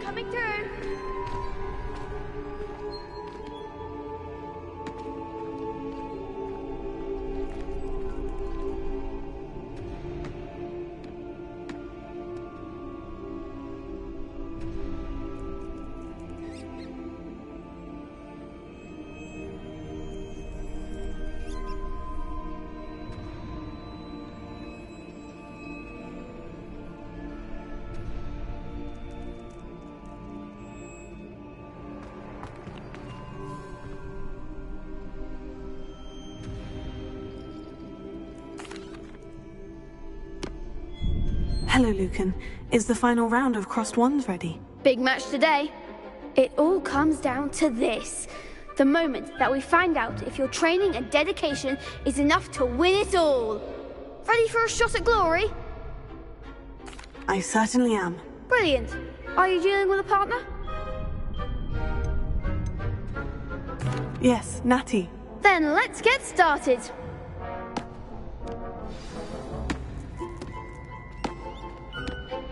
coming through. Hello, Lucan. Is the final round of Crossed Wands ready? Big match today. It all comes down to this. The moment that we find out if your training and dedication is enough to win it all. Ready for a shot at glory? I certainly am. Brilliant. Are you dealing with a partner? Yes, Natty. Then let's get started.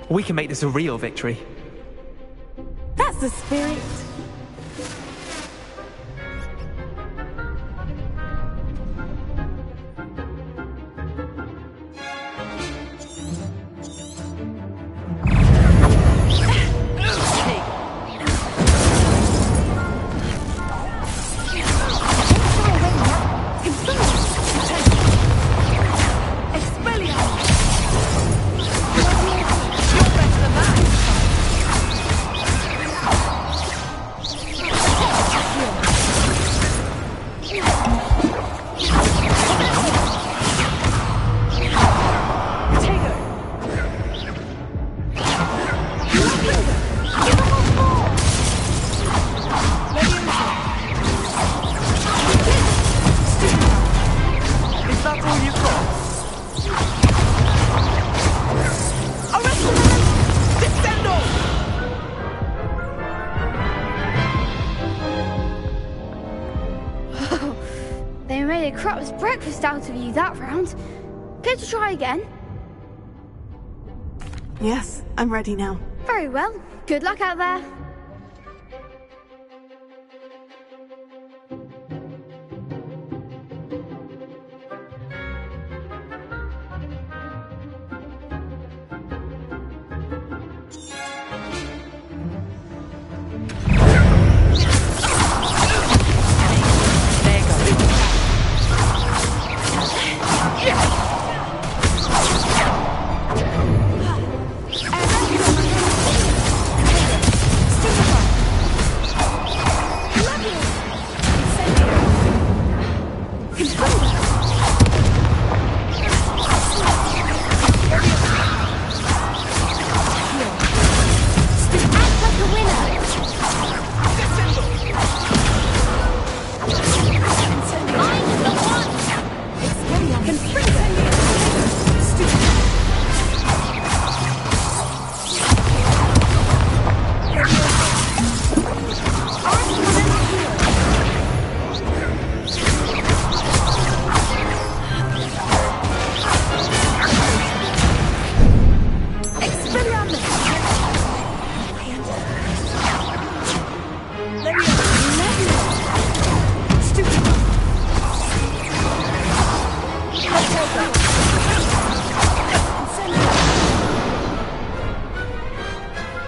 We can make this a real victory. That's the spirit. Crap's breakfast out of you that round. Care to try again? Yes, I'm ready now. Very well. Good luck out there.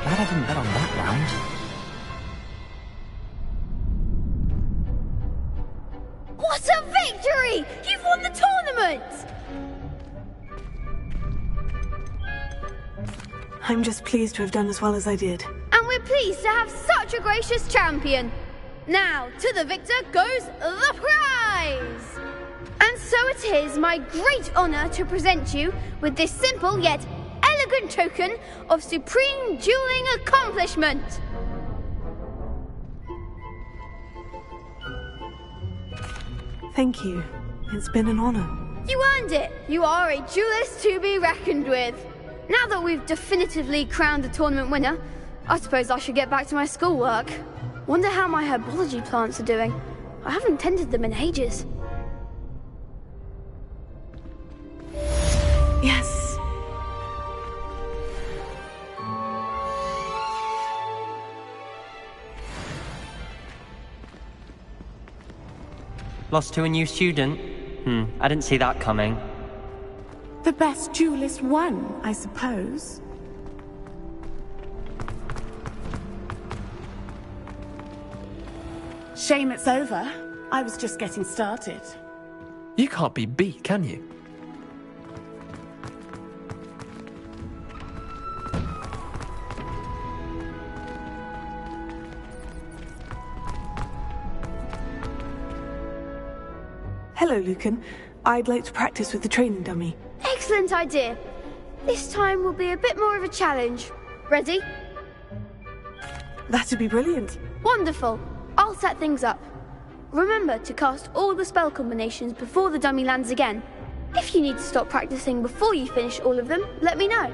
Glad I didn't bet on that round. What a victory! You've won the tournament! I'm just pleased to have done as well as I did. And we're pleased to have such a gracious champion. Now, to the victor goes the prize! And so it is my great honor to present you with this simple yet elegant token of supreme dueling accomplishment. Thank you. It's been an honor. You earned it. You are a duelist to be reckoned with. Now that we've definitively crowned the tournament winner, I suppose I should get back to my schoolwork. Wonder how my herbology plants are doing. I haven't tended them in ages. Yes. Lost to a new student? I didn't see that coming. The best duelist won, I suppose. Shame it's over. I was just getting started. You can't be beat, can you? Hello, Lucan. I'd like to practice with the training dummy. Excellent idea. This time will be a bit more of a challenge. Ready? That'd be brilliant. Wonderful. I'll set things up. Remember to cast all the spell combinations before the dummy lands again. If you need to stop practicing before you finish all of them, let me know.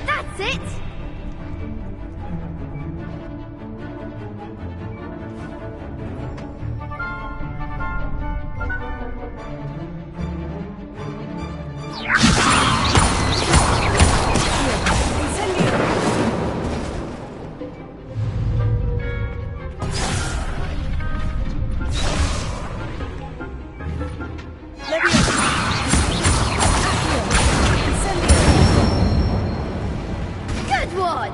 That's it! Good one!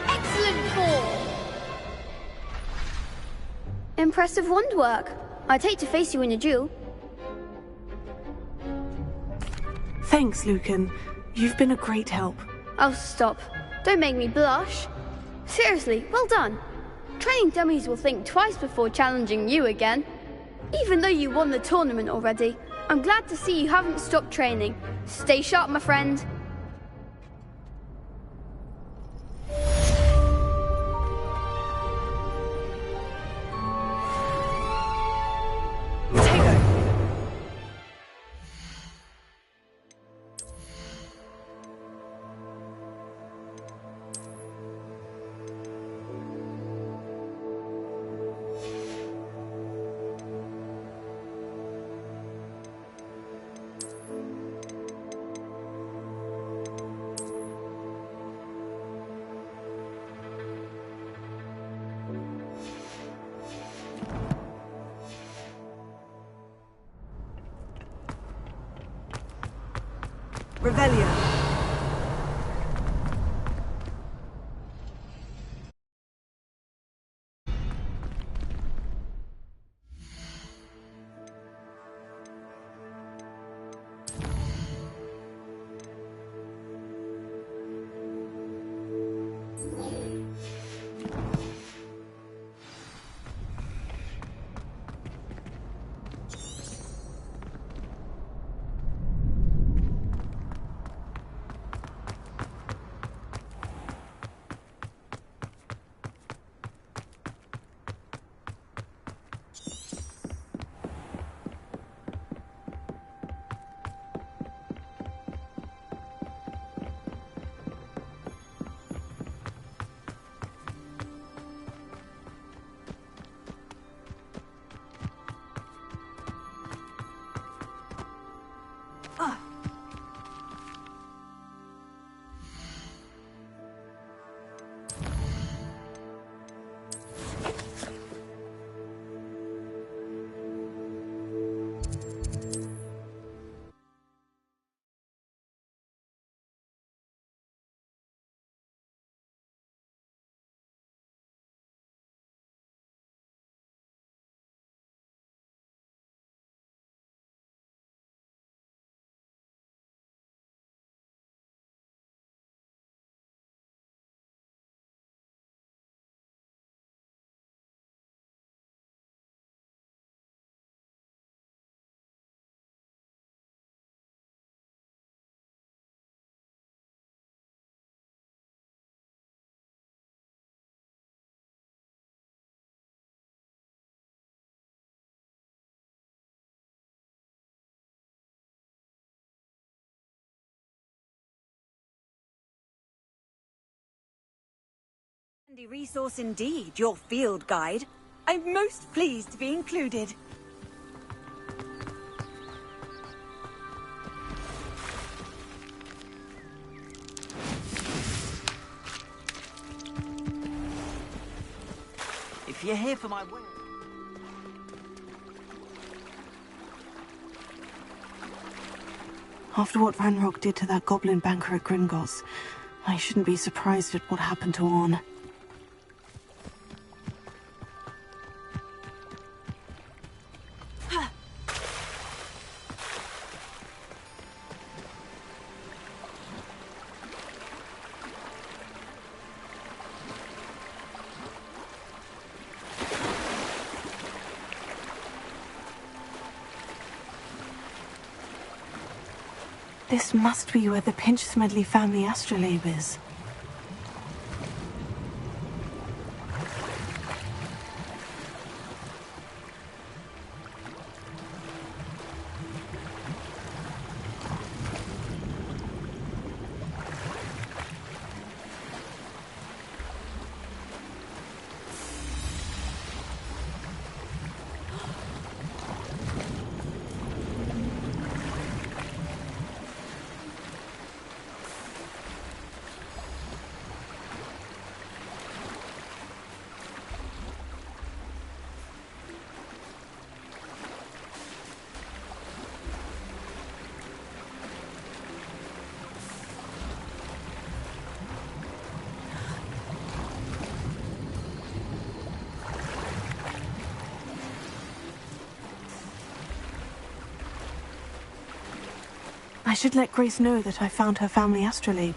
Excellent form! Impressive wand work. I'd hate to face you in a duel. Thanks, Lucan. You've been a great help. Oh, stop. Don't make me blush. Seriously, well done. Training dummies will think twice before challenging you again. Even though you won the tournament already, I'm glad to see you haven't stopped training. Stay sharp, my friend. Revelio. Handy resource indeed, your field guide. I'm most pleased to be included. If you're here for my work... After what Ranrock did to that goblin banker at Gringotts, I shouldn't be surprised at what happened to Orn. This must be where the Pinch-Smedley family astrolabe is. I should let Grace know that I found her family astrolabe.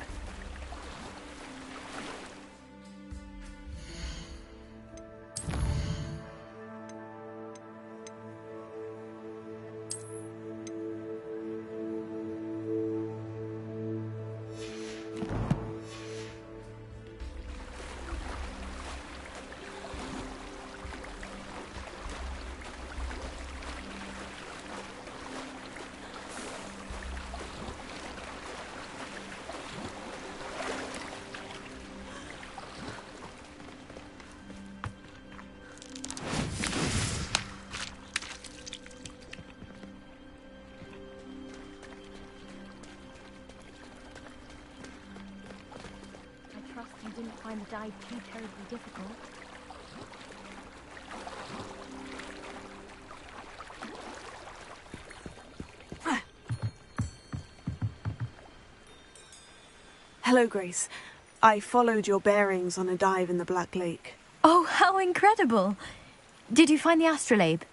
You didn't find the dive too terribly difficult. Hello, Grace. I followed your bearings on a dive in the Black Lake. Oh, how incredible! Did you find the astrolabe?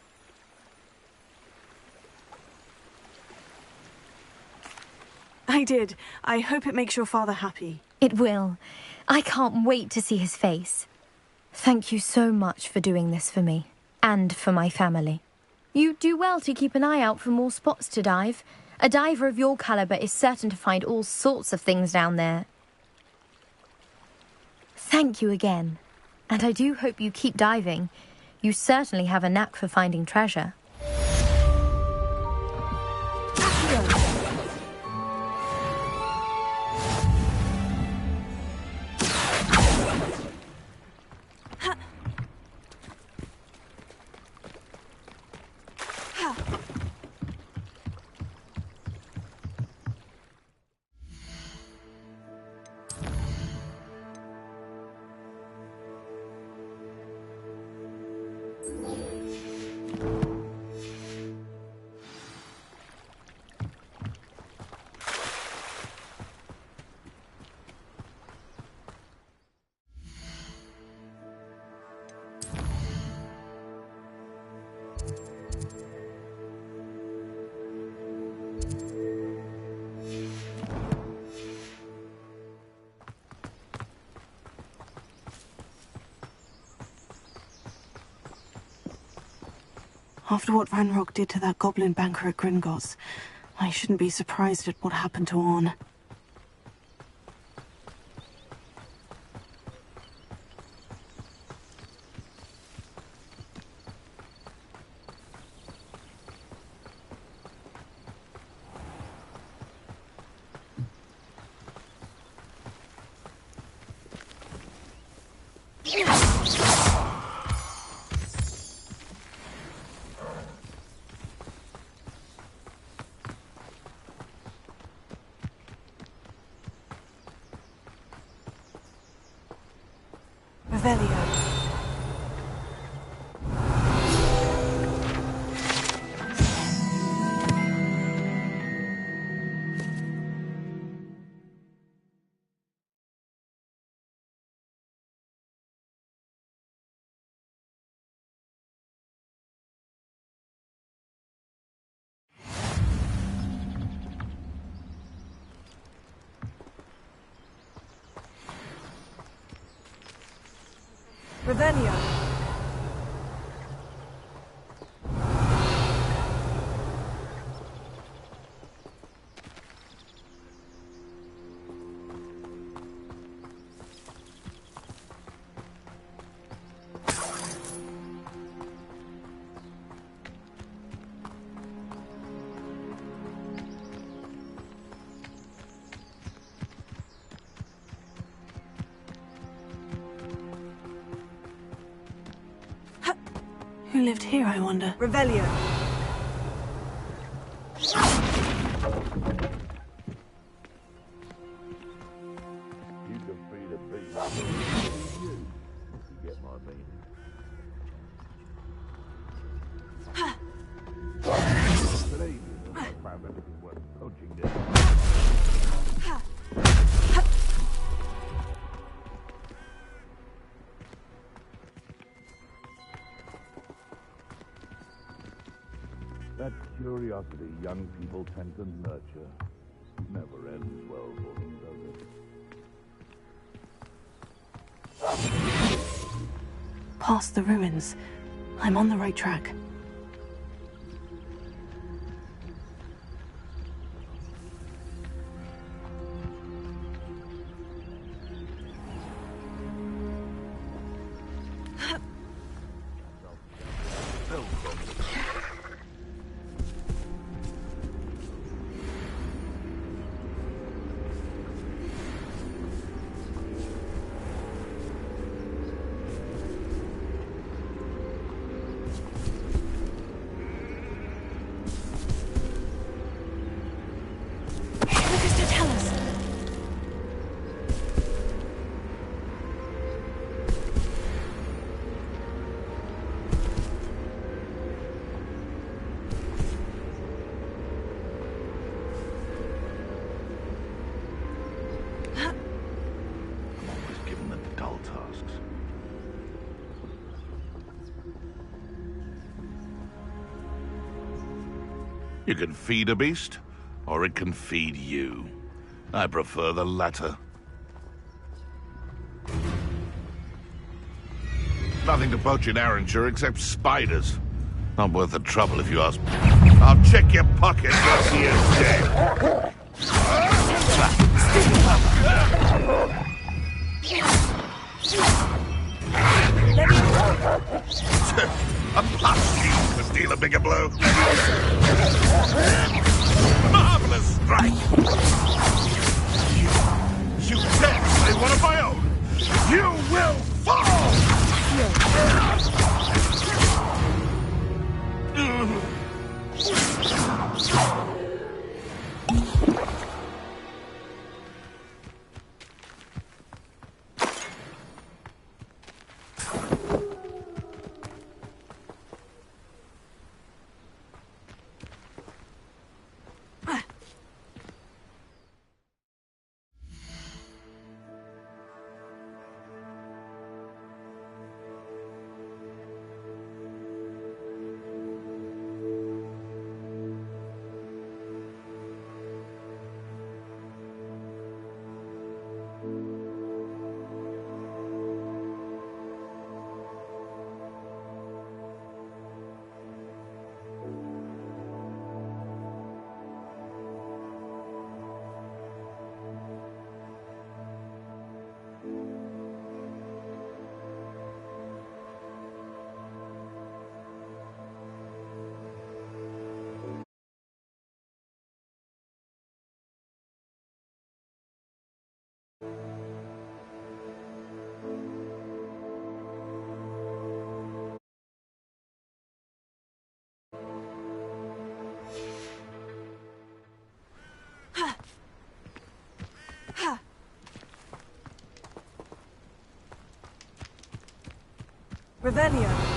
I did. I hope it makes your father happy. It will. I can't wait to see his face. Thank you so much for doing this for me, and for my family. You do well to keep an eye out for more spots to dive. A diver of your caliber is certain to find all sorts of things down there. Thank you again, and I do hope you keep diving. You certainly have a knack for finding treasure. After what Ranrock did to that goblin banker at Gringotts, I shouldn't be surprised at what happened to Orn. Revelio. Revelio. Who lived here, I wonder? Revelio. You can feed a beast. You get my meaning. Today, you don't found anything worth poaching, did you? That curiosity young people tend to nurture never ends well for them, does it? Past the ruins. I'm on the right track. You can feed a beast, or it can feed you. I prefer the latter. Nothing to poach in Arranshire except spiders. Not worth the trouble if you ask me. I'll check your pockets once he is dead. A puss to steal a bigger blow. Marvelous strike! You dare play one of my own! You will fall! Revelio.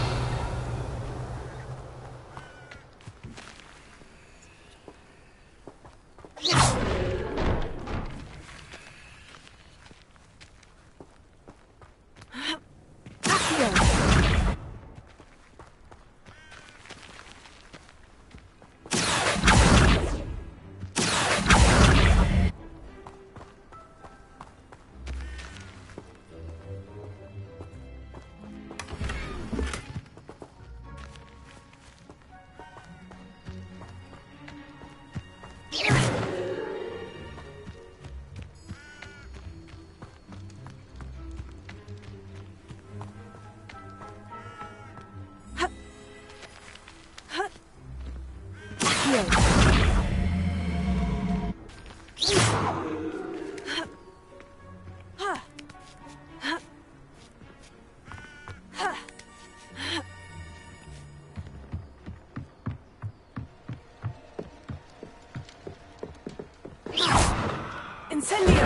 Incendio!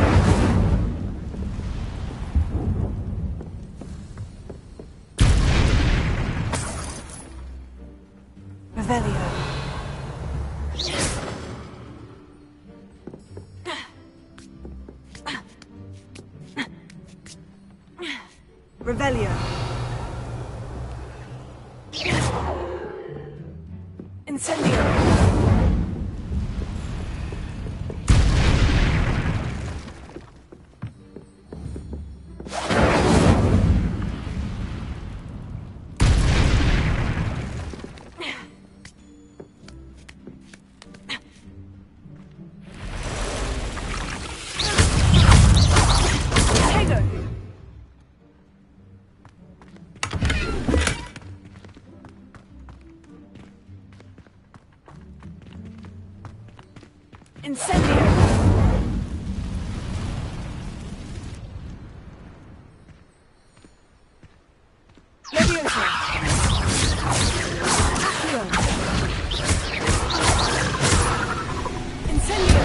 Revelio. Revelio. Incendio. Incendio! Leviosa! Accio! Incendio!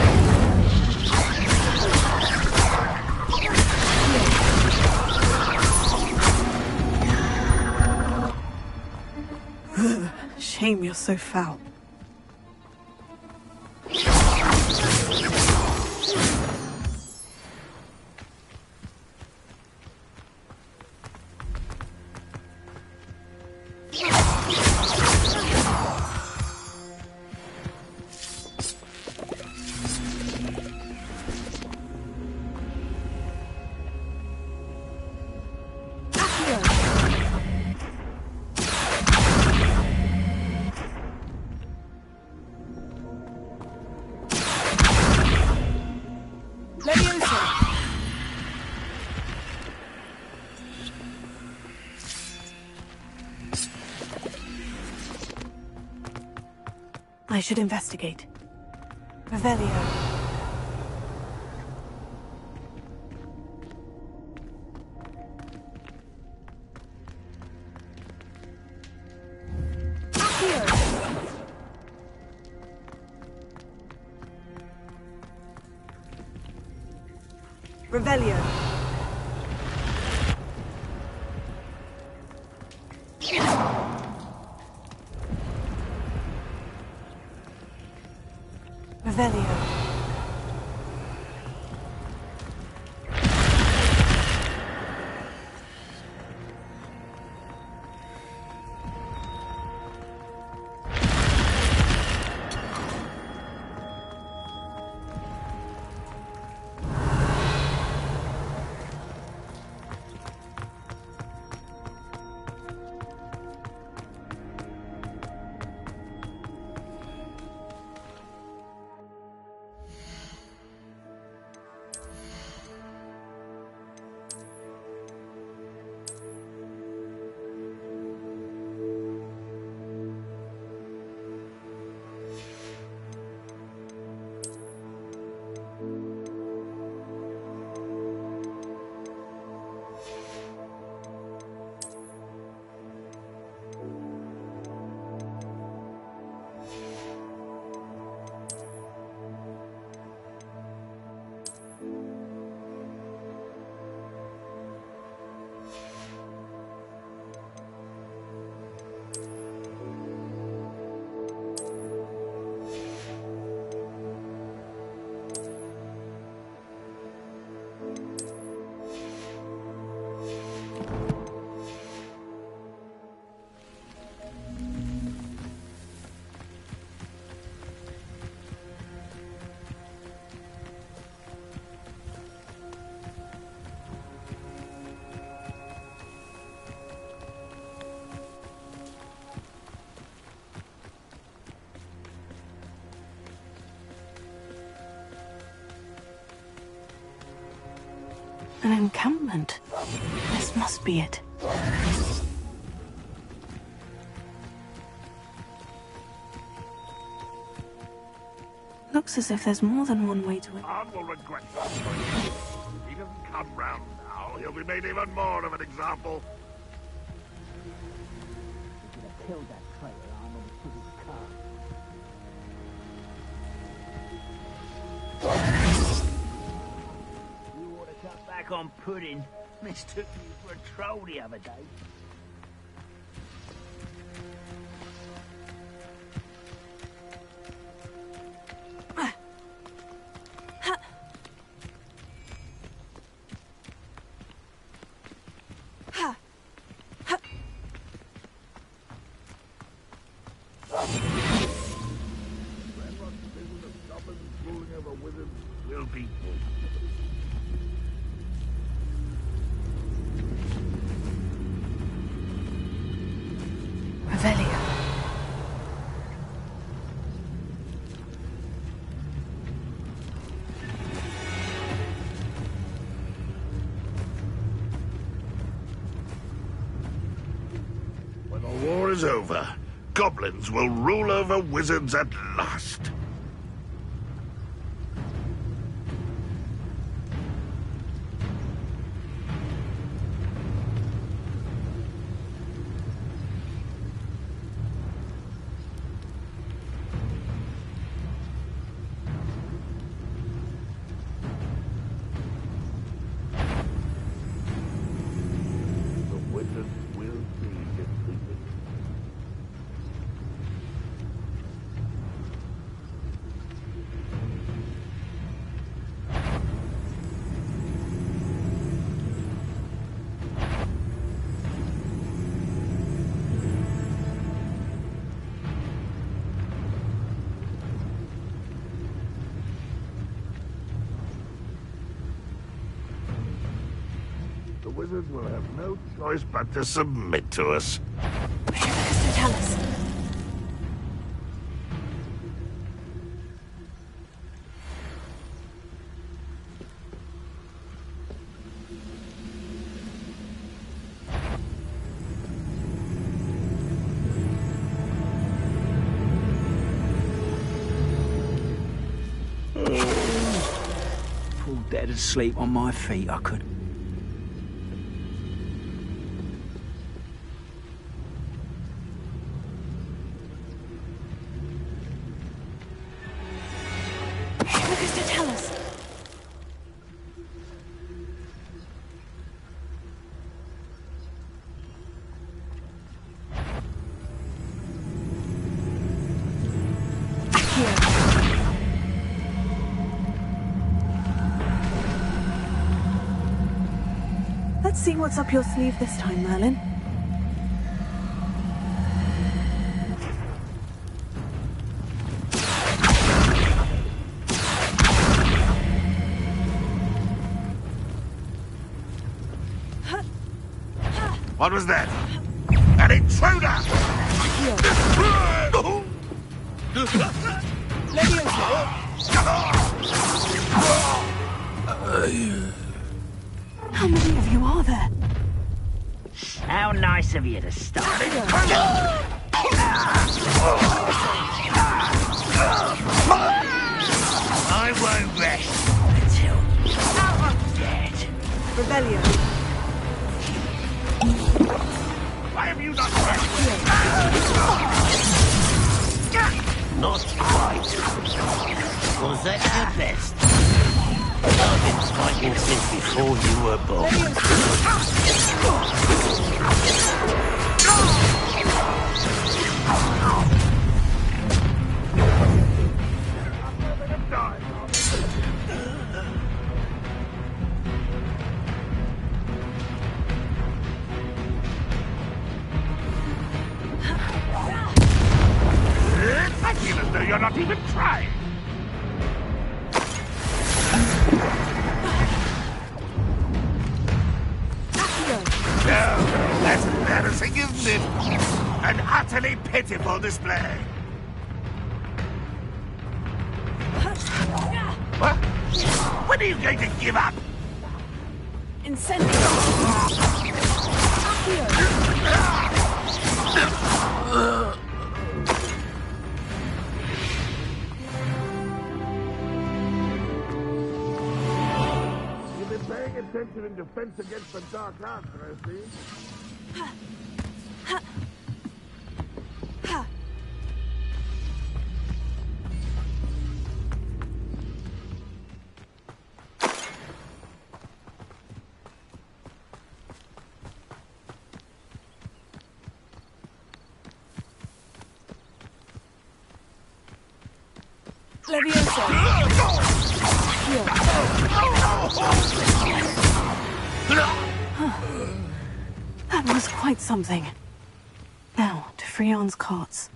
Shame you're so foul. I should investigate. Revelio. Revelio. Revelio. encampment. This must be it. Looks as if there's more than one way to it. Arn will regret that choice. If he doesn't come round now, he'll be made even more of an example. You ought to cut back on pudding. Mistook me for a troll the other day. Will be Revelio. When the war is over, goblins will rule over wizards at last. The wizards will have no choice but to submit to us. Mr. Talus. Fall dead asleep on my feet, I could. Mr. Talus. Let's see what's up your sleeve this time, Merlin. What was that? An intruder! How many of you are there? How nice of you to start. I won't rest until I'm dead. Rebellion. Why have you not rest? Not quite. Was that your best? I've been fighting since before you were born. I feel as though you're not even trying. That's embarrassing, isn't it? An utterly pitiful display. What? When are you going to give up? You've been paying attention in defense against the dark arts, I see. That was quite something. Now, to Freon's carts.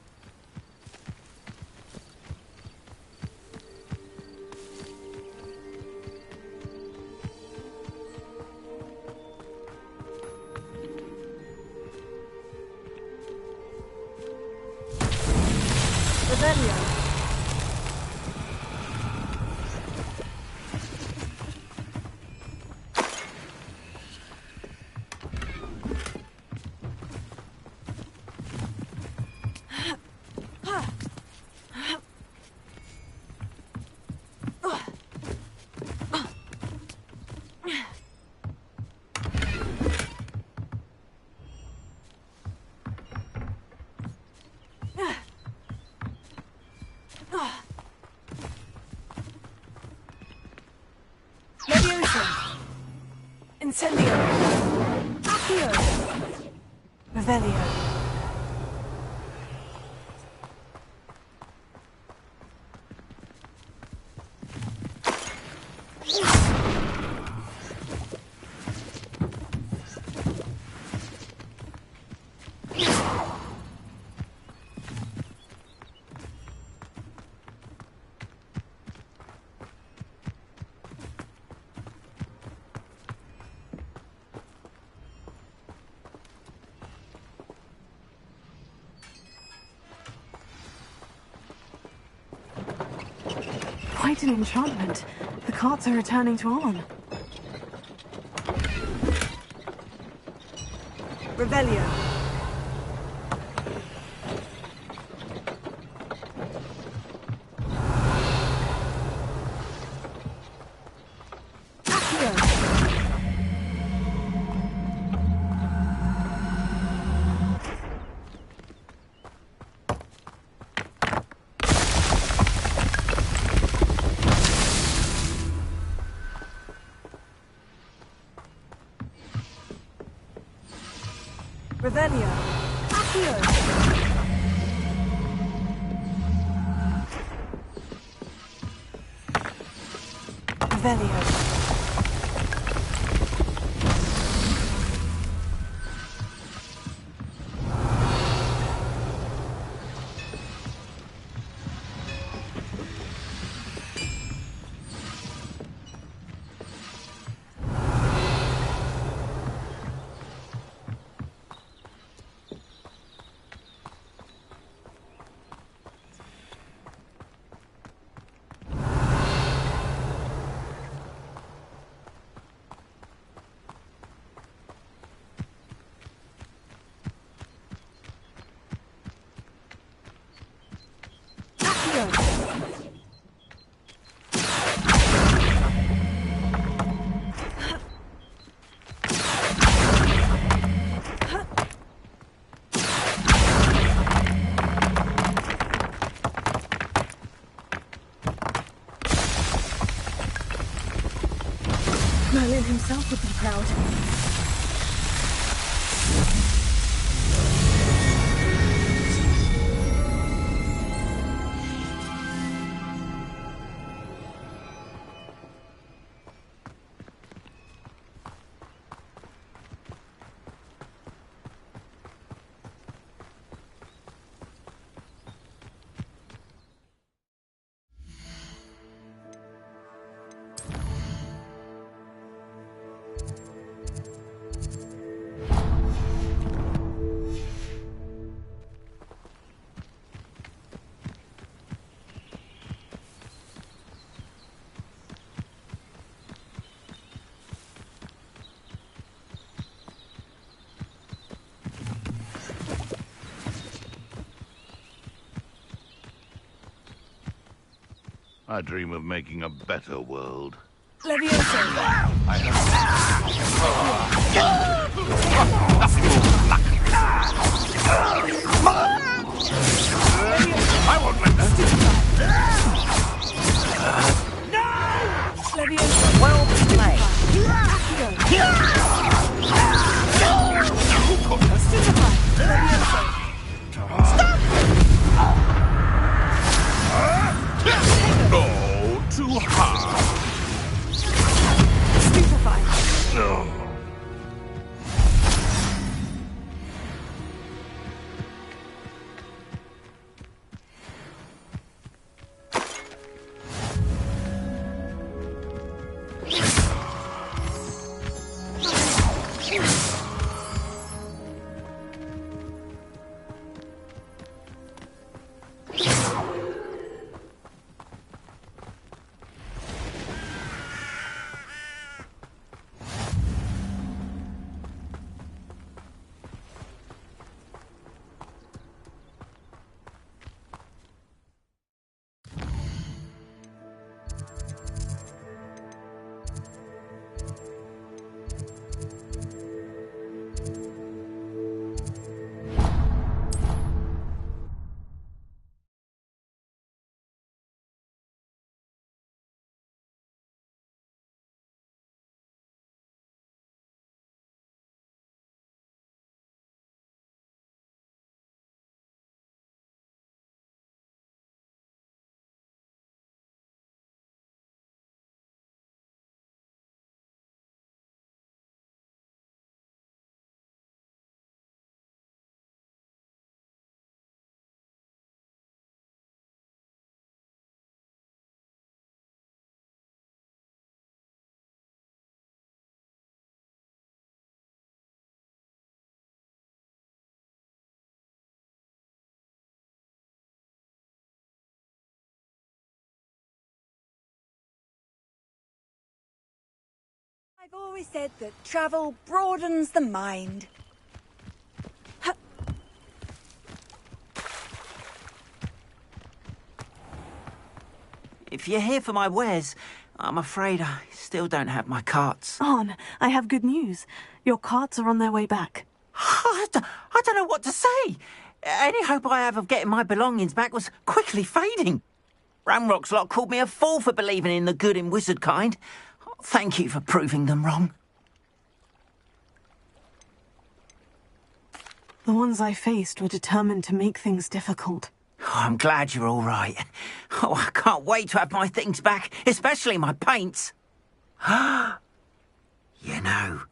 Incendio! Accio! Revelio! Quite an enchantment. The carts are returning to Arn. Revelio! Revelio! Accio! Revelio! Merlin himself would be proud. I dream of making a better world. Levioso. I won't let that. Levioso. Well played. Oh, too hard. Stupefy. No. I've always said that travel broadens the mind. If you're here for my wares, I'm afraid I still don't have my carts. Arn, I have good news. Your carts are on their way back. I don't know what to say. Any hope I have of getting my belongings back was quickly fading. Ramrock's lot called me a fool for believing in the good in wizard kind. Thank you for proving them wrong. The ones I faced were determined to make things difficult. Oh, I'm glad you're all right. Oh, I can't wait to have my things back, especially my paints. You know,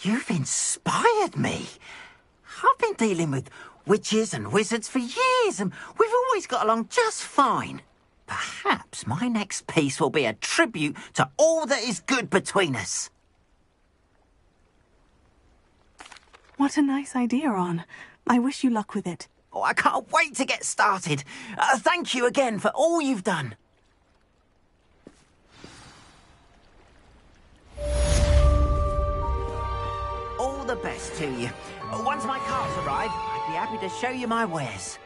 you've inspired me. I've been dealing with witches and wizards for years, and we've always got along just fine. Perhaps my next piece will be a tribute to all that is good between us. What a nice idea, Arn. I wish you luck with it. Oh, I can't wait to get started. Thank you again for all you've done. All the best to you. Once my carts arrive, I'd be happy to show you my wares.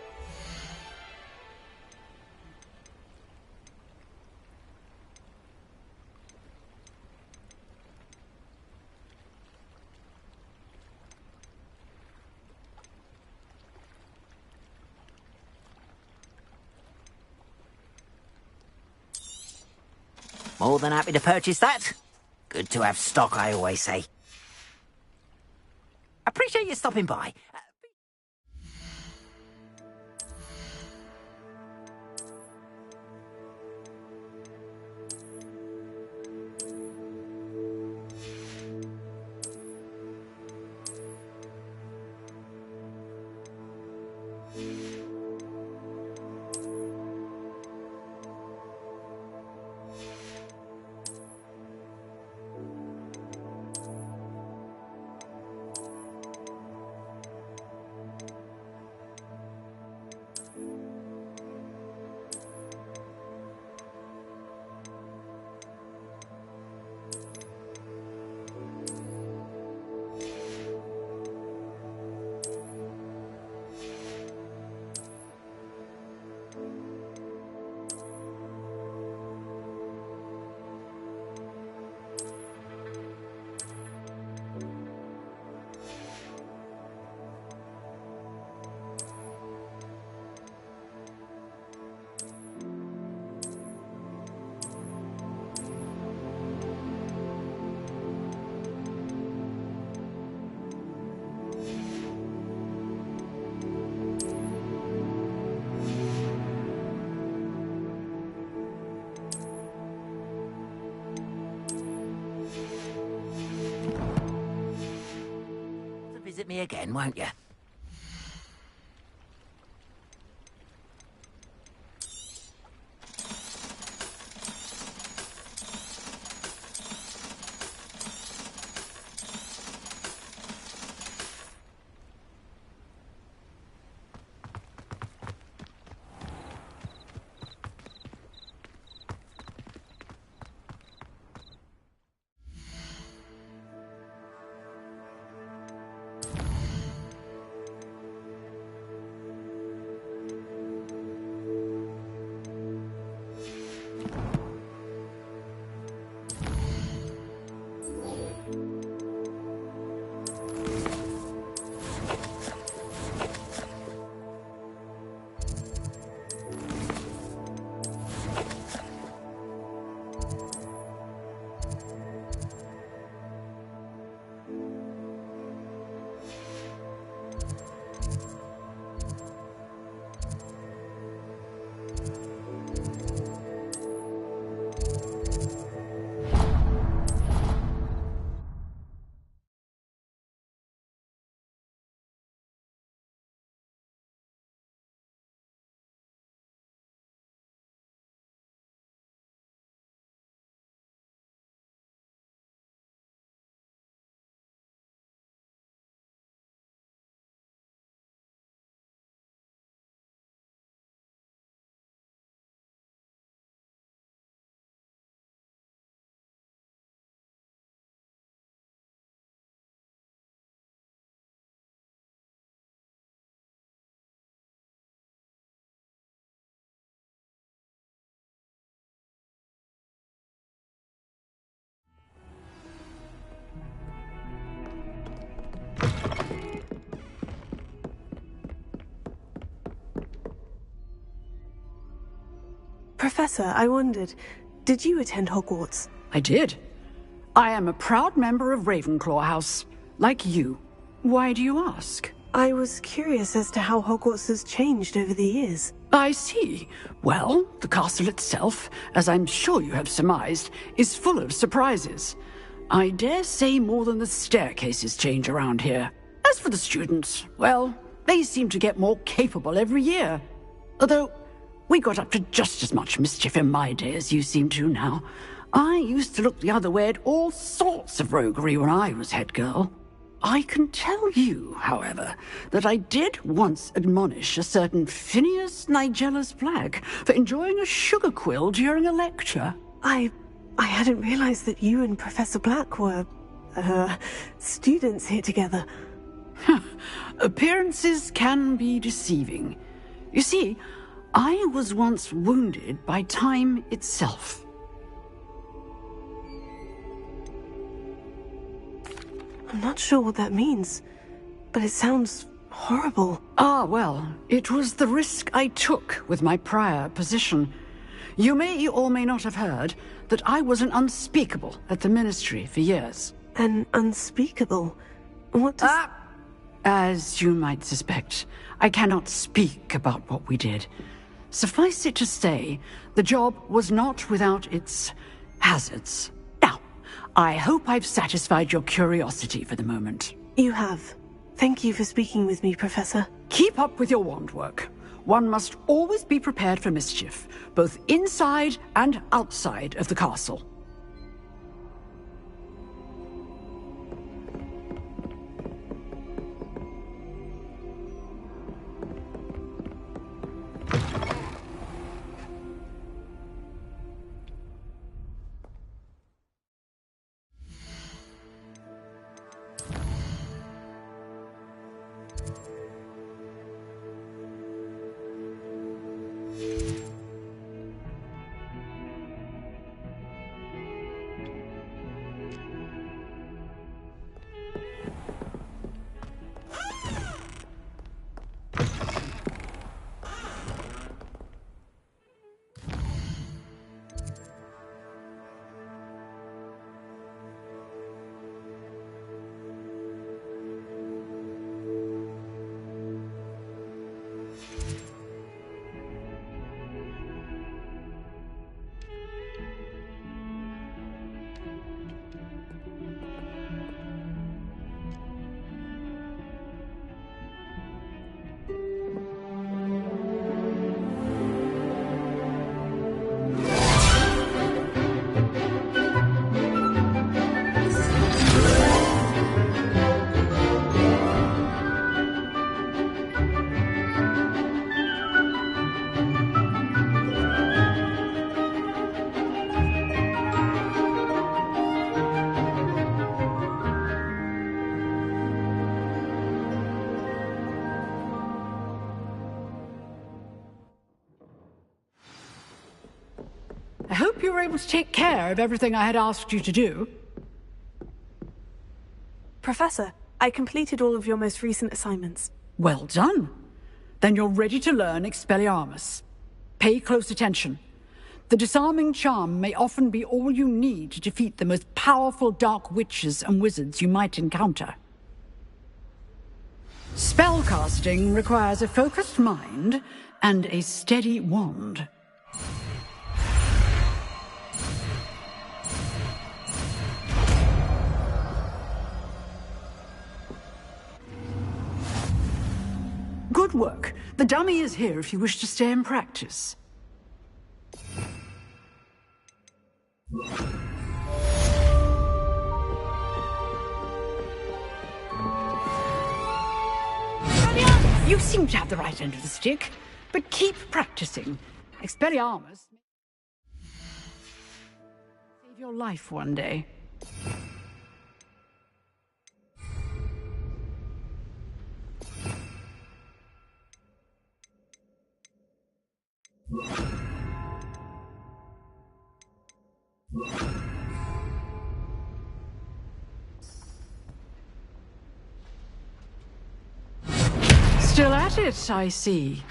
More than happy to purchase that. Good to have stock, I always say. Appreciate you stopping by. visit me again, won't you? Professor, I wondered, did you attend Hogwarts? I did. I am a proud member of Ravenclaw House, like you. Why do you ask? I was curious as to how Hogwarts has changed over the years. I see. Well, the castle itself, as I'm sure you have surmised, is full of surprises. I dare say more than the staircases change around here. As for the students, well, they seem to get more capable every year. Although, we got up to just as much mischief in my day as you seem to now. I used to look the other way at all sorts of roguery when I was head girl. I can tell you, however, that I did once admonish a certain Phineas Nigellus Black for enjoying a sugar quill during a lecture. I hadn't realized that you and Professor Black were, students here together. Appearances can be deceiving. You see, I was once wounded by time itself. I'm not sure what that means, but it sounds horrible. Ah, well, it was the risk I took with my prior position. You may or may not have heard that I was an unspeakable at the Ministry for years. An unspeakable? What does... As you might suspect, I cannot speak about what we did. Suffice it to say, the job was not without its hazards. Now, I hope I've satisfied your curiosity for the moment. You have. Thank you for speaking with me, Professor. Keep up with your wand work. One must always be prepared for mischief, both inside and outside of the castle. you were able to take care of everything I had asked you to do. Professor, I completed all of your most recent assignments. Well done. Then you're ready to learn Expelliarmus. Pay close attention. The disarming charm may often be all you need to defeat the most powerful dark witches and wizards you might encounter. Spellcasting requires a focused mind and a steady wand. Good work. The dummy is here if you wish to stay and practice. You seem to have the right end of the stick, but keep practicing. Expelliarmus save your life one day. Still at it, I see.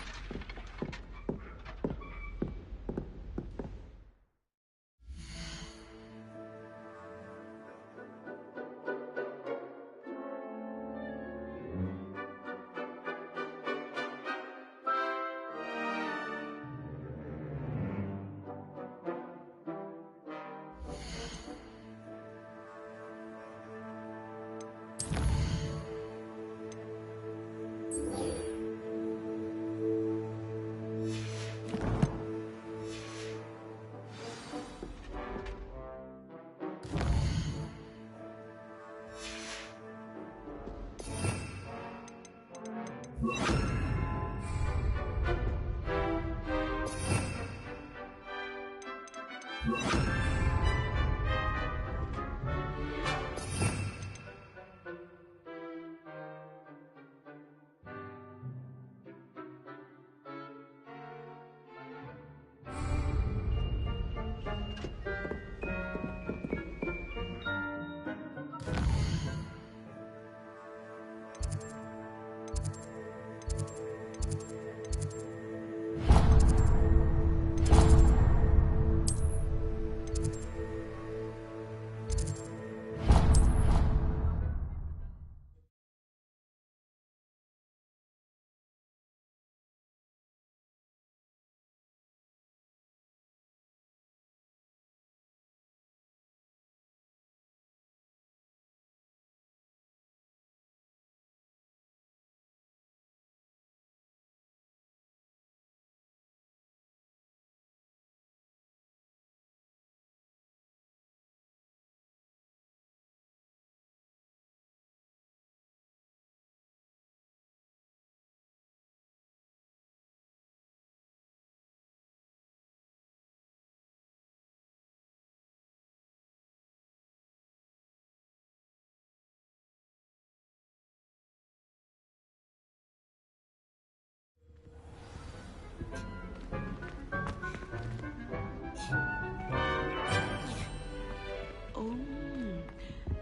Oh,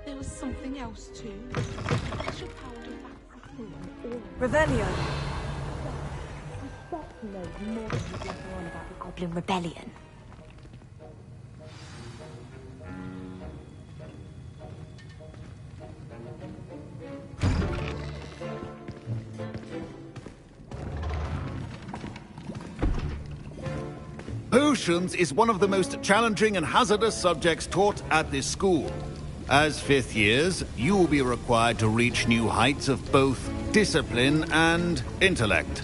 there was something else too. Special powder back from Revelio. Know more than you let on about the Goblin Rebellion. Potions is one of the most challenging and hazardous subjects taught at this school. As fifth years, you will be required to reach new heights of both discipline and intellect.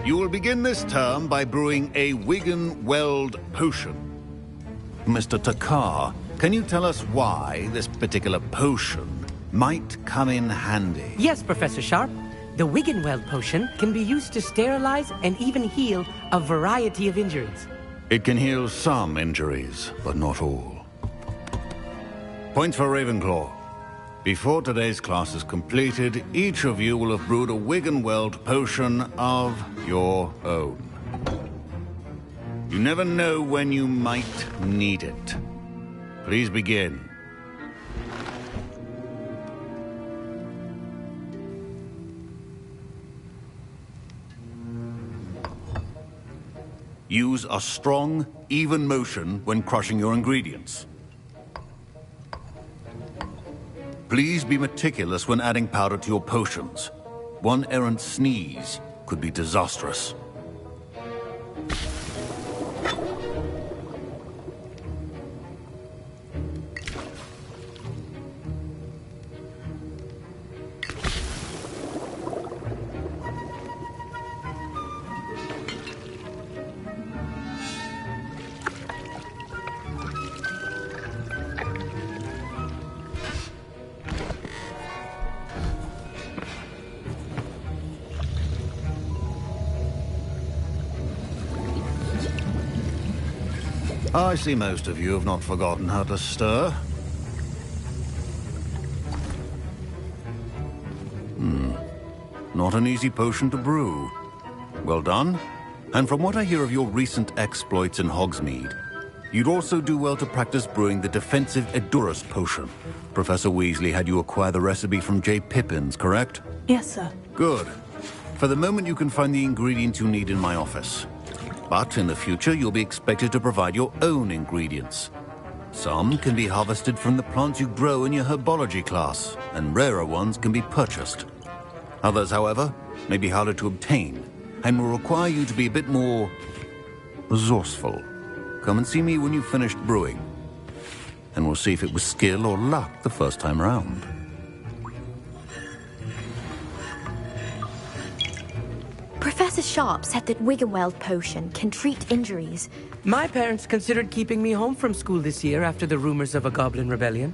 You will begin this term by brewing a Wigan-Weld potion. Mr. Takar, can you tell us why this particular potion might come in handy? Yes, Professor Sharp. The Wiggenweld potion can be used to sterilize and even heal a variety of injuries. It can heal some injuries, but not all. Point for Ravenclaw. Before today's class is completed, each of you will have brewed a Wiggenweld potion of your own. You never know when you might need it. Please begin. Use a strong, even motion when crushing your ingredients. Please be meticulous when adding powder to your potions. One errant sneeze could be disastrous. I see most of you have not forgotten how to stir. Not an easy potion to brew. Well done. And from what I hear of your recent exploits in Hogsmeade, you'd also do well to practice brewing the defensive Edurus potion. Professor Weasley had you acquire the recipe from J. Pippin's, correct? Yes, sir. Good. For the moment, you can find the ingredients you need in my office. But in the future, you'll be expected to provide your own ingredients. Some can be harvested from the plants you grow in your herbology class, and rarer ones can be purchased. Others, however, may be harder to obtain, and will require you to be a bit more resourceful. Come and see me when you've finished brewing, and we'll see if it was skill or luck the first time round. Professor Sharp said that Wiggenweld potion can treat injuries. My parents considered keeping me home from school this year after the rumors of a goblin rebellion.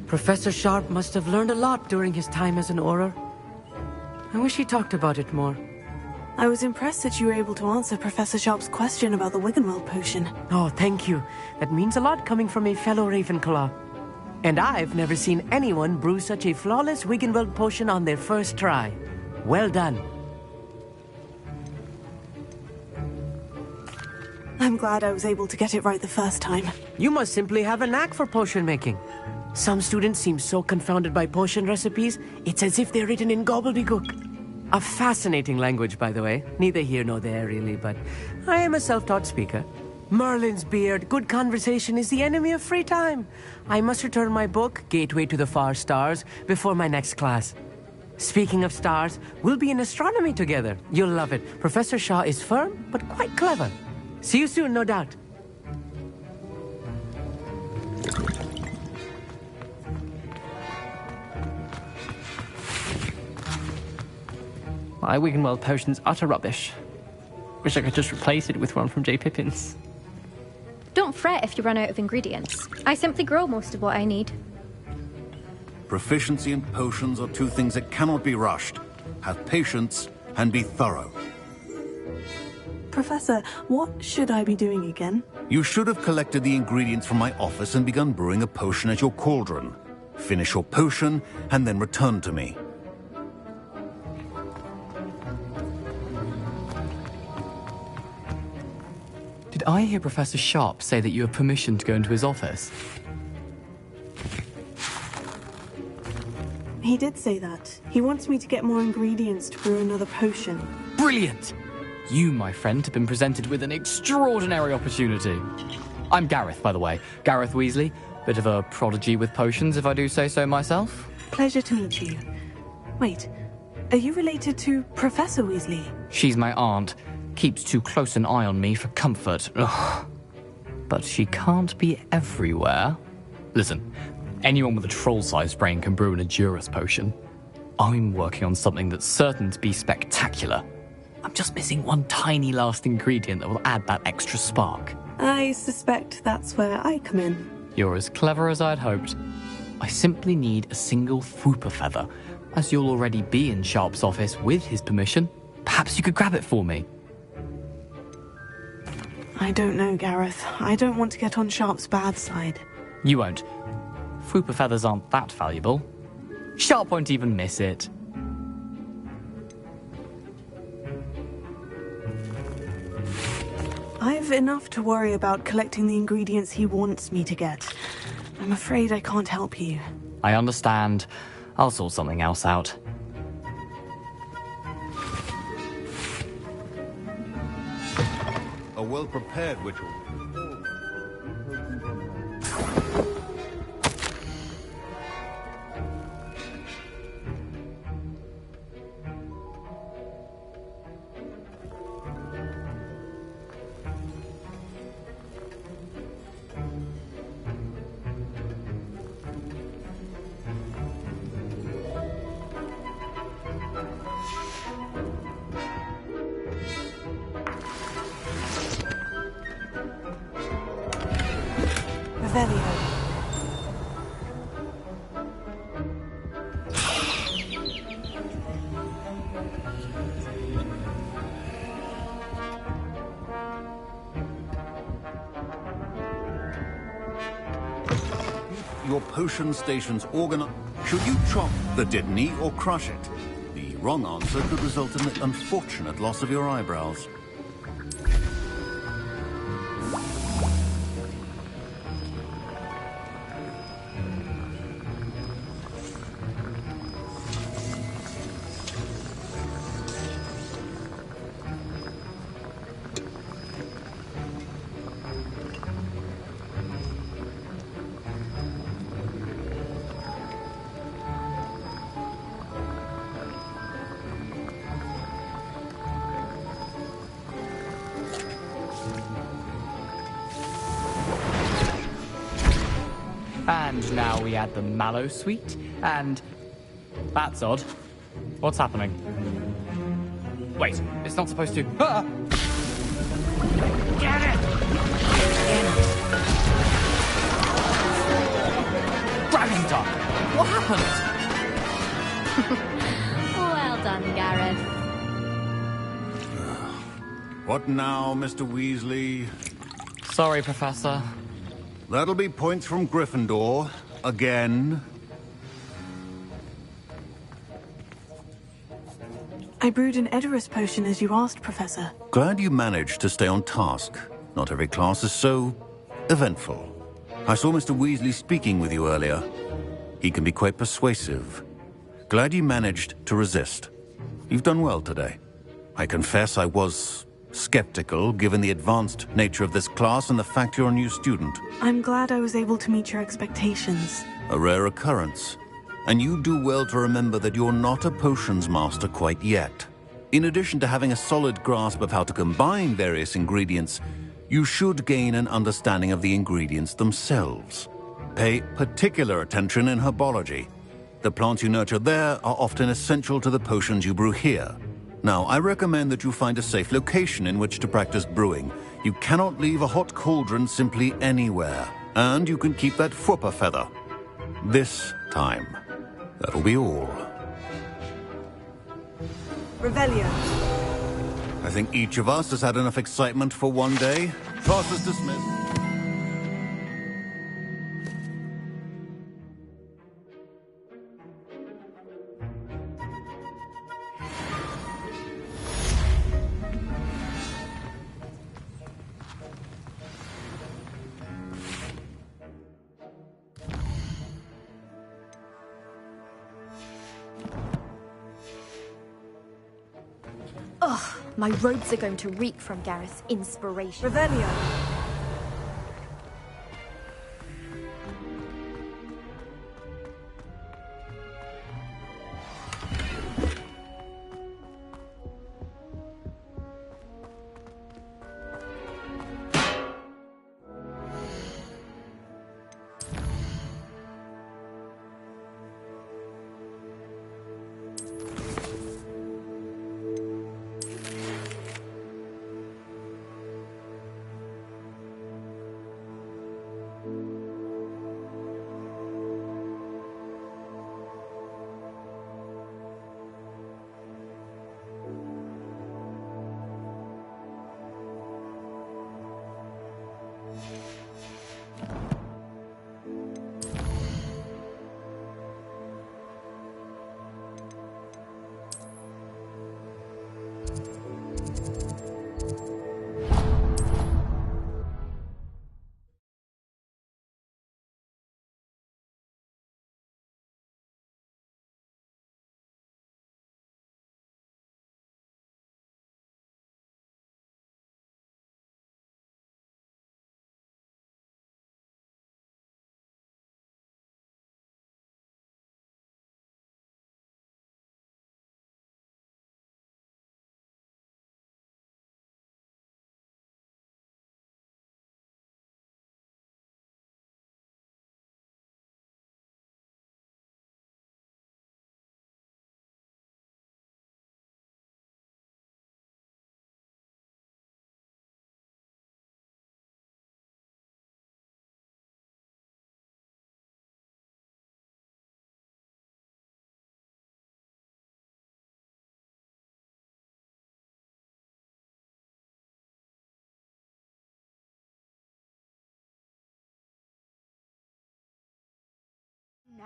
Professor Sharp must have learned a lot during his time as an Auror. I wish he talked about it more. I was impressed that you were able to answer Professor Sharp's question about the Wiggenweld potion. Oh, thank you. That means a lot coming from a fellow Ravenclaw. And I've never seen anyone brew such a flawless Wiggenweld potion on their first try. Well done. I'm glad I was able to get it right the first time. You must simply have a knack for potion making. Some students seem so confounded by potion recipes, it's as if they're written in gobbledygook. A fascinating language, by the way. Neither here nor there, really, but I am a self-taught speaker. Merlin's beard, good conversation is the enemy of free time. I must return my book, Gateway to the Far Stars, before my next class. Speaking of stars, we'll be in astronomy together. You'll love it. Professor Shaw is firm, but quite clever. See you soon, no doubt. My Wiggenweld potion's utter rubbish. Wish I could just replace it with one from J. Pippin's. Don't fret if you run out of ingredients. I simply grow most of what I need. Proficiency and potions are two things that cannot be rushed. Have patience and be thorough. Professor, what should I be doing again? You should have collected the ingredients from my office and begun brewing a potion at your cauldron. Finish your potion and then return to me. Did I hear Professor Sharp say that you have permission to go into his office? He did say that. He wants me to get more ingredients to brew another potion. Brilliant! You, my friend, have been presented with an extraordinary opportunity. I'm Gareth, by the way. Gareth Weasley. Bit of a prodigy with potions, if I do say so myself. Pleasure to meet you. Wait, are you related to Professor Weasley? She's my aunt. Keeps too close an eye on me for comfort. Ugh. But she can't be everywhere. Listen, anyone with a troll-sized brain can brew an Edurus potion. I'm working on something that's certain to be spectacular. I'm just missing one tiny last ingredient that will add that extra spark. I suspect that's where I come in. You're as clever as I'd hoped. I simply need a single Fwooper feather. As you'll already be in Sharp's office with his permission, perhaps you could grab it for me. I don't know, Gareth. I don't want to get on Sharp's bad side. You won't. Fwooper feathers aren't that valuable. Sharp won't even miss it. I've enough to worry about collecting the ingredients he wants me to get. I'm afraid I can't help you. I understand. I'll sort something else out. A well-prepared witch. Revelio. Your potion station's organ. Should you chop the Didney or crush it? The wrong answer could result in the unfortunate loss of your eyebrows. And now we add the mallow sweet, and... That's odd. What's happening? Wait, it's not supposed to... Ah! Get it! Dragon Duck! What happened? Well done, Gareth. What now, Mr. Weasley? Sorry, Professor. That'll be points from Gryffindor. Again. I brewed an Edorus potion as you asked, Professor. Glad you managed to stay on task. Not every class is so eventful. I saw Mr. Weasley speaking with you earlier. He can be quite persuasive. Glad you managed to resist. You've done well today. I confess I was skeptical, given the advanced nature of this class and the fact you're a new student. I'm glad I was able to meet your expectations. A rare occurrence. And you do well to remember that you're not a potions master quite yet. In addition to having a solid grasp of how to combine various ingredients, you should gain an understanding of the ingredients themselves. Pay particular attention in herbology. The plants you nurture there are often essential to the potions you brew here. Now, I recommend that you find a safe location in which to practice brewing. You cannot leave a hot cauldron simply anywhere. And you can keep that Fwooper feather. This time. That'll be all. Revelio. I think each of us has had enough excitement for one day. Class is dismissed. Ugh, my robes are going to reek from Gareth's inspiration. Revelio.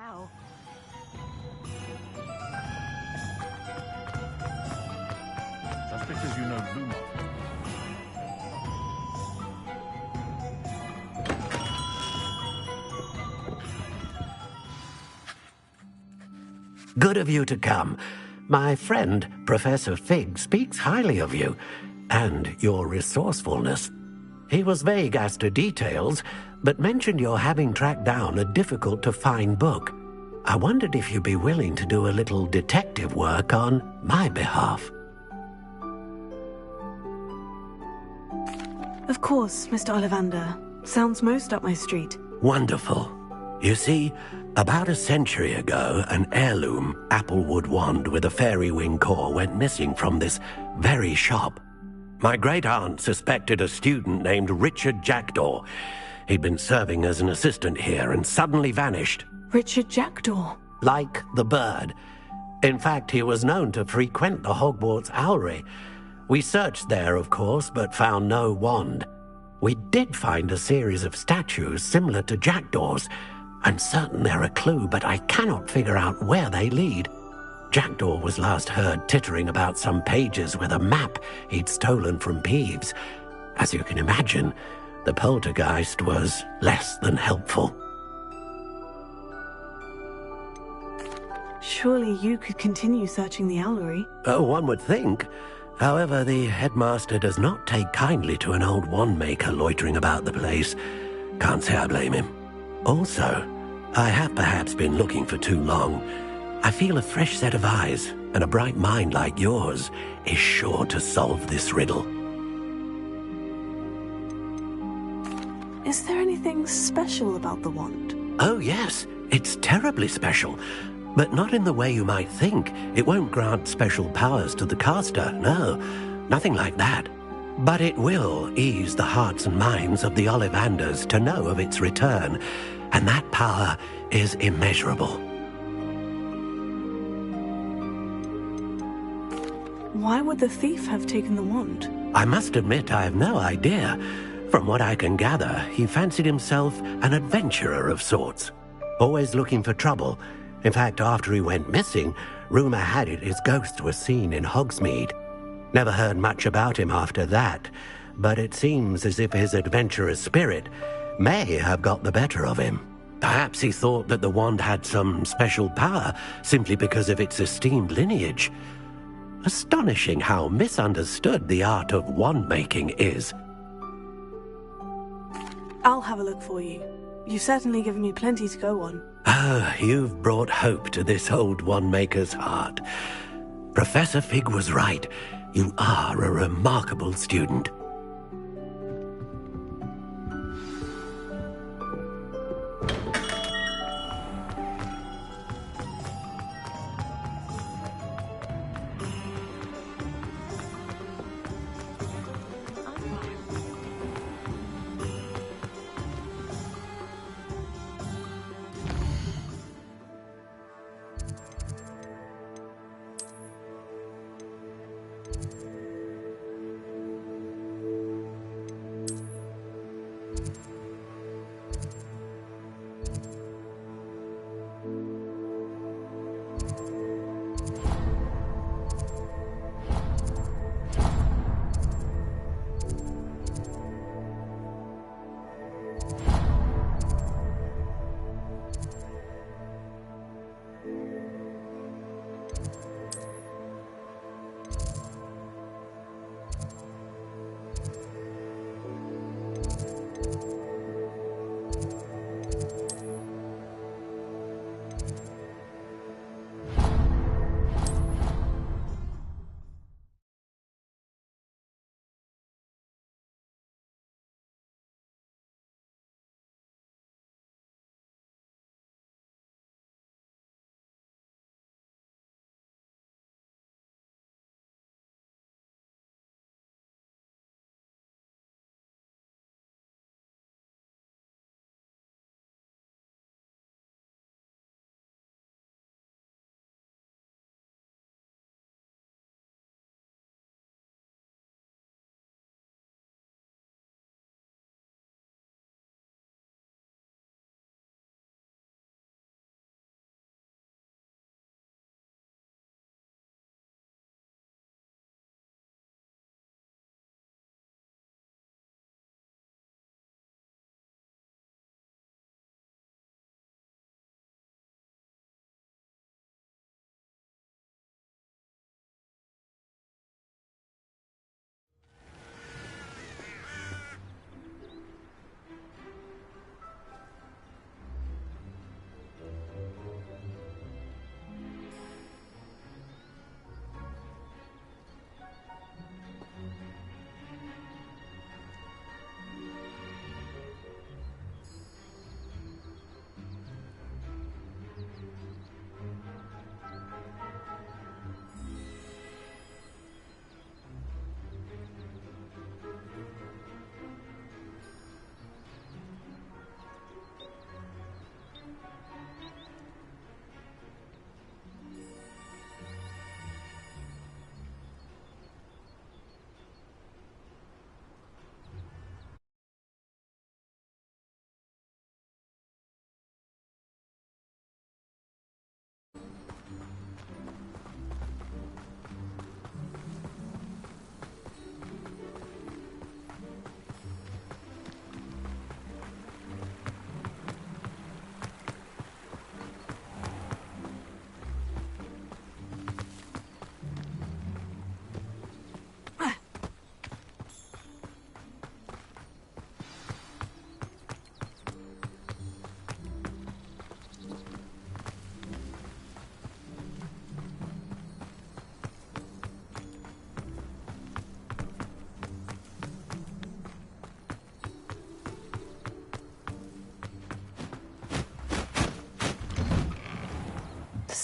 now. Just because you know Blue Mark. Good of you to come. My friend, Professor Fig, speaks highly of you and your resourcefulness. He was vague as to details, but mentioned your having tracked down a difficult-to-find book. I wondered if you'd be willing to do a little detective work on my behalf. Of course, Mr. Ollivander. Sounds most up my street. Wonderful. You see, about a century ago, an heirloom applewood wand with a fairy wing core went missing from this very shop. My great-aunt suspected a student named Richard Jackdaw. He'd been serving as an assistant here and suddenly vanished. Richard Jackdaw? Like the bird. In fact, he was known to frequent the Hogwarts Owlery. We searched there, of course, but found no wand. We did find a series of statues similar to Jackdaw's. I'm certain they're a clue, but I cannot figure out where they lead. Jackdaw was last heard tittering about some pages with a map he'd stolen from Peeves. As you can imagine, the poltergeist was less than helpful. Surely you could continue searching the Owlery. Oh, one would think. However, the headmaster does not take kindly to an old wand-maker loitering about the place. Can't say I blame him. Also, I have perhaps been looking for too long. I feel a fresh set of eyes, and a bright mind like yours is sure to solve this riddle. Is there anything special about the wand? Oh, yes. It's terribly special. But not in the way you might think. It won't grant special powers to the caster, no. Nothing like that. But it will ease the hearts and minds of the Ollivanders to know of its return, and that power is immeasurable. Why would the thief have taken the wand? I must admit I have no idea. From what I can gather, he fancied himself an adventurer of sorts. Always looking for trouble. In fact, after he went missing, rumour had it his ghost was seen in Hogsmeade. Never heard much about him after that, but it seems as if his adventurous spirit may have got the better of him. Perhaps he thought that the wand had some special power simply because of its esteemed lineage. Astonishing how misunderstood the art of wand-making is. I'll have a look for you. You've certainly given me plenty to go on. Ah, you've brought hope to this old wand-maker's heart. Professor Fig was right. You are a remarkable student.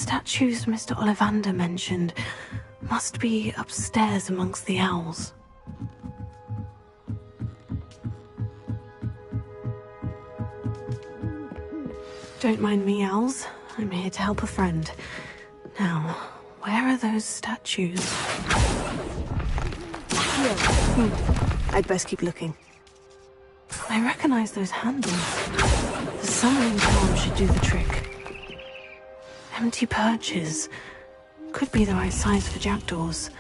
statues Mr. Ollivander mentioned must be upstairs amongst the owls. Don't mind me, owls. I'm here to help a friend. Now, where are those statues? I'd best keep looking. I recognize those handles. The summoning charm should do the trick. Empty perches. Could be the right size for jackdaws.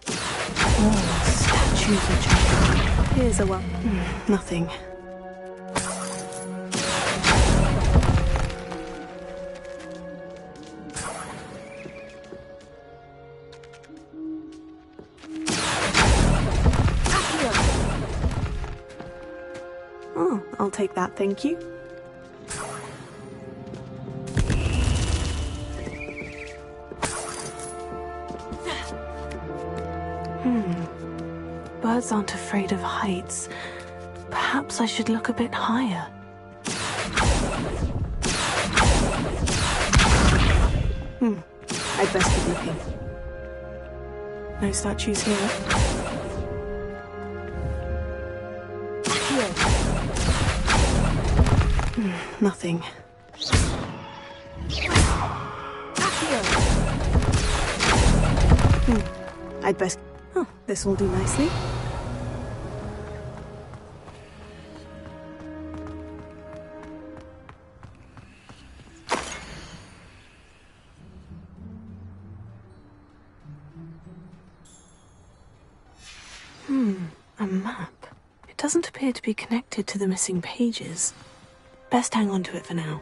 Oh, statues of jackdaws. Here's a one. Nothing. Oh, I'll take that, thank you. Birds aren't afraid of heights. Perhaps I should look a bit higher. I'd best keep looking. No statues here. Nothing. I'd best... Oh, this will do nicely. A map. It doesn't appear to be connected to the missing pages. Best hang on to it for now.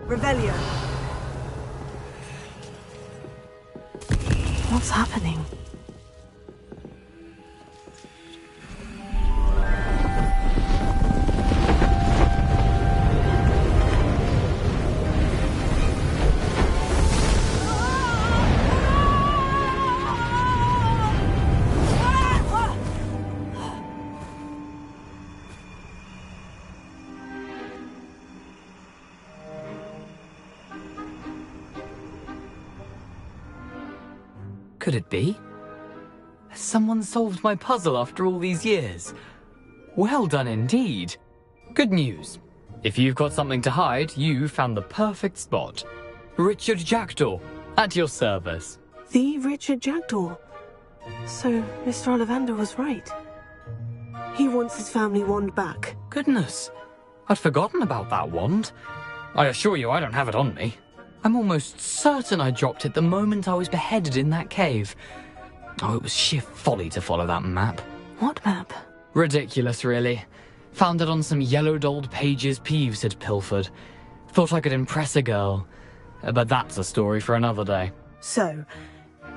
Revelio. What's happening? Could it be? Has someone solved my puzzle after all these years? Well done indeed. Good news. If you've got something to hide, you found the perfect spot. Richard Jackdaw, at your service. The Richard Jackdaw. So, Mr. Ollivander was right. He wants his family wand back. Goodness, I'd forgotten about that wand. I assure you I don't have it on me. I'm almost certain I dropped it the moment I was beheaded in that cave. Oh, it was sheer folly to follow that map. What map? Ridiculous, really. Found it on some yellowed old pages Peeves had pilfered. Thought I could impress a girl. But that's a story for another day. So,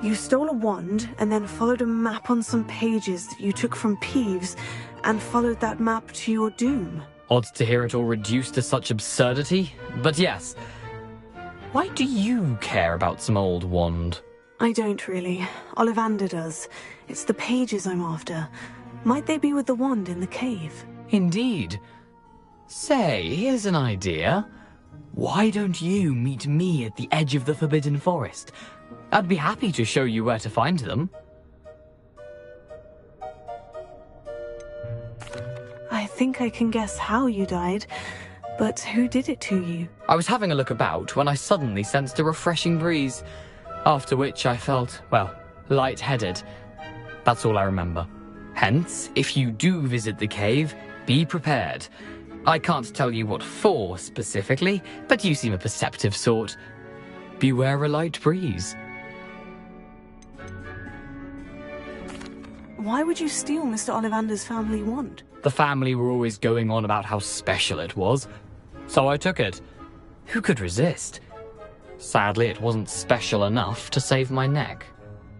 you stole a wand and then followed a map on some pages that you took from Peeves and followed that map to your doom. Odd to hear it all reduced to such absurdity, but yes. Why do you care about some old wand? I don't really. Ollivander does. It's the pages I'm after. Might they be with the wand in the cave? Indeed. Say, here's an idea. Why don't you meet me at the edge of the Forbidden Forest? I'd be happy to show you where to find them. I think I can guess how you died, but who did it to you? I was having a look about when I suddenly sensed a refreshing breeze, after which I felt, well, lightheaded. That's all I remember. Hence, if you do visit the cave, be prepared. I can't tell you what for specifically, but you seem a perceptive sort. Beware a light breeze. Why would you steal Mr. Ollivander's family wand? The family were always going on about how special it was, so I took it. Who could resist? Sadly, it wasn't special enough to save my neck.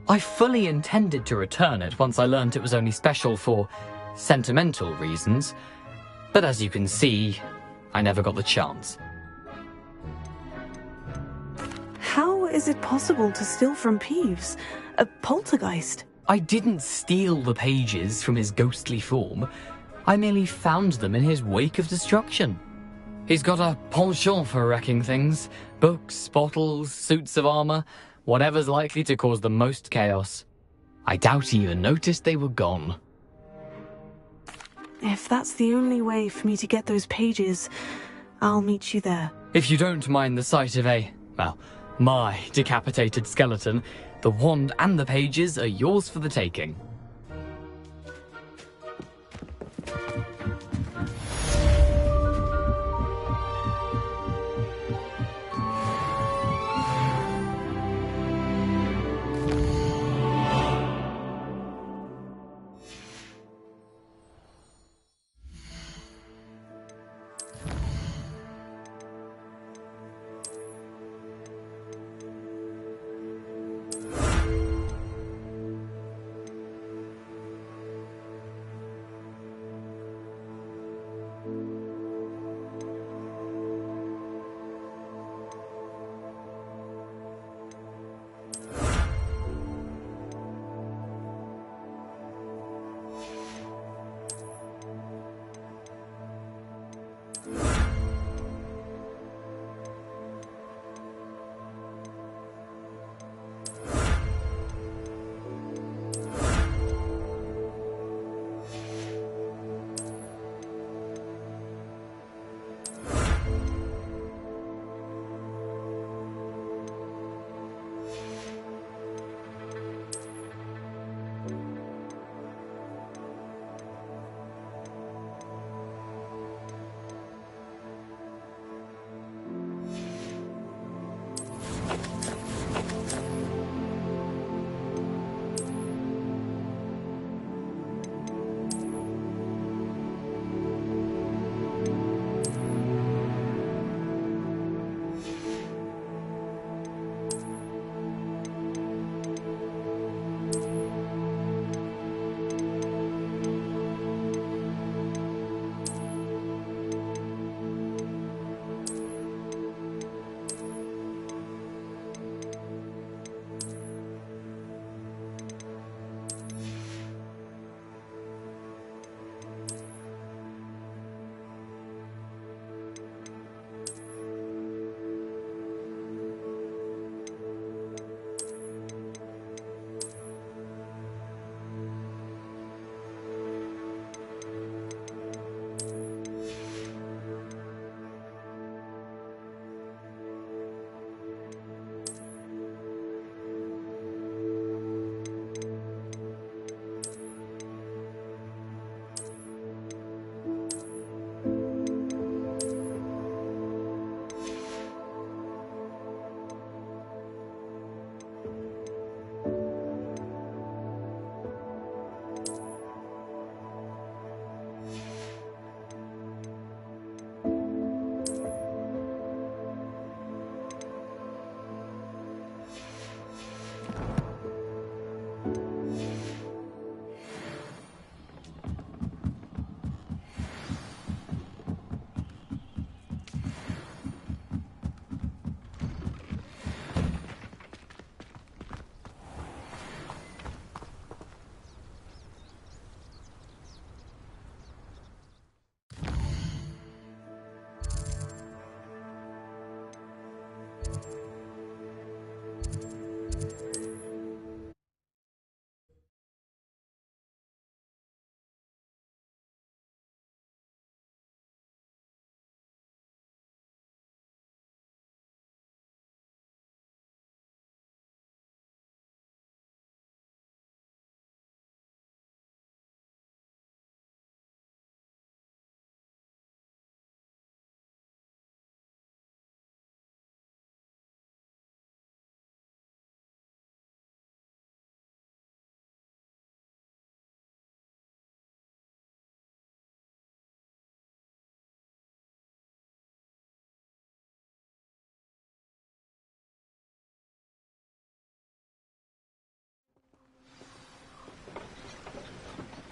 I fully intended to return it once I learned it was only special for sentimental reasons, but as you can see, I never got the chance. How is it possible to steal from Peeves? A poltergeist? I didn't steal the pages from his ghostly form. I merely found them in his wake of destruction. He's got a penchant for wrecking things. Books, bottles, suits of armor, whatever's likely to cause the most chaos. I doubt he even noticed they were gone. If that's the only way for me to get those pages, I'll meet you there. If you don't mind the sight of my decapitated skeleton, the wand and the pages are yours for the taking.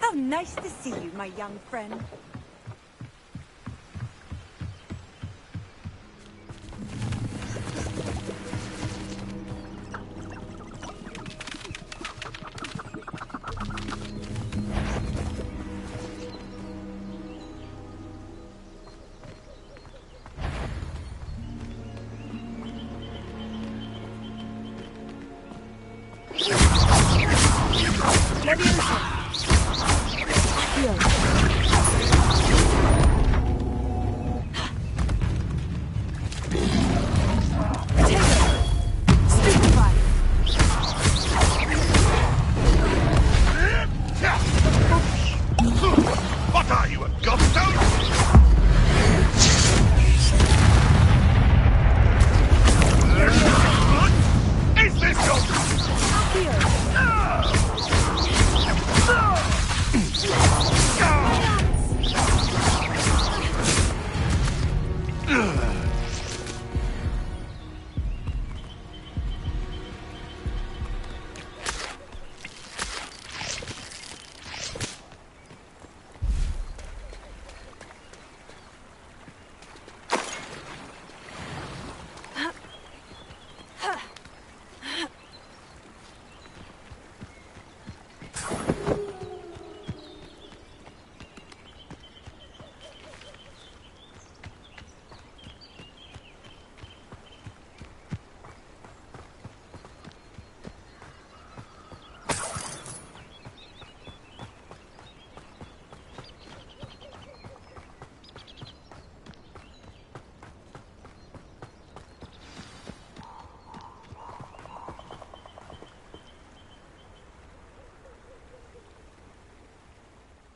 How nice to see you, my young friend.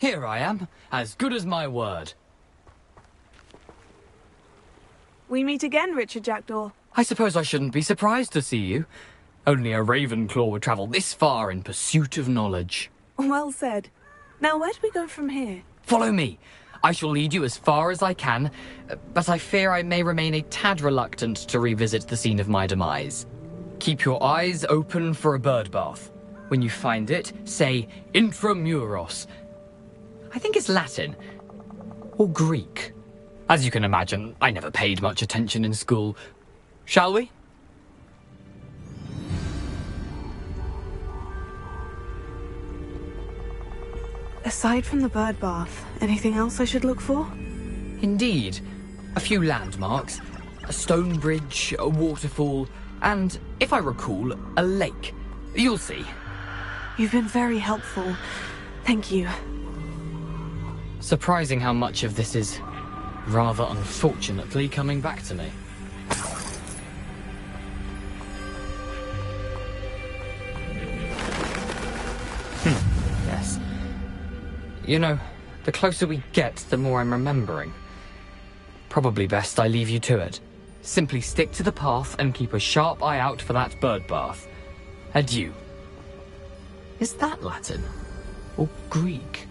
Here I am, as good as my word. We meet again, Richard Jackdaw. I suppose I shouldn't be surprised to see you. Only a Ravenclaw would travel this far in pursuit of knowledge. Well said. Now, where do we go from here? Follow me. I shall lead you as far as I can, but I fear I may remain a tad reluctant to revisit the scene of my demise. Keep your eyes open for a bird bath. When you find it, say intramuros. I think it's Latin. Or Greek. As you can imagine, I never paid much attention in school. Shall we? Aside from the bird bath, anything else I should look for? Indeed. A few landmarks. A stone bridge, a waterfall, and, if I recall, a lake. You'll see. You've been very helpful. Thank you. Surprising how much of this is, rather unfortunately, coming back to me. Yes. You know, the closer we get, the more I'm remembering. Probably best I leave you to it. Simply stick to the path and keep a sharp eye out for that bird bath. Adieu. Is that Latin? Or Greek?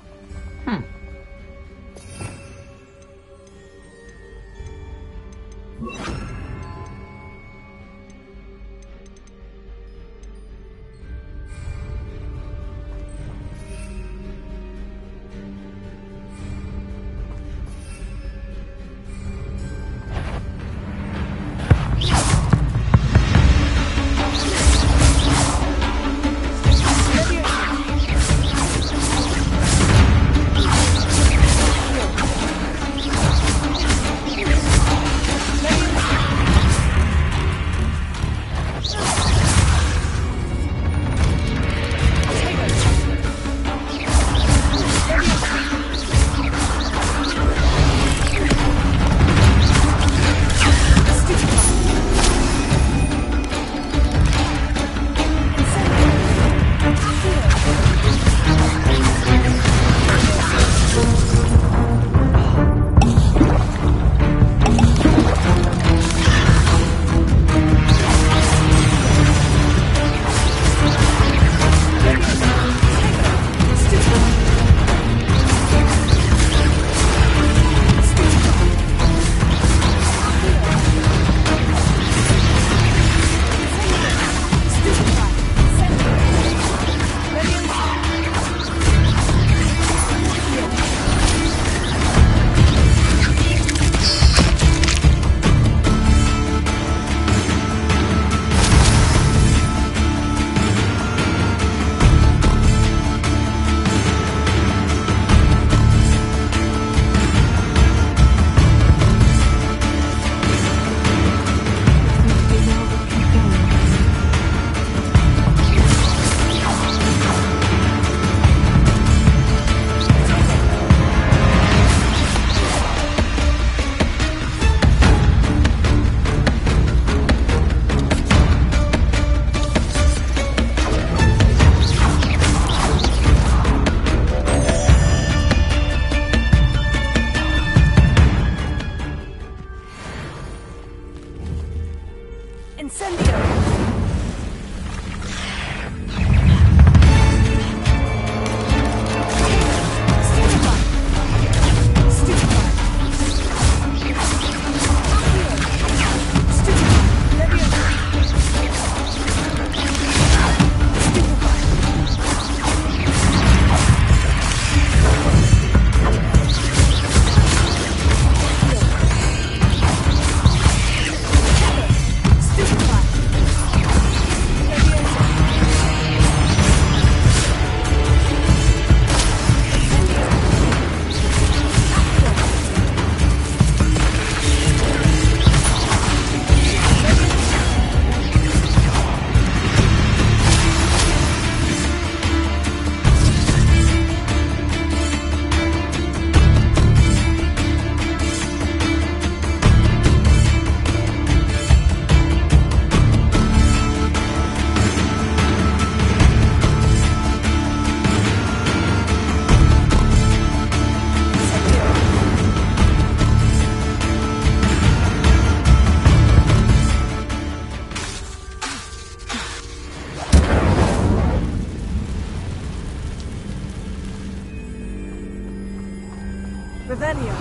Revelio.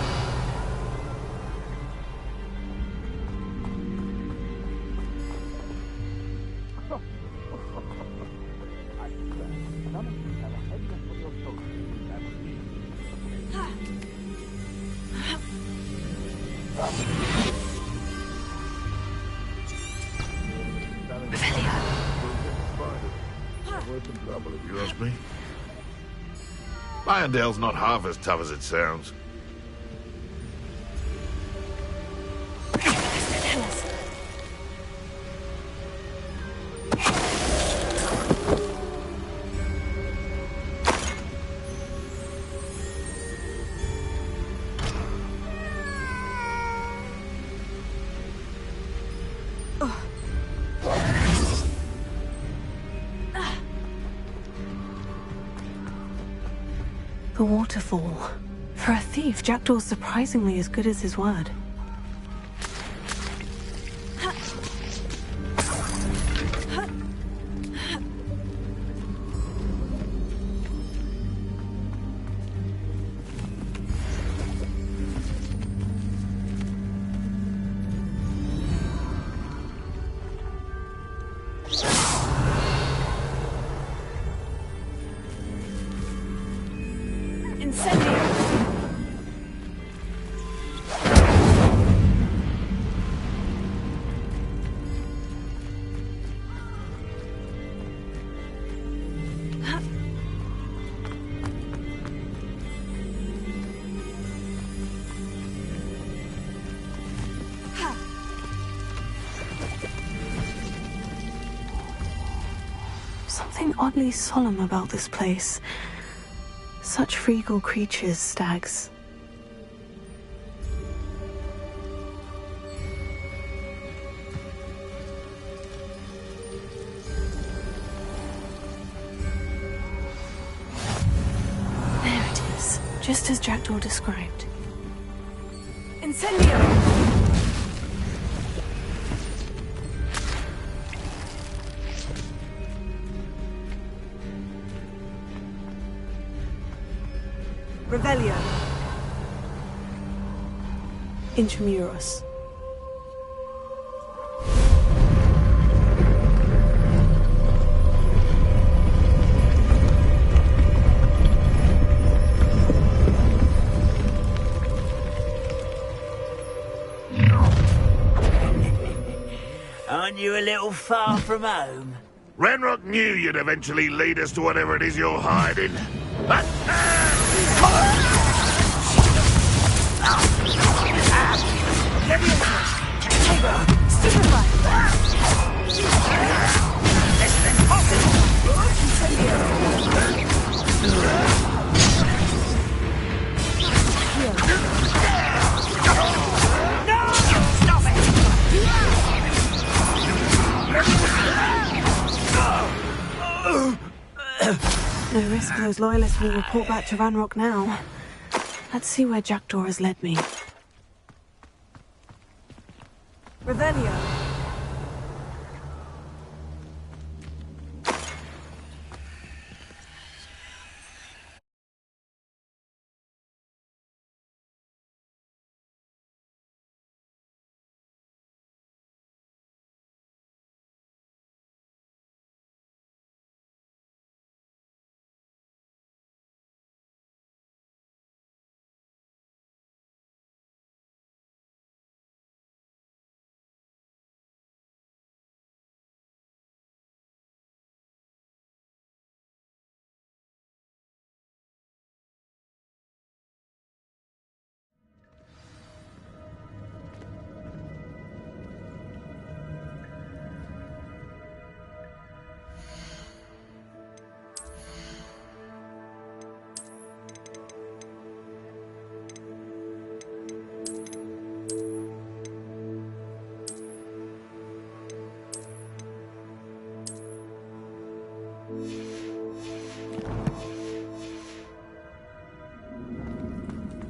Worth the trouble, if you ask me. Lyondale's not half as tough as it sounds. The waterfall. For a thief, Jackdaw's surprisingly as good as his word. Something oddly solemn about this place. Such regal creatures, stags. There it is, just as Jackdaw described. Incendio! Revelio. Intramuros. Aren't you a little far from home? Ranrock knew you'd eventually lead us to whatever it is you're hiding. No risk those loyalists will report back to Ranrock now. Let's see where Jackdaw has led me. Revelio.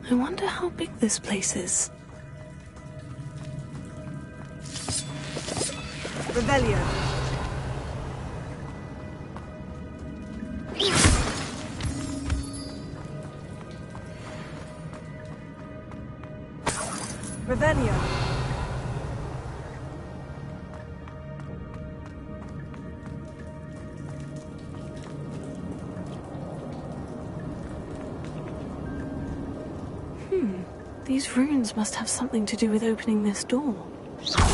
I wonder how big this place is. Revelio. Revelio. These runes must have something to do with opening this door. Impressive.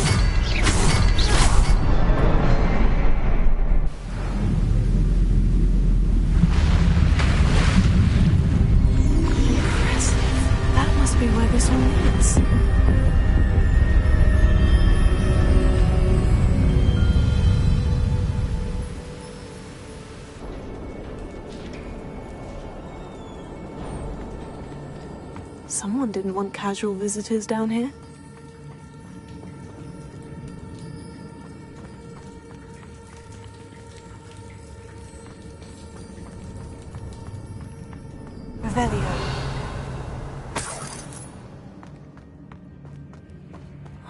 That must be where this one leads. Someone didn't want casual visitors down here. Revelio.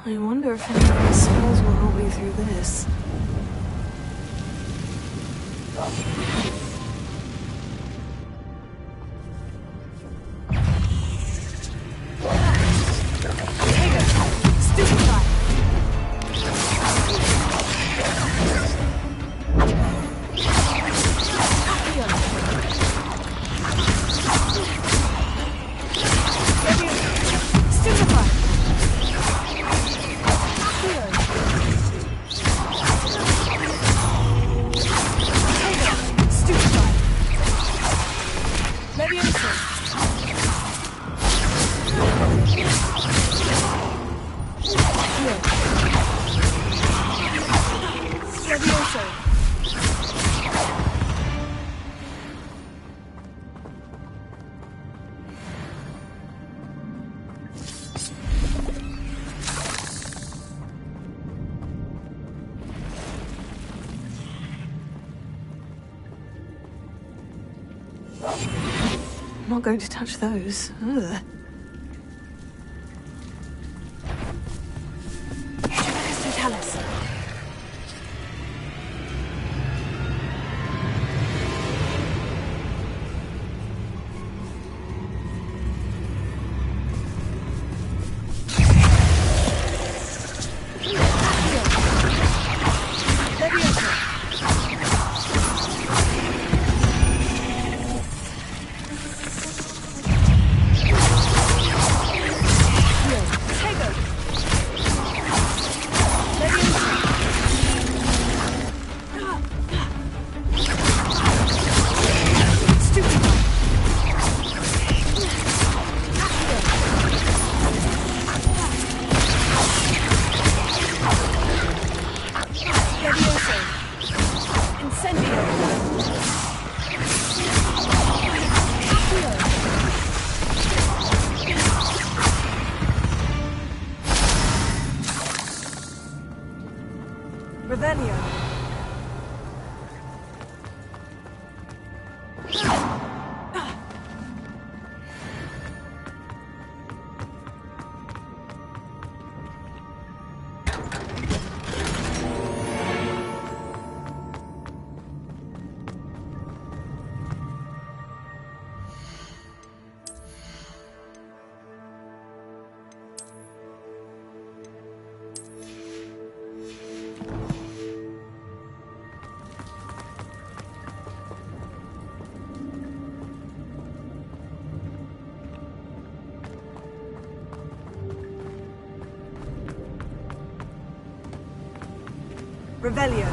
I wonder if any of my spells will help me through this. I'm not going to touch those. Ugh. Revelio.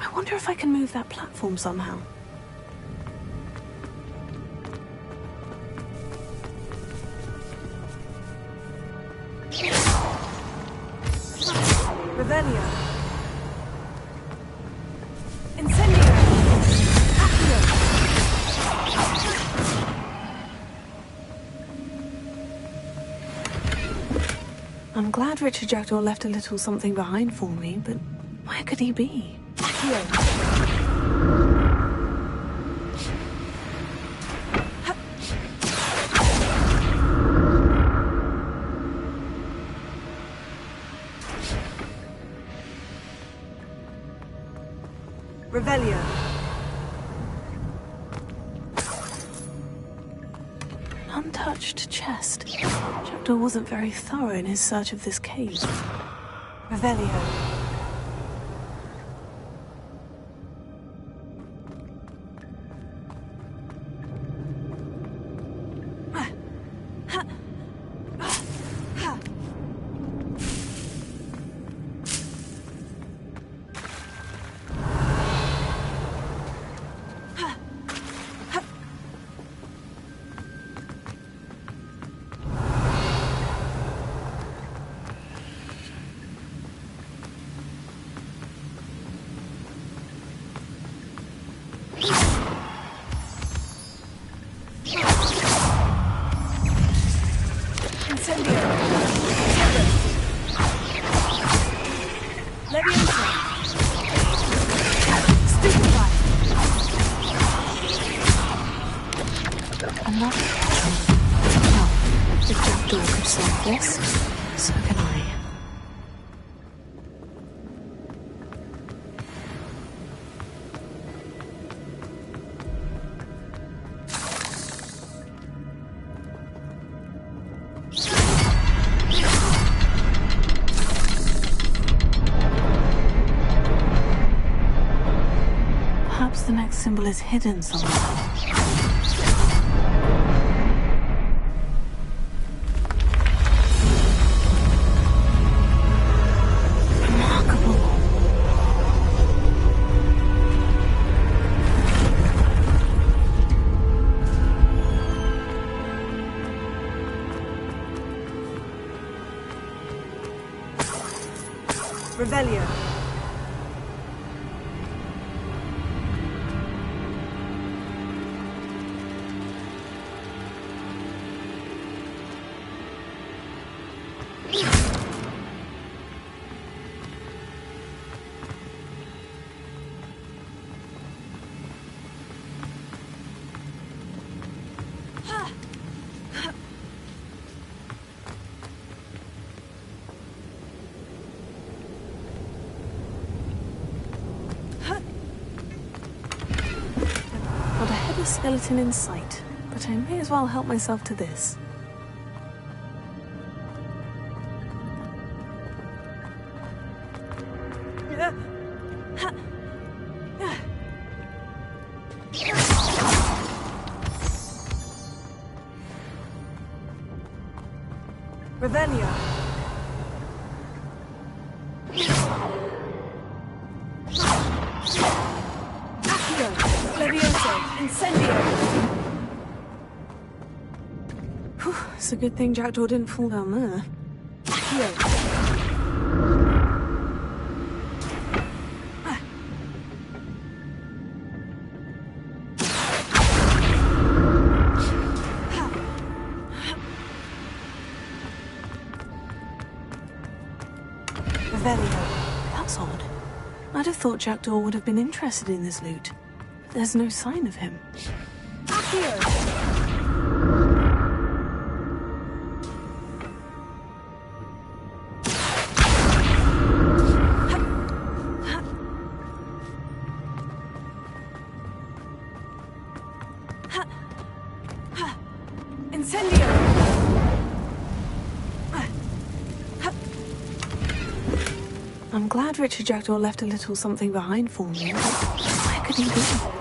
I wonder if I can move that platform somehow. Revelio. Incendio. Accio. I'm glad Richard Jackdaw left a little something behind for me, but where could he be? Revelio. untouched chest. Jackdaw wasn't very thorough in his search of this cave. Revelio. Perhaps the next symbol is hidden somewhere. Revelio. Not a headless skeleton in sight, but I may as well help myself to this. Revelio. Accio. Levioso. Incendio. Whew, it's a good thing Jackdaw didn't fall down there. Accio. That's odd. I'd have thought Jackdaw would have been interested in this loot. There's no sign of him. Incendio. I'm glad Richard Jackdaw left a little something behind for me. But where could he be?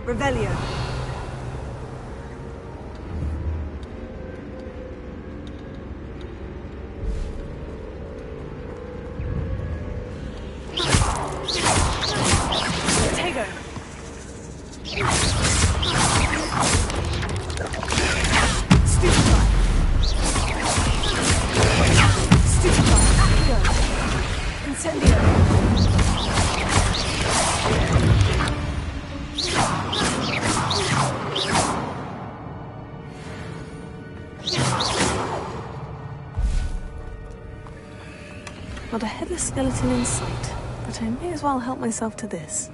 Revelio. Not a headless skeleton in sight, but I may as well help myself to this.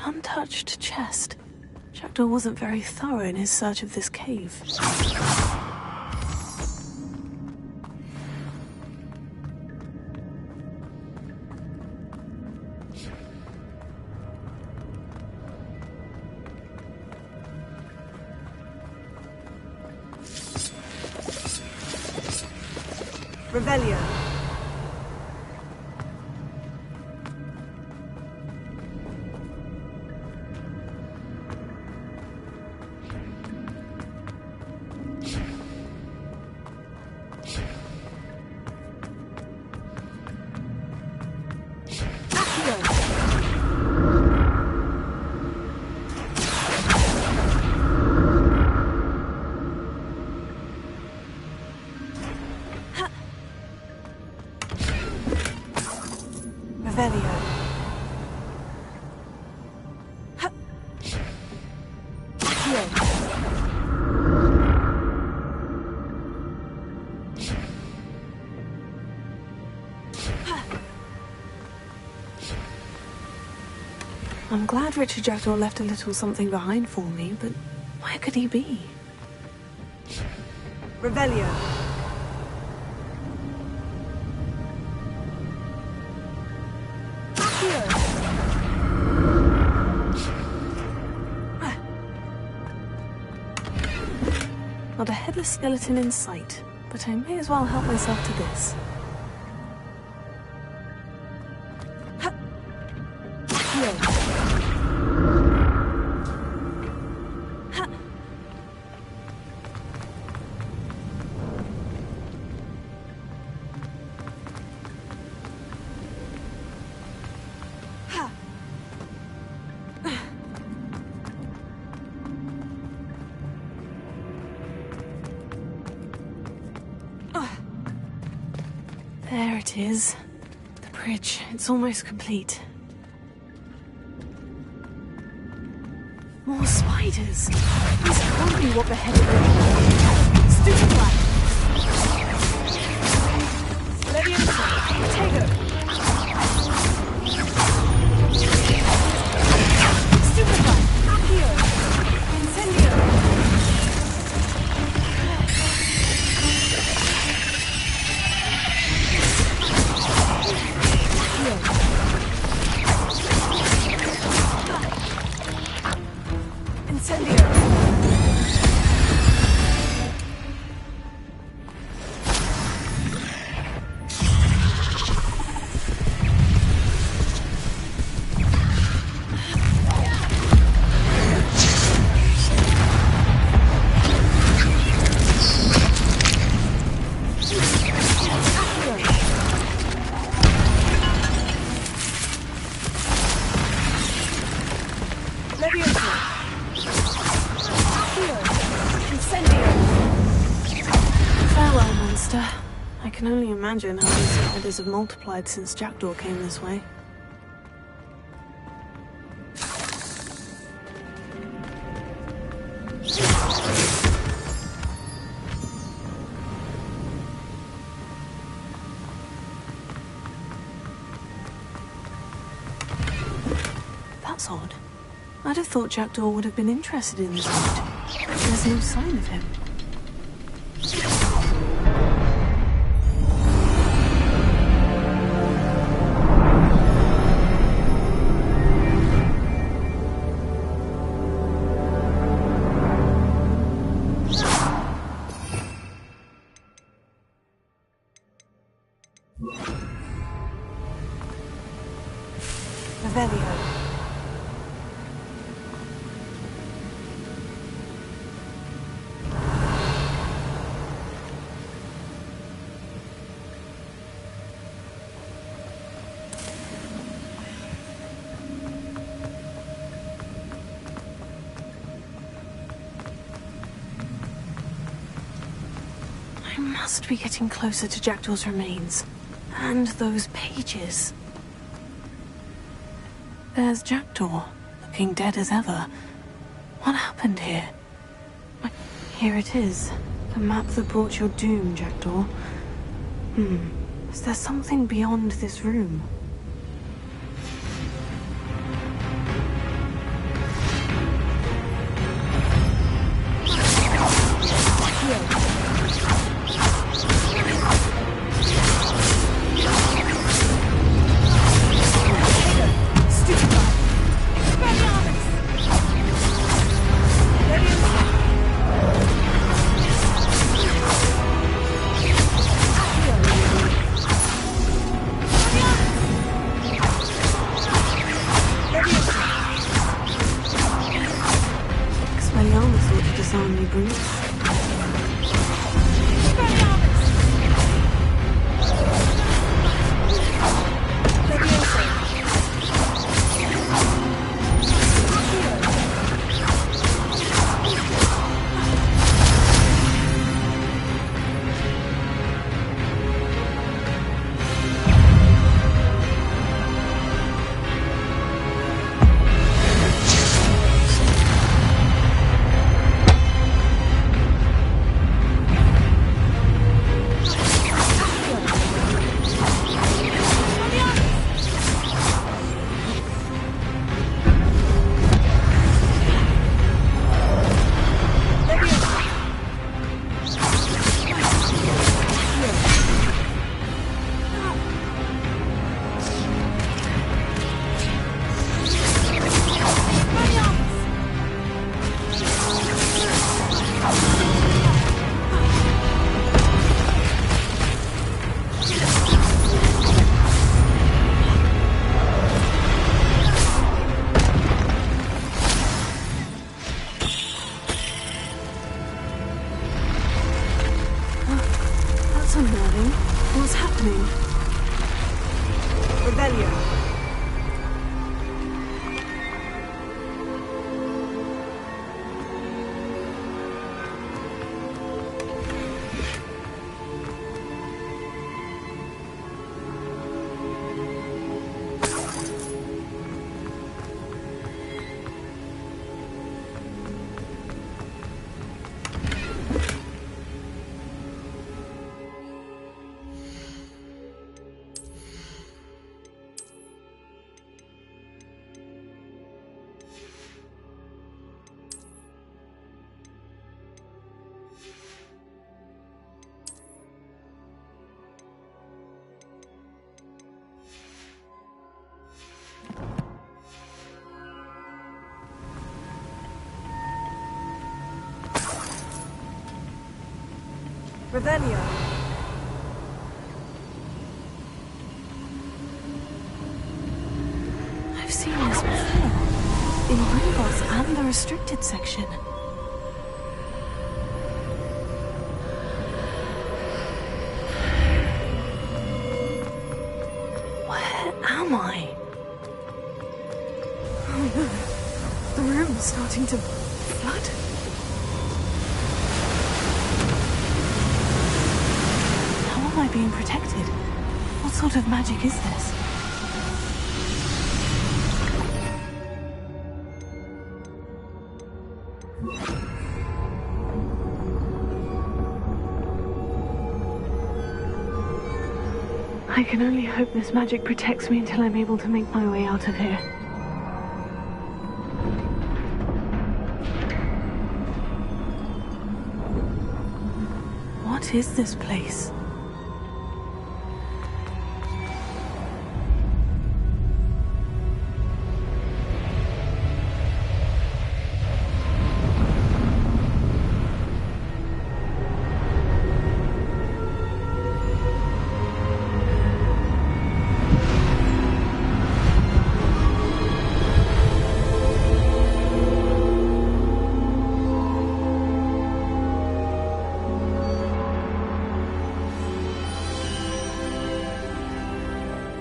Untouched chest. Jackdaw wasn't very thorough in his search of this cave. Revelio. I'm glad Richard Jackdaw left a little something behind for me, but where could he be? Revelio. Not a headless skeleton in sight, but I may as well help myself to this. There it is. The bridge. It's almost complete. More spiders. This can't be what the head of it. Stupefy. Leviosa. Tego. Stupefy. Accio. Incendio. imagine how these spiders have multiplied since Jackdaw came this way. That's odd. I'd have thought Jackdaw would have been interested in this wood. There's no sign of him. Revelio. I must be getting closer to Jackdaw's remains. And those pages. There's Jackdaw, looking dead as ever. What happened here? Here it is. The map that brought your doom, Jackdaw. Is there something beyond this room? What's happening? Revelio. Revelio. I've seen this before. In Gringotts and the restricted section. Where am I? Oh no. The room is starting to flood. Am I being protected? sort of magic is this? I can only hope this magic protects me until I'm able to make my way out of here. What is this place?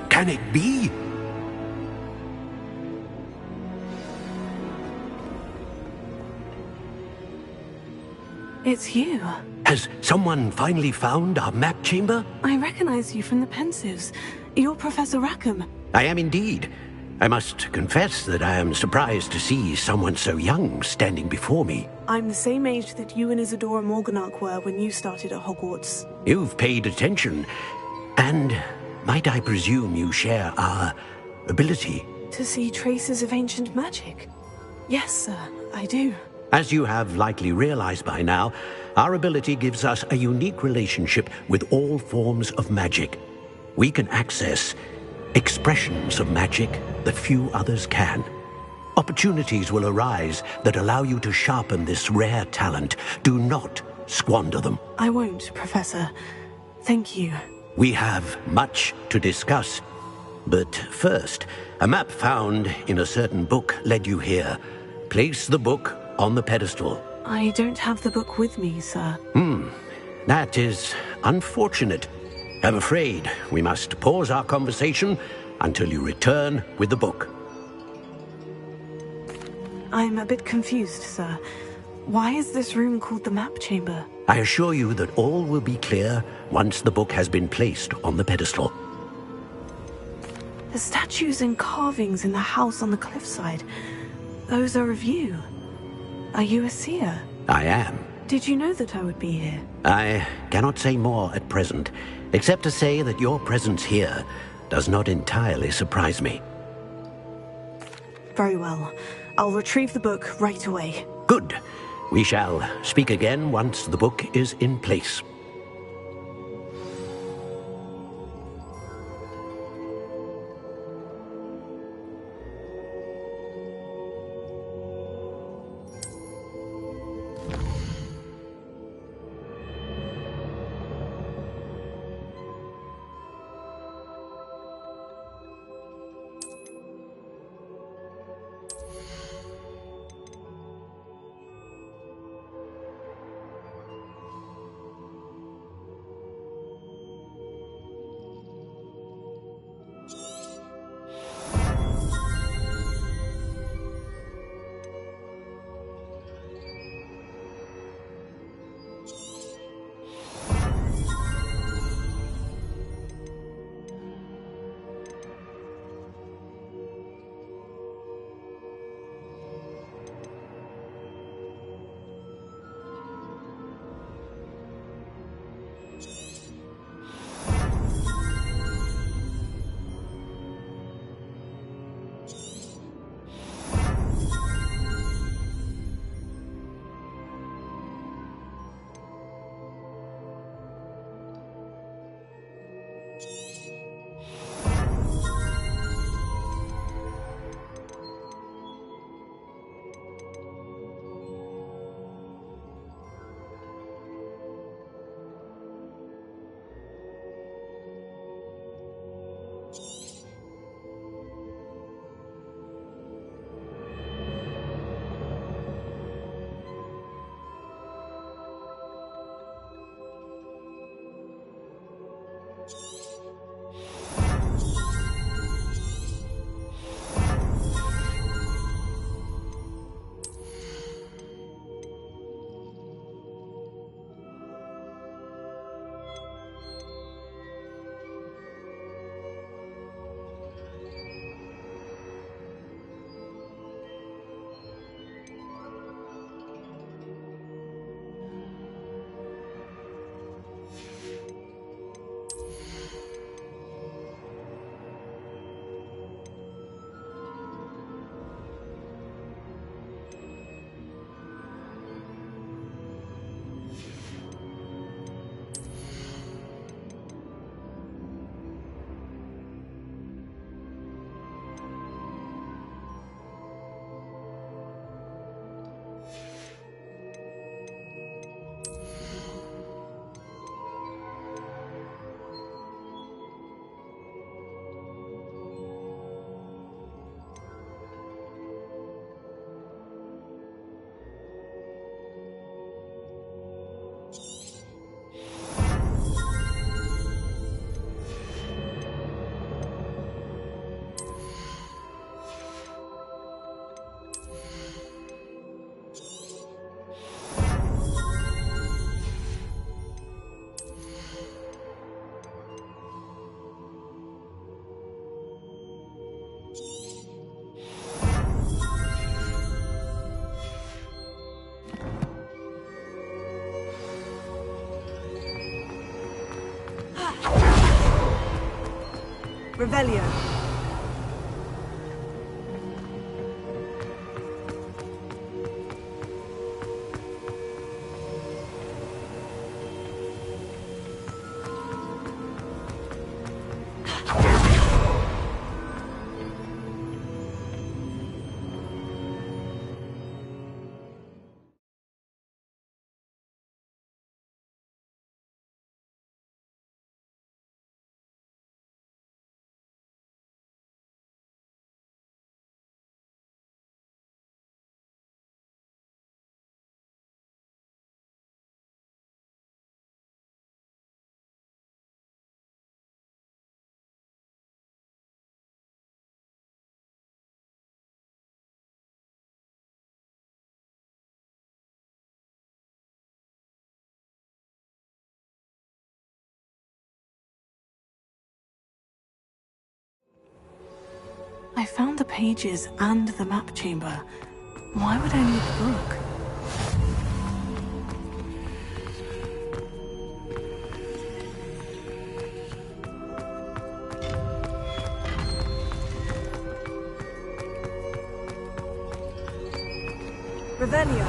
Can it be? It's you. Has someone finally found our map chamber? I recognize you from the Pensives. You're Professor Rackham. I am indeed. I must confess that I am surprised to see someone so young standing before me. I'm the same age that you and Isadora Morganach were when you started at Hogwarts. You've paid attention, and might I presume you share our ability? To see traces of ancient magic? Yes, sir, I do. As you have likely realized by now, our ability gives us a unique relationship with all forms of magic. We can access expressions of magic that few others can. Opportunities will arise that allow you to sharpen this rare talent. Do not squander them. I won't, Professor. Thank you. We have much to discuss. But first, a map found in a certain book led you here. Place the book on the pedestal. I don't have the book with me, sir. That is unfortunate. I'm afraid we must pause our conversation until you return with the book. I'm a bit confused, sir. Why is this room called the map chamber? I assure you that all will be clear once the book has been placed on the pedestal. The statues and carvings in the house on the cliffside, those are of you. Are you a seer? I am. Did you know that I would be here? I cannot say more at present, except to say that your presence here does not entirely surprise me. Very well. I'll retrieve the book right away. Good. We shall speak again once the book is in place. Revelio. I found the pages and the map chamber. Why would I need the book? Revelio.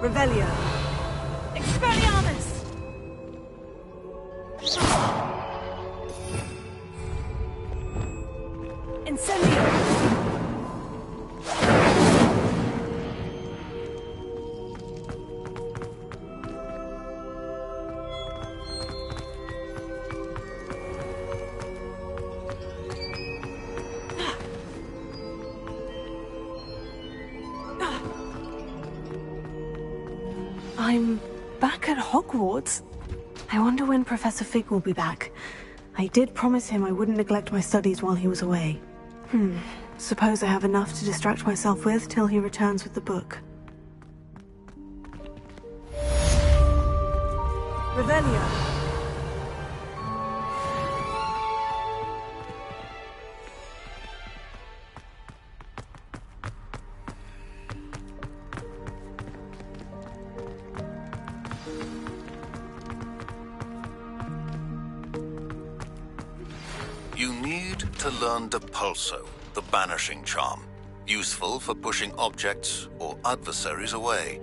Revelio. Expelliarmus! Incendio! I'm back at Hogwarts. I wonder when Professor Fig will be back. I did promise him I wouldn't neglect my studies while he was away. Suppose I have enough to distract myself with till he returns with the book. Revelio. You need to learn Depulso, the banishing charm, useful for pushing objects or adversaries away.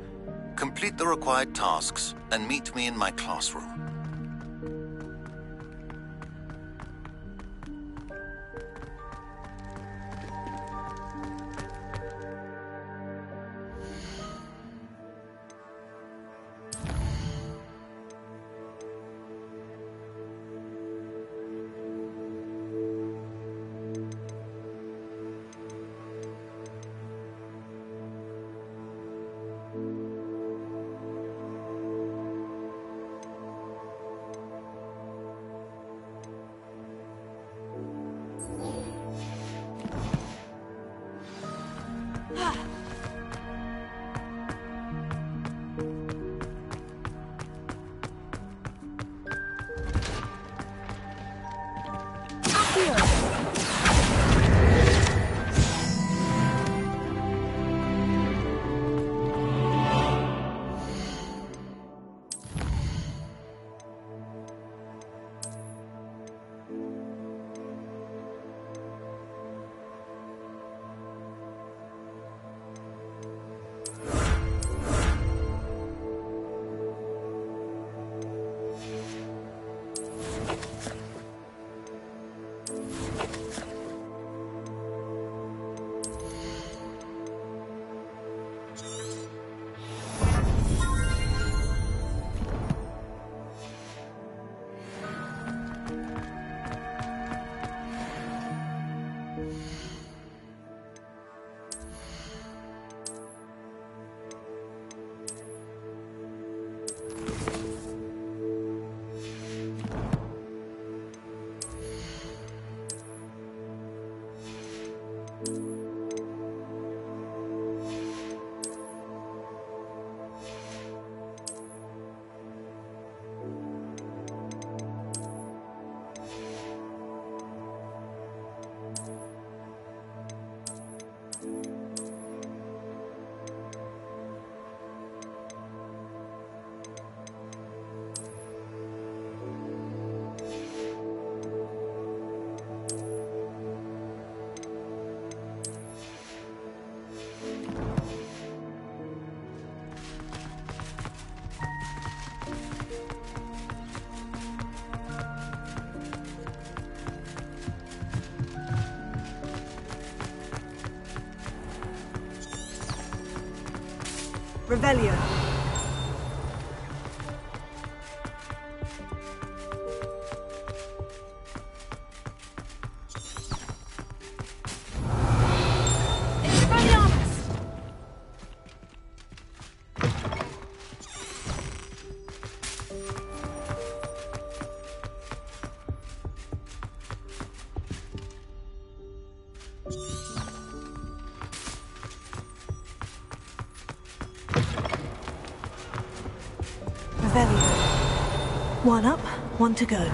Complete the required tasks and meet me in my classroom. Revelio. Revelio. One up, one to go.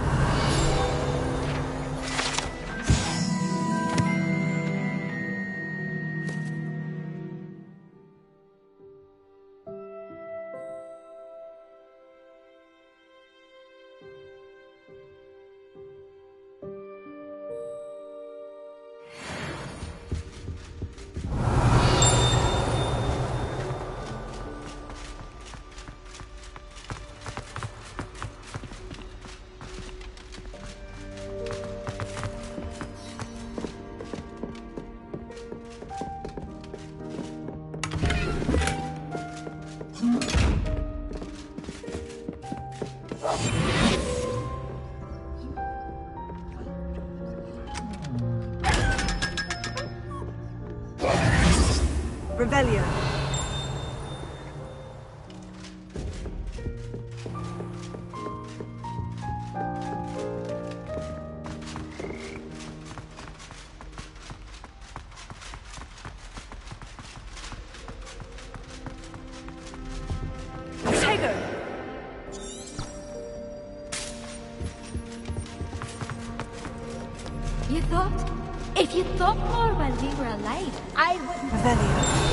Revelio. You thought? If you thought more while we were alive, I wouldn't... Revelio.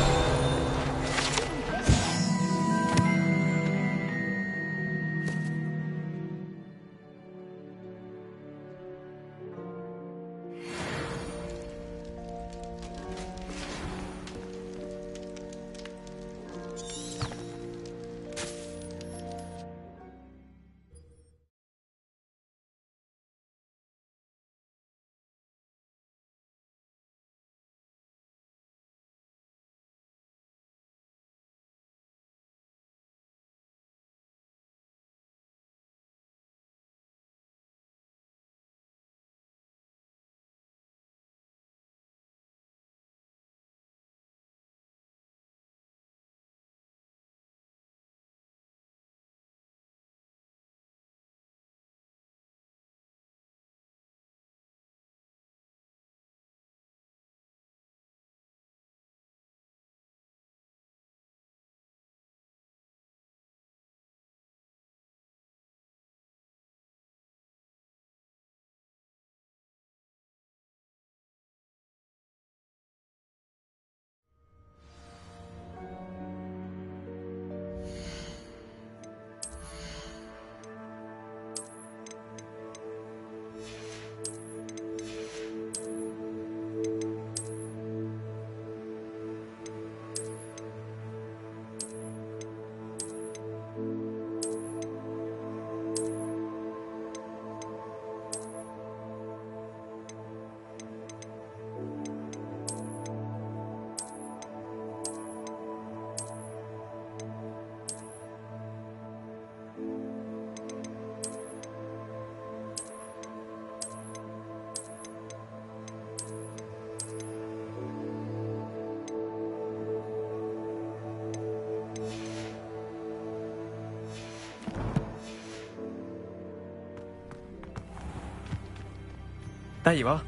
There you are.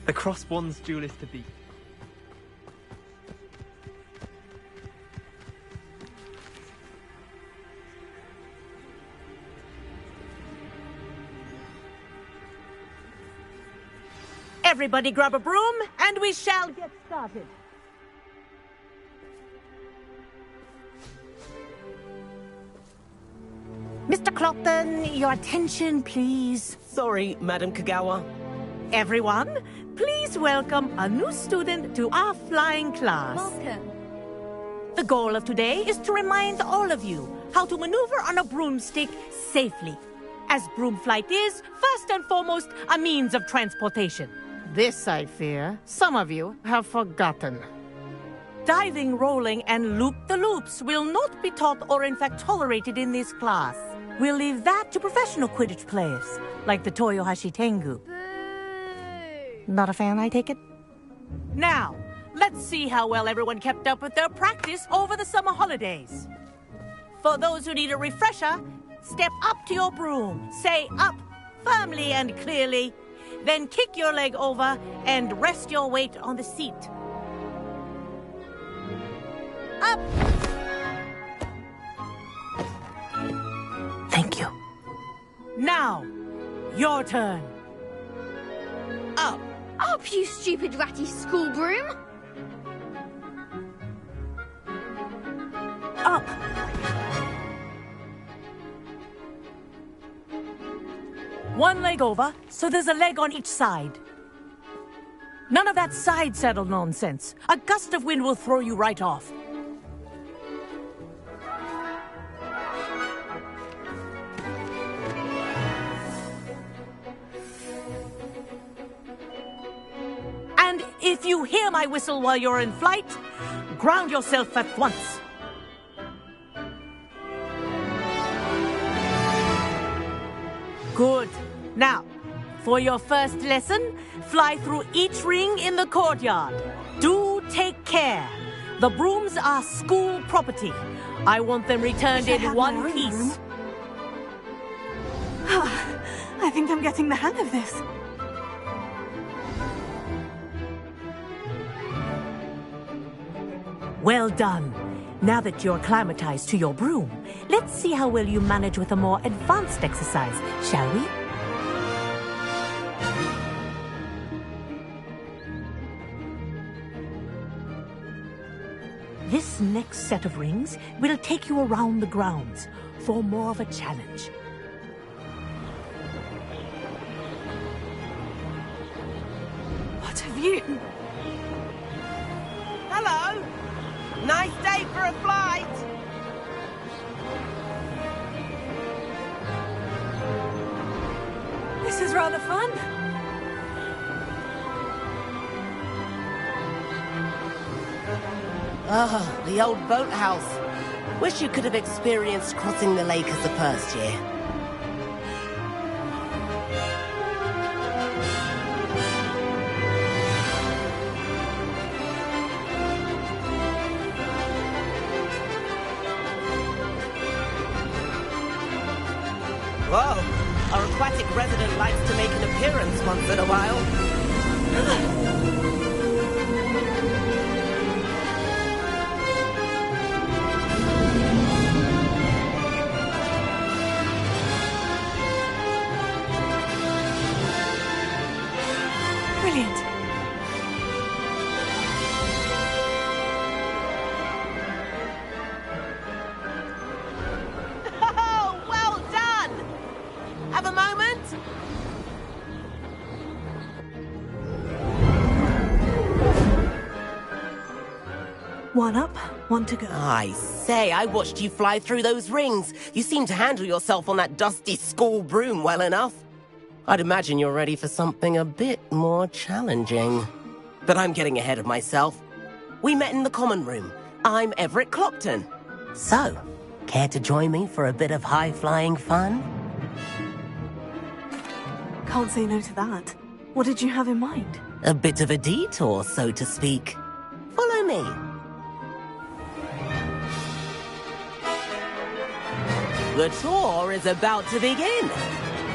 The Crosswands duelist to beat. Everybody grab a broom, and we shall get started. Mr. Clopton, your attention, please. Sorry, Madam Kagawa. Everyone, please welcome a new student to our flying class. Welcome. The goal of today is to remind all of you how to maneuver on a broomstick safely, as broom flight is, first and foremost, a means of transportation. This, I fear, some of you have forgotten. Diving, rolling, and loop-the-loops will not be taught or in fact tolerated in this class. We'll leave that to professional Quidditch players, like the Toyohashi Tengu. Not a fan, I take it? Now, let's see how well everyone kept up with their practice over the summer holidays. For those who need a refresher, step up to your broom, say up firmly and clearly, then kick your leg over and rest your weight on the seat. Up! Thank you. Now, your turn. Up! Up, you stupid ratty school broom! Up! One leg over, so there's a leg on each side. None of that side saddle nonsense. A gust of wind will throw you right off. And if you hear my whistle while you're in flight, ground yourself at once. Good. Now, for your first lesson, fly through each ring in the courtyard. Do take care. The brooms are school property. I want them returned in one piece. I think I'm getting the hang of this. Well done. Now that you're acclimatized to your broom, let's see how well you manage with a more advanced exercise, shall we? This next set of rings will take you around the grounds for more of a challenge. What have you... Hello! Nice day for a flight! This is rather fun. Ah, the old boathouse. Wish you could have experienced crossing the lake as a first year. Whoa, our aquatic resident likes to make an appearance once in a while. Brilliant. Oh, well done! Have a moment? One up, one to go. I say, I watched you fly through those rings. You seem to handle yourself on that dusty school broom well enough. I'd imagine you're ready for something a bit more challenging. But I'm getting ahead of myself. We met in the common room. I'm Everett Clopton. So, care to join me for a bit of high-flying fun? Can't say no to that. What did you have in mind? A bit of a detour, so to speak. Follow me. The tour is about to begin.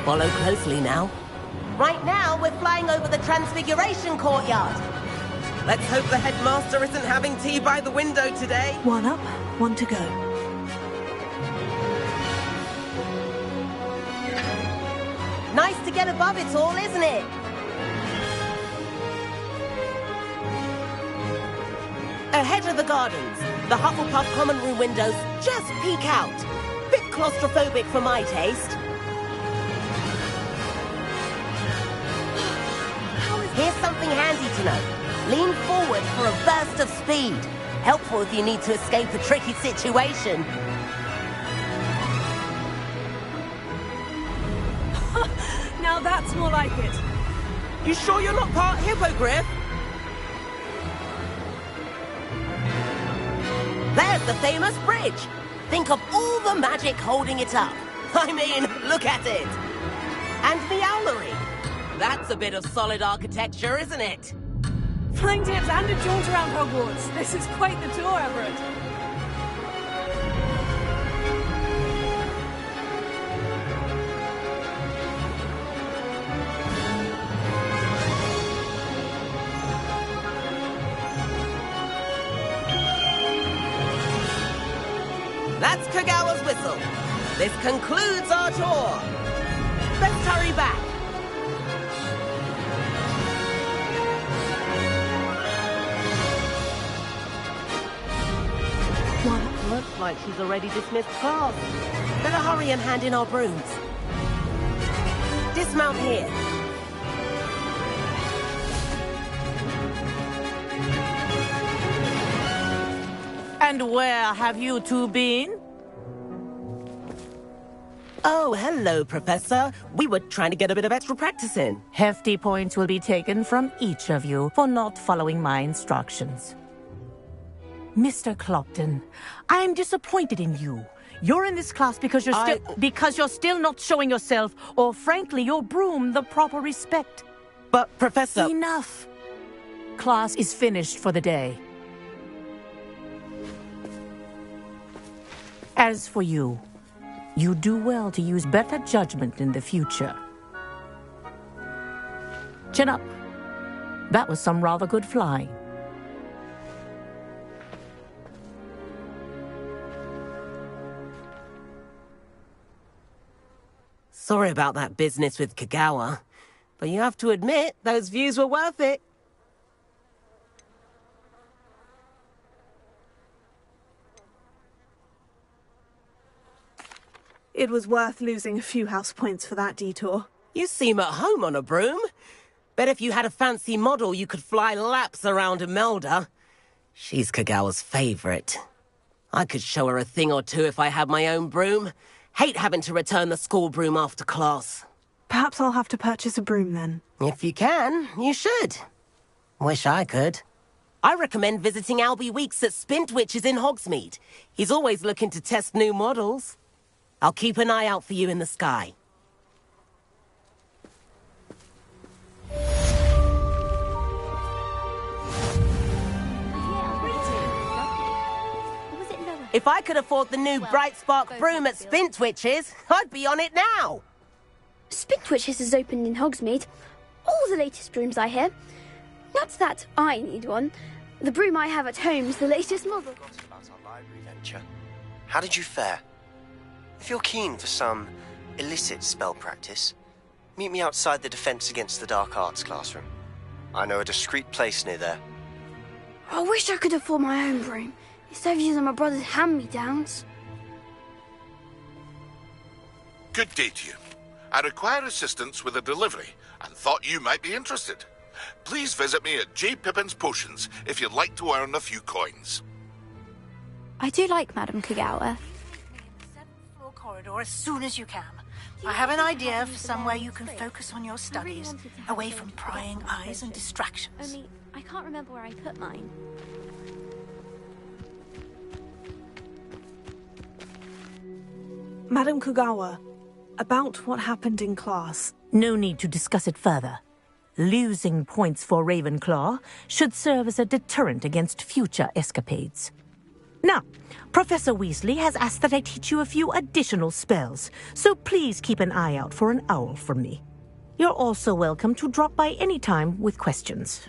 Follow closely now. Right now, we're flying over the Transfiguration Courtyard. Let's hope the headmaster isn't having tea by the window today. One up, one to go. Nice to get above it all, isn't it? Ahead of the gardens, the Hufflepuff common room windows just peek out. Bit claustrophobic for my taste. Here's something handy to know. Lean forward for a burst of speed. Helpful if you need to escape a tricky situation. Now that's more like it. You sure you're not part hippogriff? the famous bridge. Think of all the magic holding it up. I mean, look at it. And the owlery. That's a bit of solid architecture, isn't it? Flying tips and a jaunt around Hogwarts. This is quite the tour, Everett. That's Kagawa's whistle. This concludes our tour. Let's hurry back. Well, looks like she's already dismissed class. Better hurry and hand in our brooms. Dismount here. And where have you two been? Oh, hello, Professor. We were trying to get a bit of extra practice in. Hefty points will be taken from each of you for not following my instructions. Mr. Clopton, I am disappointed in you. You're in this class because you're still not showing yourself, or frankly, your broom the proper respect. But, Professor... Enough. Class is finished for the day. As for you, you do well to use better judgment in the future. Chin up. That was some rather good flying. Sorry about that business with Kagawa, but you have to admit, those views were worth it. It was worth losing a few house points for that detour. You seem at home on a broom. Bet if you had a fancy model, you could fly laps around Imelda. She's Kagawa's favorite. I could show her a thing or two if I had my own broom. Hate having to return the school broom after class. Perhaps I'll have to purchase a broom then. If you can, you should. Wish I could. I recommend visiting Albie Weeks at Spintwitches in Hogsmeade. He's always looking to test new models. I'll keep an eye out for you in the sky. If I could afford the new Bright Spark broom at Spintwitches, I'd be on it now. Spintwitches is opened in Hogsmeade. All the latest brooms, I hear. Not that I need one. The broom I have at home is the latest model. About our library venture. How did you fare? If you're keen for some illicit spell practice, meet me outside the Defense Against the Dark Arts classroom. I know a discreet place near there. I wish I could afford my own broom, instead of using my brother's hand-me-downs. Good day to you. I require assistance with a delivery and thought you might be interested. Please visit me at J. Pippin's Potions if you'd like to earn a few coins. I do like Madame Kagawa. Corridor as soon as you can. I have an idea for somewhere you can focus on your studies, away from prying eyes and distractions. Only, I can't remember where I put mine. Madame Kagawa, about what happened in class. No need to discuss it further. Losing points for Ravenclaw should serve as a deterrent against future escapades. Now, Professor Weasley has asked that I teach you a few additional spells, so please keep an eye out for an owl from me. You're also welcome to drop by any time with questions.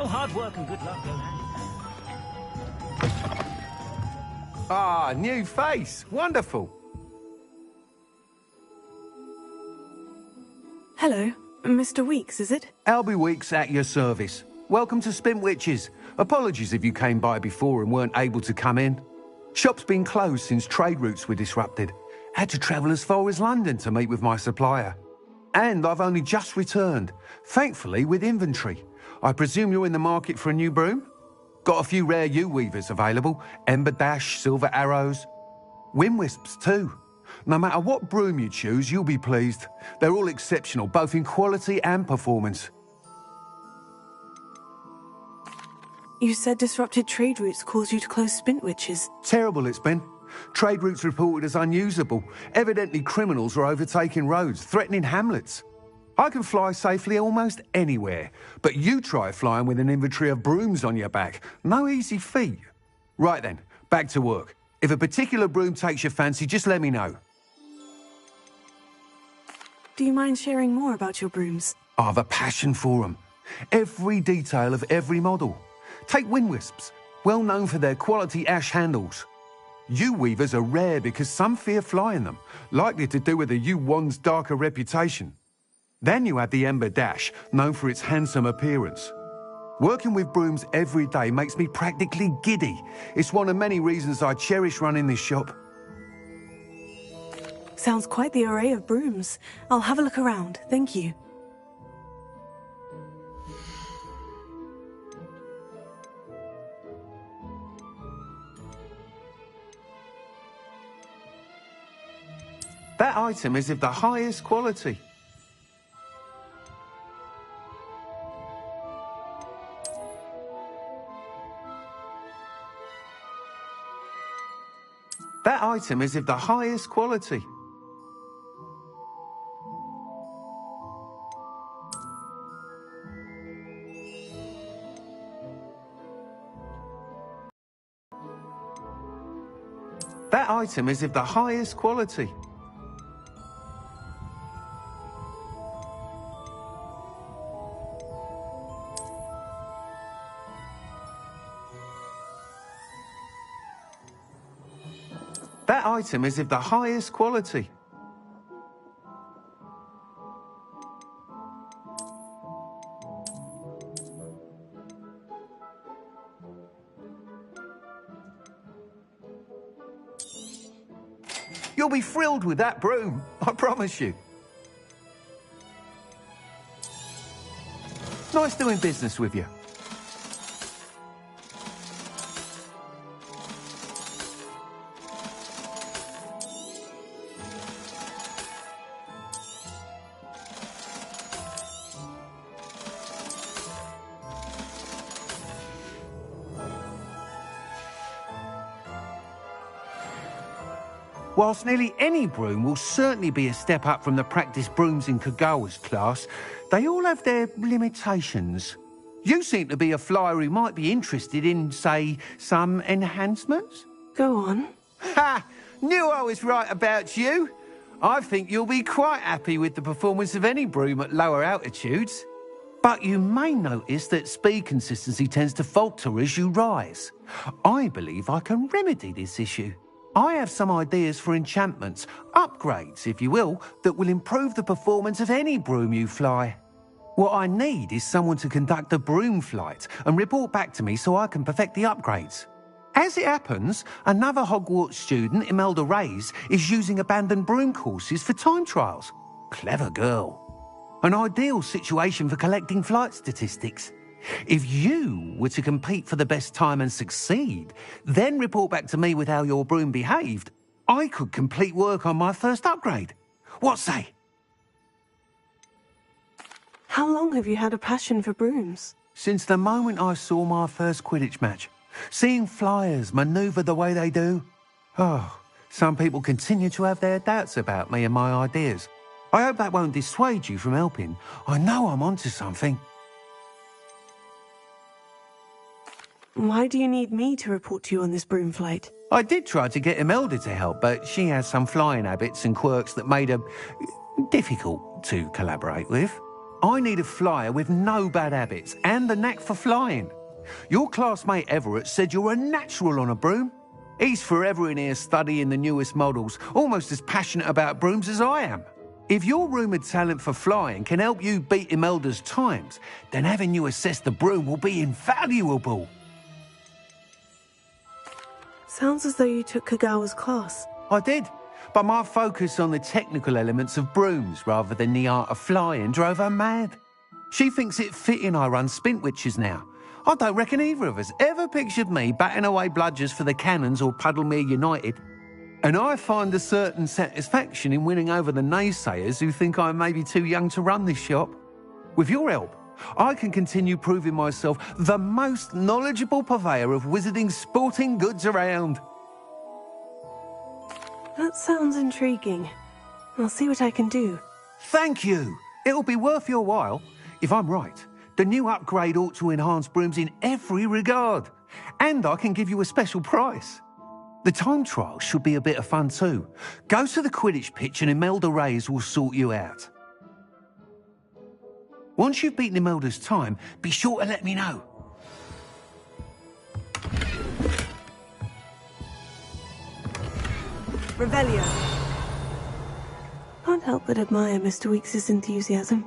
Oh, hard work and good luck go hand in hand. Ah, new face. Wonderful. Hello. Mr. Weeks, is it? Albie Weeks at your service. Welcome to Spintwitches. Apologies if you came by before and weren't able to come in. Shop's been closed since trade routes were disrupted. Had to travel as far as London to meet with my supplier. And I've only just returned, thankfully with inventory. I presume you're in the market for a new broom? Got a few rare yew-weavers available. Ember Dash, Silver Arrows. Wind-wisps too. No matter what broom you choose, you'll be pleased. They're all exceptional, both in quality and performance. You said disrupted trade routes caused you to close Spintwitches. Terrible it's been. Trade routes reported as unusable. Evidently criminals were overtaking roads, threatening hamlets. I can fly safely almost anywhere, but you try flying with an inventory of brooms on your back. No easy feat. Right then, back to work. If a particular broom takes your fancy, just let me know. Do you mind sharing more about your brooms? I've a passion for them. Every detail of every model. Take wind-wisps, well known for their quality ash handles. Yew-weavers are rare because some fear flying them, likely to do with the yew-wand's darker reputation. Then you have the Ember Dash, known for its handsome appearance. Working with brooms every day makes me practically giddy. It's one of many reasons I cherish running this shop. Sounds quite the array of brooms. I'll have a look around, thank you. That item is of the highest quality. That item is of the highest quality. That item is of the highest quality. That item is of the highest quality. You'll be thrilled with that broom, I promise you. Nice doing business with you. Whilst nearly any broom will certainly be a step up from the practice brooms in Kagawa's class, they all have their limitations. You seem to be a flyer who might be interested in, say, some enhancements? Go on. Ha! Knew I was right about you. I think you'll be quite happy with the performance of any broom at lower altitudes. But you may notice that speed consistency tends to falter as you rise. I believe I can remedy this issue. I have some ideas for enchantments, upgrades, if you will, that will improve the performance of any broom you fly. What I need is someone to conduct a broom flight and report back to me so I can perfect the upgrades. As it happens, another Hogwarts student, Imelda Reyes, is using abandoned broom courses for time trials. Clever girl. An ideal situation for collecting flight statistics. If you were to compete for the best time and succeed, then report back to me with how your broom behaved, I could complete work on my first upgrade. What say? How long have you had a passion for brooms? Since the moment I saw my first Quidditch match. Seeing flyers manoeuvre the way they do. Oh, some people continue to have their doubts about me and my ideas. I hope that won't dissuade you from helping. I know I'm onto something. Why do you need me to report to you on this broom flight? I did try to get Imelda to help, but she has some flying habits and quirks that made her difficult to collaborate with. I need a flyer with no bad habits and the knack for flying. Your classmate Everett said you're a natural on a broom. He's forever in here studying the newest models, almost as passionate about brooms as I am. If your rumoured talent for flying can help you beat Imelda's times, then having you assess the broom will be invaluable. Sounds as though you took Kagawa's class. I did, but my focus on the technical elements of brooms rather than the art of flying drove her mad. She thinks it fitting I run Spintwitches now. I don't reckon either of us ever pictured me batting away bludgers for the Cannons or Puddlemere United. And I find a certain satisfaction in winning over the naysayers who think I may be too young to run this shop. With your help, I can continue proving myself the most knowledgeable purveyor of wizarding sporting goods around. That sounds intriguing. I'll see what I can do. Thank you. It'll be worth your while. If I'm right, the new upgrade ought to enhance brooms in every regard. And I can give you a special price. The time trial should be a bit of fun too. Go to the Quidditch pitch and Imelda Reyes will sort you out. Once you've beaten Imelda's time, be sure to let me know. Revelio. Can't help but admire Mr. Weekes' enthusiasm.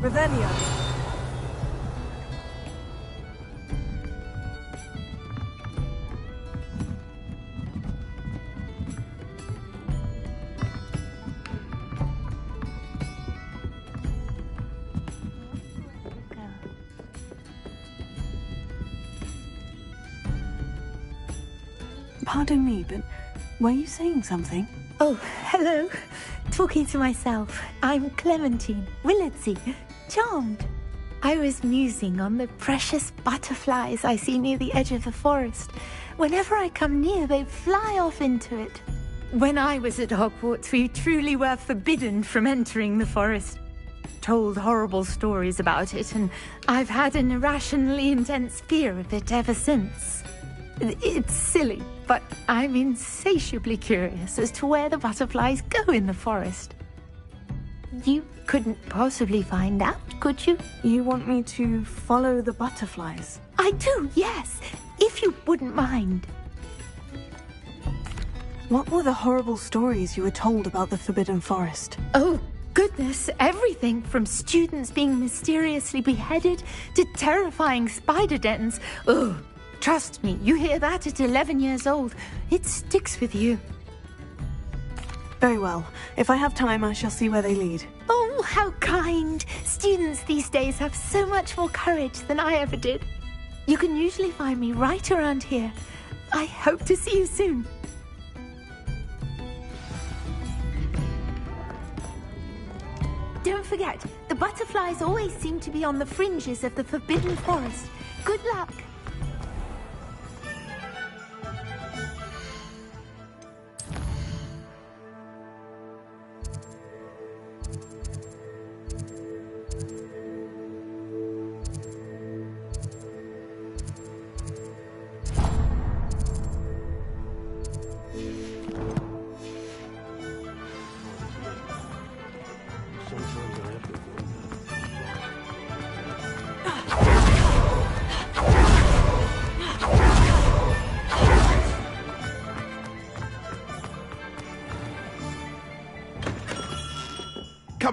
Revelio. Pardon me, but were you saying something? Oh, hello. Talking to myself. I'm Clementine Willardsey. Charmed. I was musing on the precious butterflies I see near the edge of the forest. Whenever I come near, they fly off into it. When I was at Hogwarts, we truly were forbidden from entering the forest. Told horrible stories about it, and I've had an irrationally intense fear of it ever since. It's silly, but I'm insatiably curious as to where the butterflies go in the forest. You couldn't possibly find out, could you? You want me to follow the butterflies? I do, yes, if you wouldn't mind. What were the horrible stories you were told about the Forbidden Forest? Oh, goodness, everything from students being mysteriously beheaded to terrifying spider dens. Ugh. Trust me, you hear that at 11 years old. It sticks with you. Very well. If I have time, I shall see where they lead. Oh, how kind. Students these days have so much more courage than I ever did. You can usually find me right around here. I hope to see you soon. Don't forget, the butterflies always seem to be on the fringes of the Forbidden Forest. Good luck.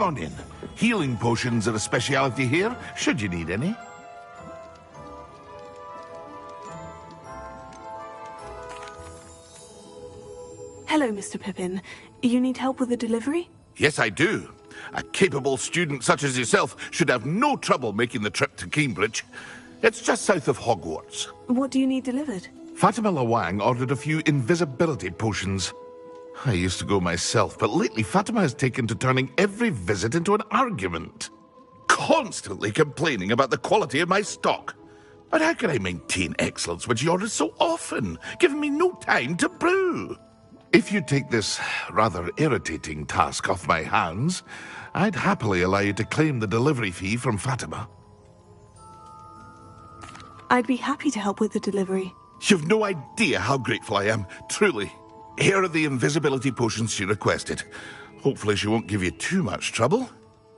Come on in. Healing potions are a speciality here, should you need any. Hello, Mr. Pippin. You need help with a delivery? Yes, I do. A capable student such as yourself should have no trouble making the trip to Cambridge. It's just south of Hogwarts. What do you need delivered? Fatima Lawang ordered a few invisibility potions. I used to go myself, but lately Fatima has taken to turning every visit into an argument. Constantly complaining about the quality of my stock. But how can I maintain excellence when she orders so often, giving me no time to brew? If you take this rather irritating task off my hands, I'd happily allow you to claim the delivery fee from Fatima. I'd be happy to help with the delivery. You've no idea how grateful I am, truly. Here are the invisibility potions she requested. Hopefully she won't give you too much trouble.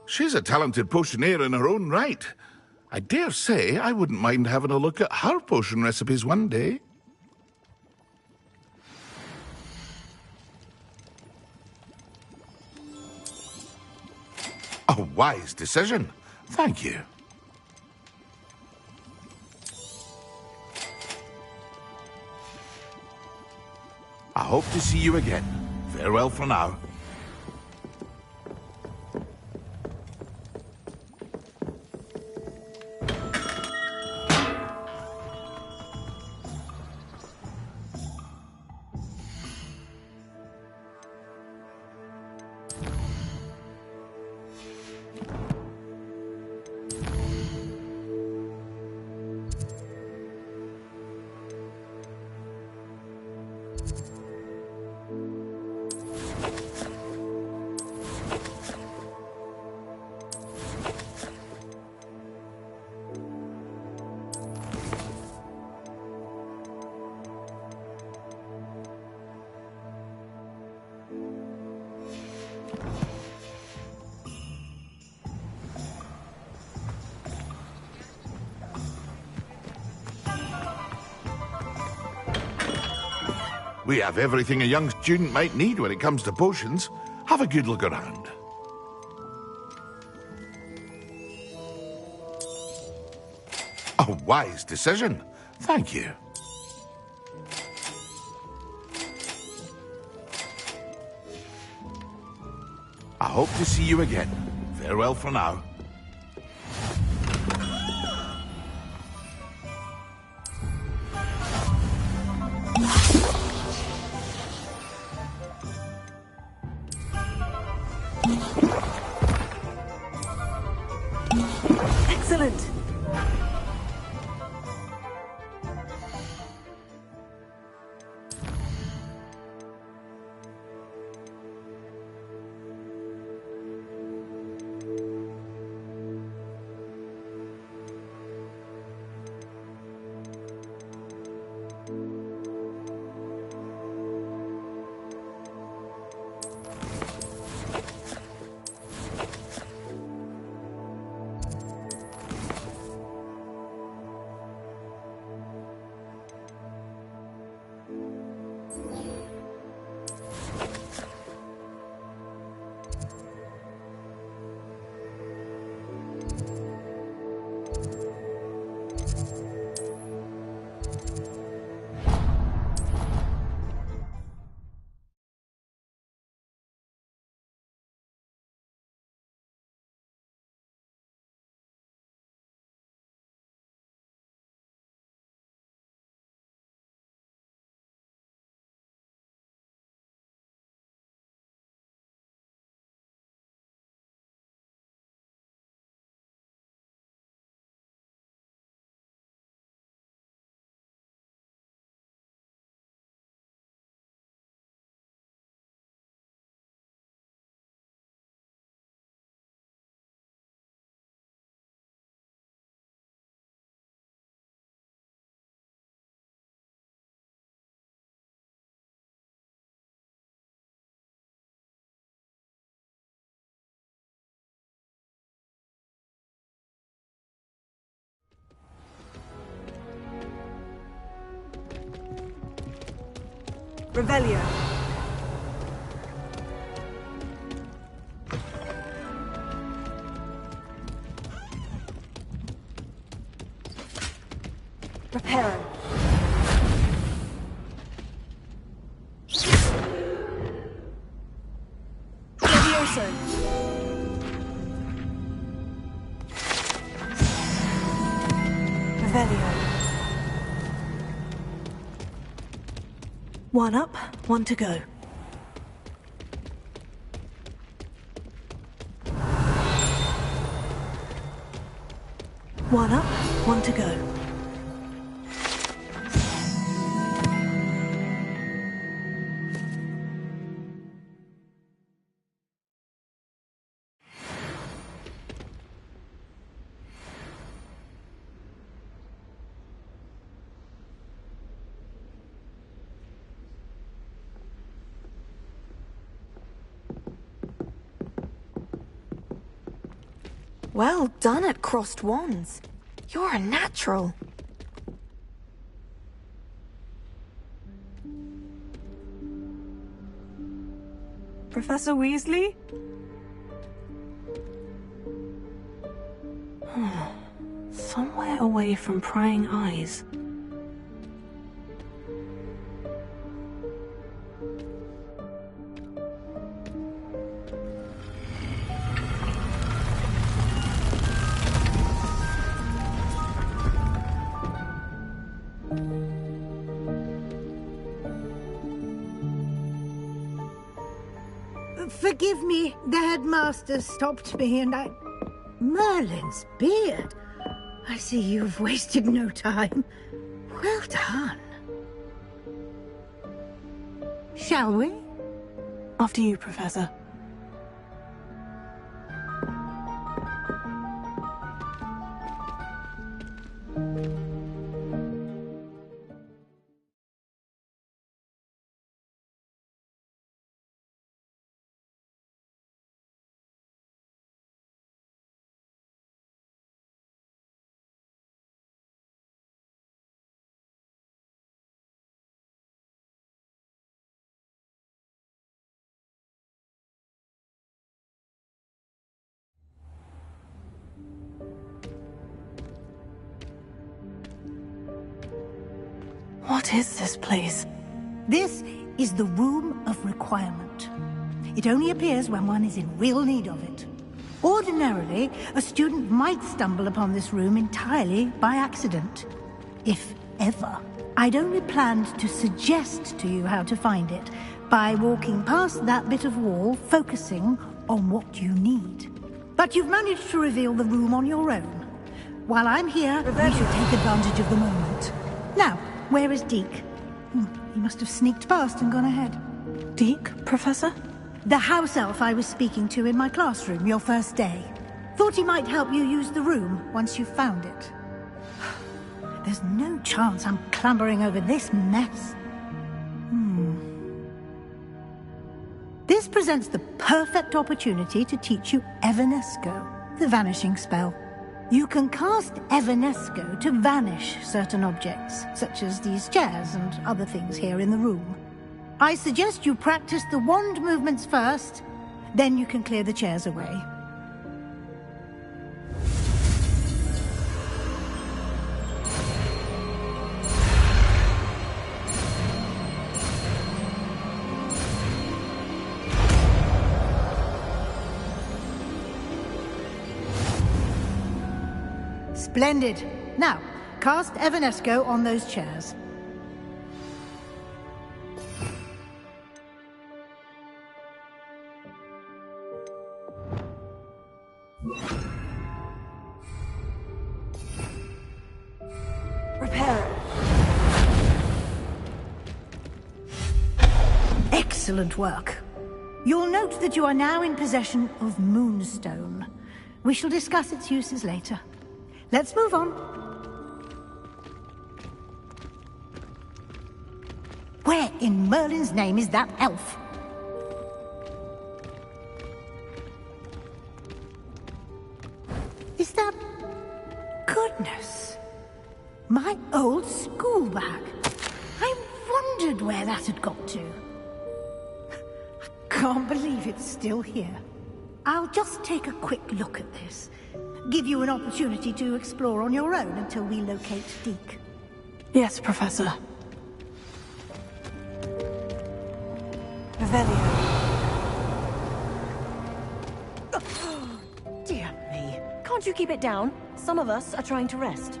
She's a talented potioneer in her own right. I dare say I wouldn't mind having a look at her potion recipes one day. A wise decision. Thank you. I hope to see you again. Farewell for now. We have everything a young student might need when it comes to potions. Have a good look around. A wise decision. Thank you. I hope to see you again. Farewell for now. Excellent. Revelio. One up, one to go. One up, one to go. Well done at crossed wands. You're a natural. Professor Weasley? Somewhere away from prying eyes. Forgive me, the headmaster stopped me and I... Merlin's beard. I see you've wasted no time. Well done. Shall we? After you, Professor. What is this place? This is the Room of Requirement. It only appears when one is in real need of it. Ordinarily, a student might stumble upon this room entirely by accident. If ever. I'd only planned to suggest to you how to find it by walking past that bit of wall, focusing on what you need. But you've managed to reveal the room on your own. While I'm here, we should take advantage of the moment. Now, where is Deke? He must have sneaked past and gone ahead. Deke, Professor? The house elf I was speaking to in my classroom your first day. Thought he might help you use the room once you found it. There's no chance I'm clambering over this mess. This presents the perfect opportunity to teach you Evanesco, the vanishing spell. You can cast Evanesco to vanish certain objects, such as these chairs and other things here in the room. I suggest you practice the wand movements first, then you can clear the chairs away. Splendid. Now, cast Evanesco on those chairs. Prepare. Excellent work. You'll note that you are now in possession of Moonstone. We shall discuss its uses later. Let's move on. Where in Merlin's name is that elf? Is that... Goodness. My old school bag. I wondered where that had got to. I can't believe it's still here. I'll just take a quick look at this. Give you an opportunity to explore on your own until we locate Deke. Yes, Professor. Revelio. Dear me. Can't you keep it down? Some of us are trying to rest.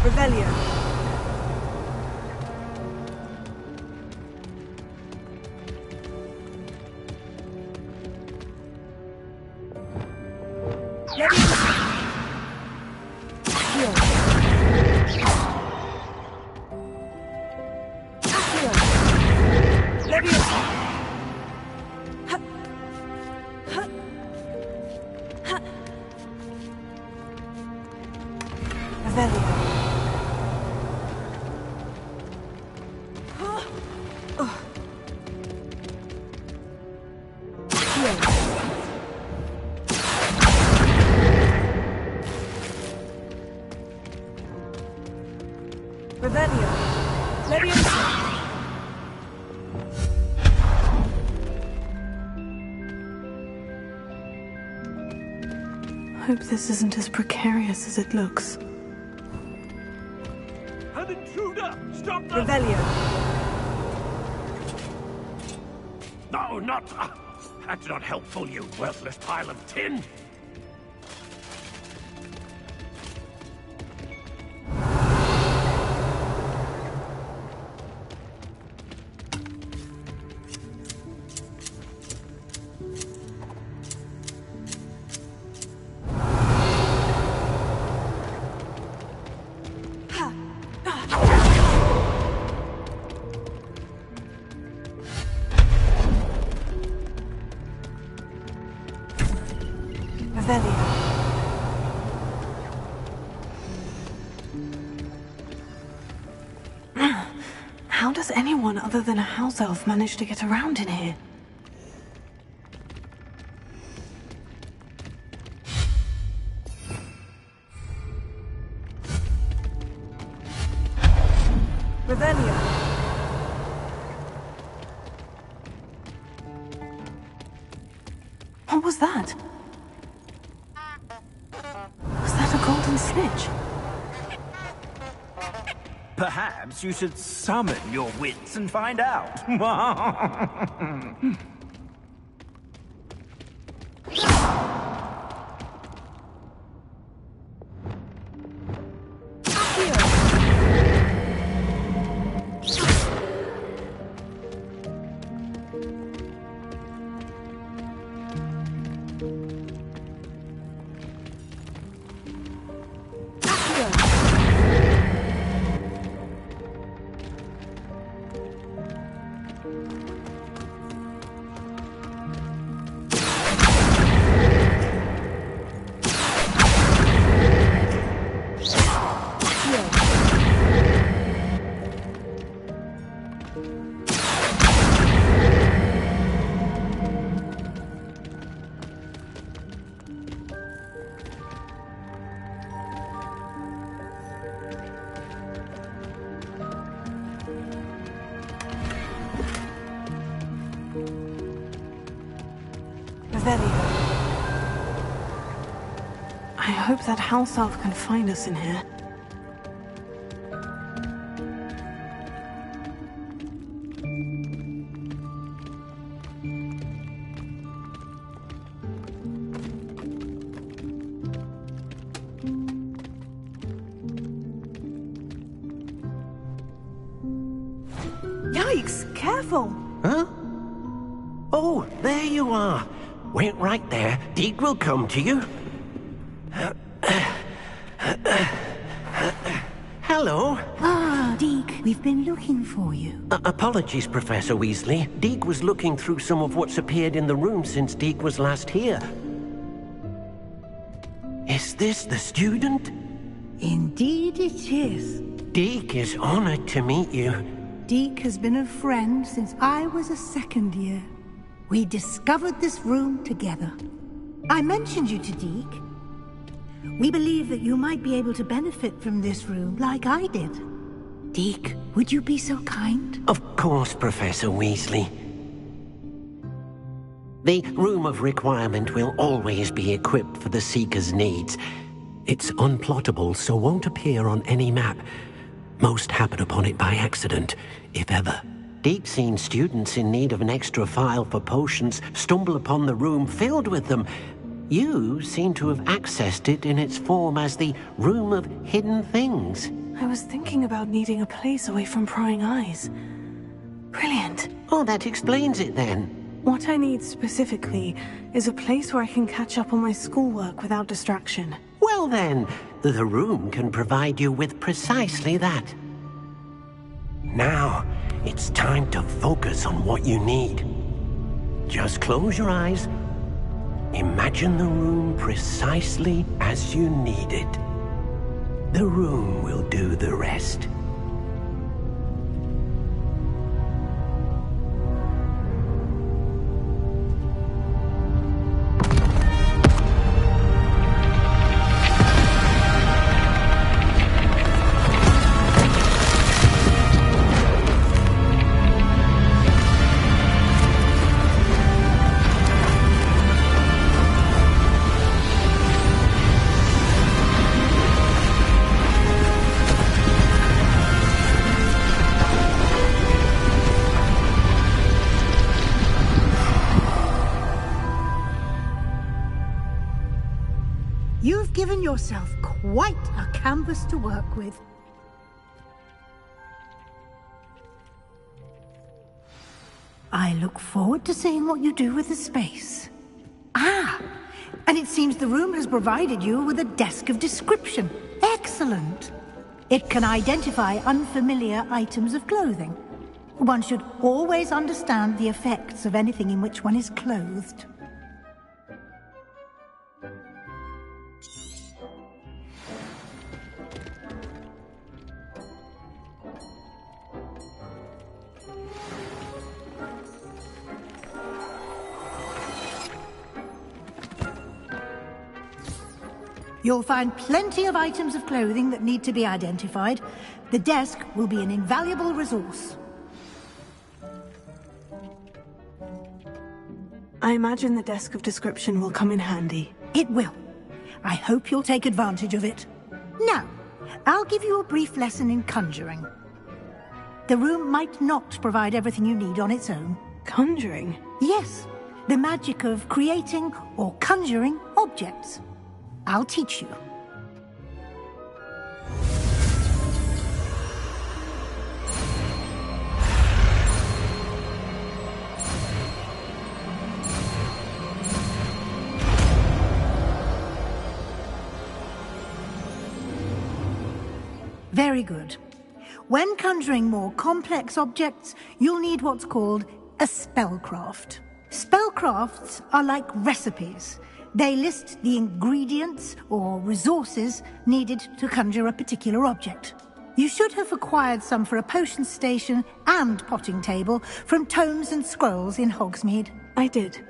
Revelio. Hope this isn't as precarious as it looks. An intruder! Stop them! Revelio. No, not... That's not helpful, you worthless pile of tin! How does anyone other than a house elf manage to get around in here? Revelio. What was that? Was that a golden snitch? Perhaps you should summon your wits and find out. I hope that house elf can find us in here. Yikes! Careful! Huh? Oh, there you are. Wait right there. Deek will come to you. Hello. Ah, Deek, we've been looking for you. Apologies, Professor Weasley. Deek was looking through some of what's appeared in the room since Deek was last here. Is this the student? Indeed it is. Deek is honored to meet you. Deek has been a friend since I was a second year. We discovered this room together. I mentioned you to Deek. We believe that you might be able to benefit from this room like I did. Deek, would you be so kind? Of course, Professor Weasley. The Room of Requirement will always be equipped for the Seeker's needs. It's unplottable, so won't appear on any map. Most happen upon it by accident, if ever. Deep seen students in need of an extra file for potions stumble upon the room filled with them. You seem to have accessed it in its form as the Room of Hidden Things. I was thinking about needing a place away from prying eyes. Brilliant. Oh, that explains it then. What I need specifically is a place where I can catch up on my schoolwork without distraction. Well then, the room can provide you with precisely that. Now, it's time to focus on what you need. Just close your eyes. Imagine the room precisely as you need it. The room will do the rest. You've given yourself quite a canvas to work with. I look forward to seeing what you do with the space. Ah, and it seems the room has provided you with a desk of description. Excellent. It can identify unfamiliar items of clothing. One should always understand the effects of anything in which one is clothed. You'll find plenty of items of clothing that need to be identified. The desk will be an invaluable resource. I imagine the desk of description will come in handy. It will. I hope you'll take advantage of it. Now, I'll give you a brief lesson in conjuring. The room might not provide everything you need on its own. Conjuring? Yes, the magic of creating or conjuring objects. I'll teach you. Very good. When conjuring more complex objects, you'll need what's called a spellcraft. Spellcrafts are like recipes. They list the ingredients or resources needed to conjure a particular object. You should have acquired some for a potion station and potting table from tomes and scrolls in Hogsmeade. I did.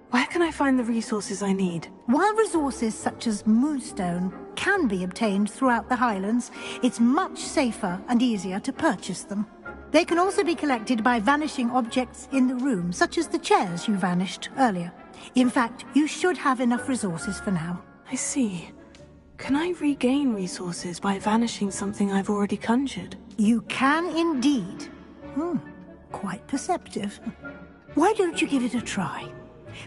Where can I find the resources I need? While resources such as moonstone can be obtained throughout the Highlands, it's much safer and easier to purchase them. They can also be collected by vanishing objects in the room, such as the chairs you vanished earlier. In fact, you should have enough resources for now. I see. Can I regain resources by vanishing something I've already conjured? You can indeed. Quite perceptive. Why don't you give it a try?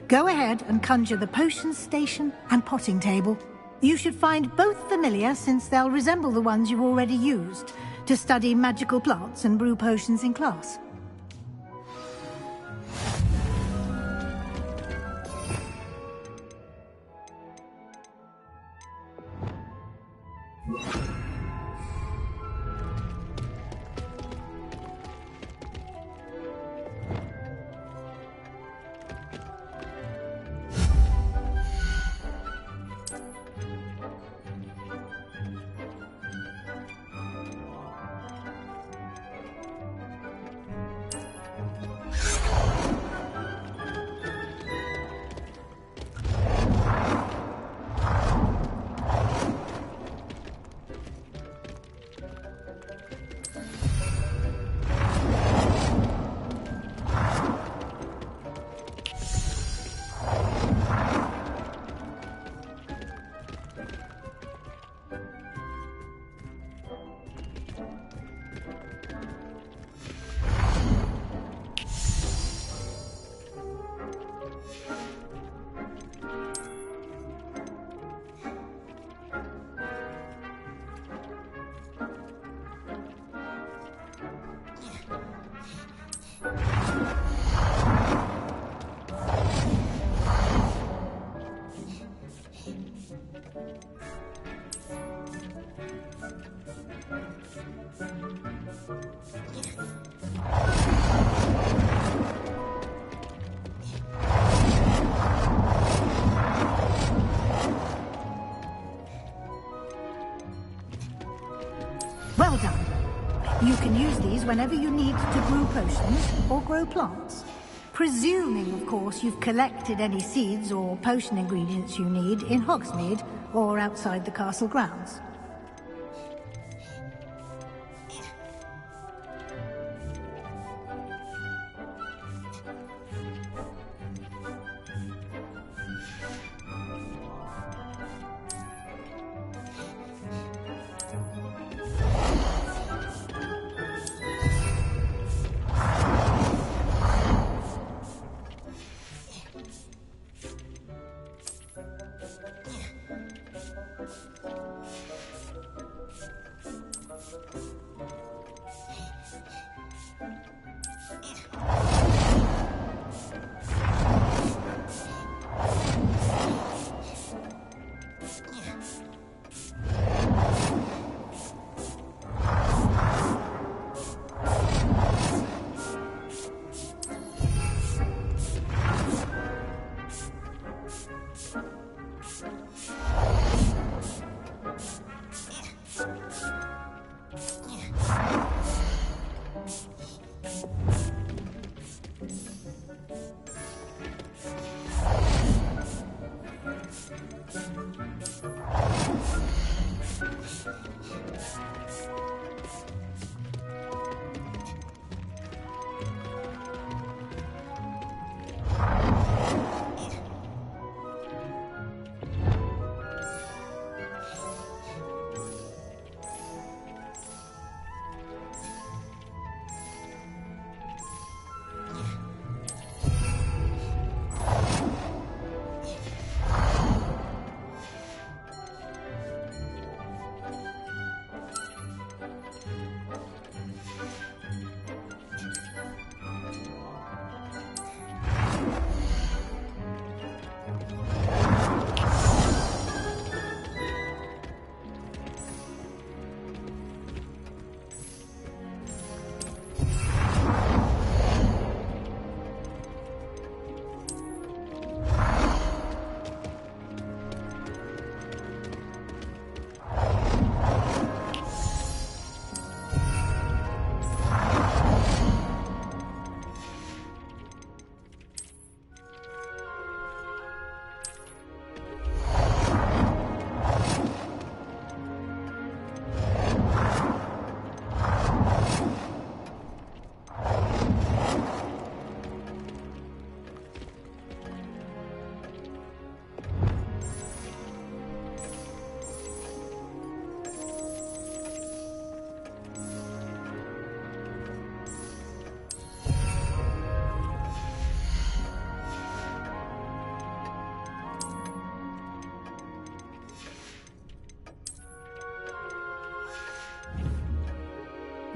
Go ahead and conjure the potion station and potting table. You should find both familiar, since they'll resemble the ones you've already used to study magical plants and brew potions in class. Well done. You can use these whenever you need to brew potions or grow plants. Presuming, of course, you've collected any seeds or potion ingredients you need in Hogsmeade or outside the castle grounds.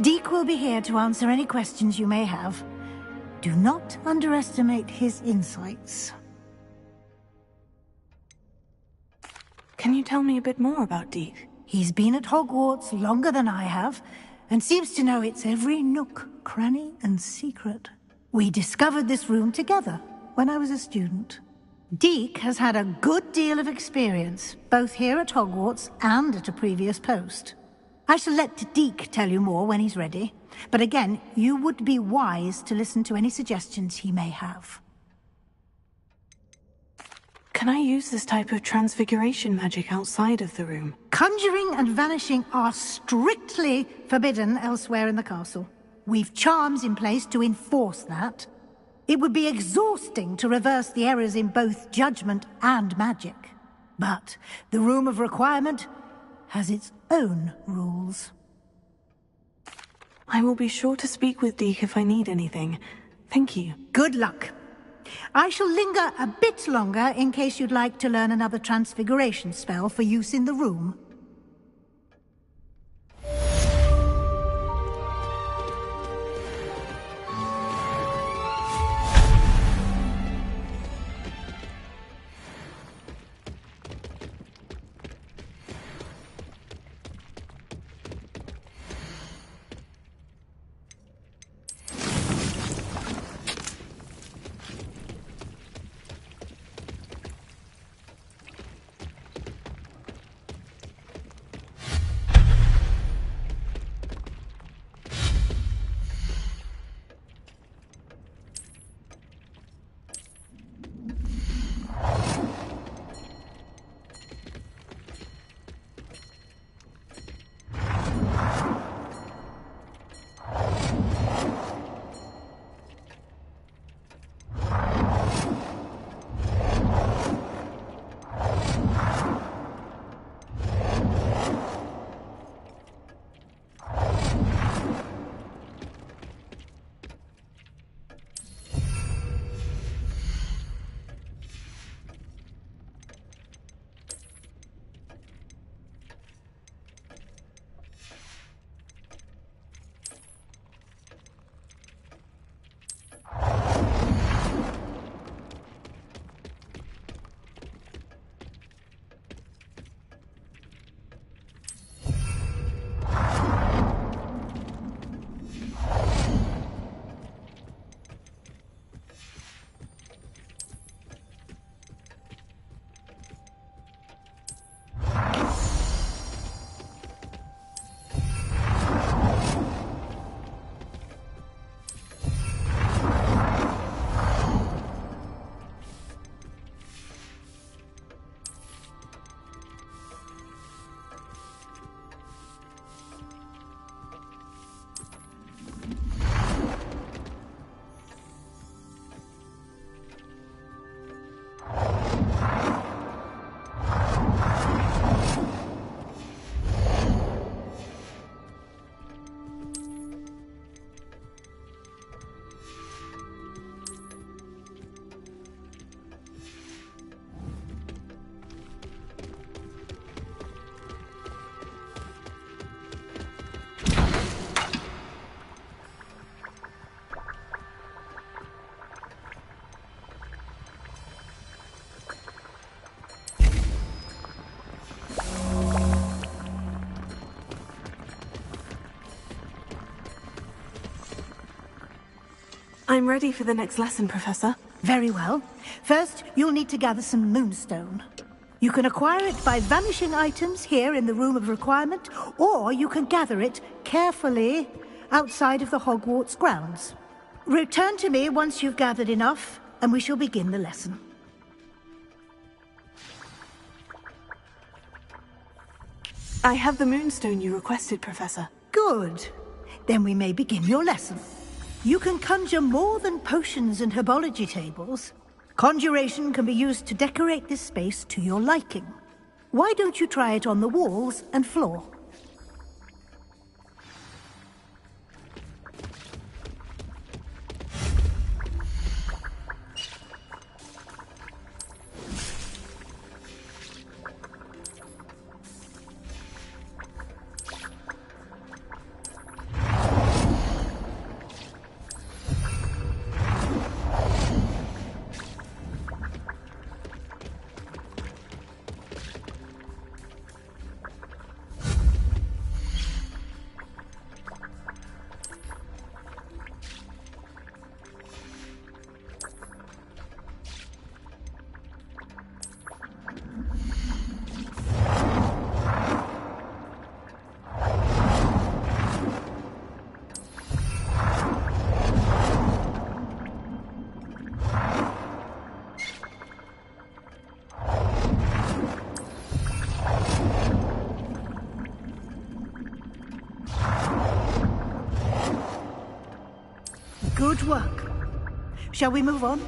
Deke will be here to answer any questions you may have. Do not underestimate his insights. Can you tell me a bit more about Deke? He's been at Hogwarts longer than I have, and seems to know its every nook, cranny, and secret. We discovered this room together when I was a student. Deke has had a good deal of experience, both here at Hogwarts and at a previous post. I shall let Deke tell you more when he's ready, but again, you would be wise to listen to any suggestions he may have. Can I use this type of transfiguration magic outside of the room? Conjuring and vanishing are strictly forbidden elsewhere in the castle. We've charms in place to enforce that. It would be exhausting to reverse the errors in both judgment and magic. But the Room of Requirement has its own rules. I will be sure to speak with Deke if I need anything. Thank you. Good luck. I shall linger a bit longer in case you'd like to learn another transfiguration spell for use in the room. I'm ready for the next lesson, Professor. Very well. First, you'll need to gather some moonstone. You can acquire it by vanishing items here in the Room of Requirement, or you can gather it carefully outside of the Hogwarts grounds. Return to me once you've gathered enough, and we shall begin the lesson. I have the moonstone you requested, Professor. Good. Then we may begin your lesson. You can conjure more than potions and herbology tables. Conjuration can be used to decorate this space to your liking. Why don't you try it on the walls and floor? Good work. Shall we move on?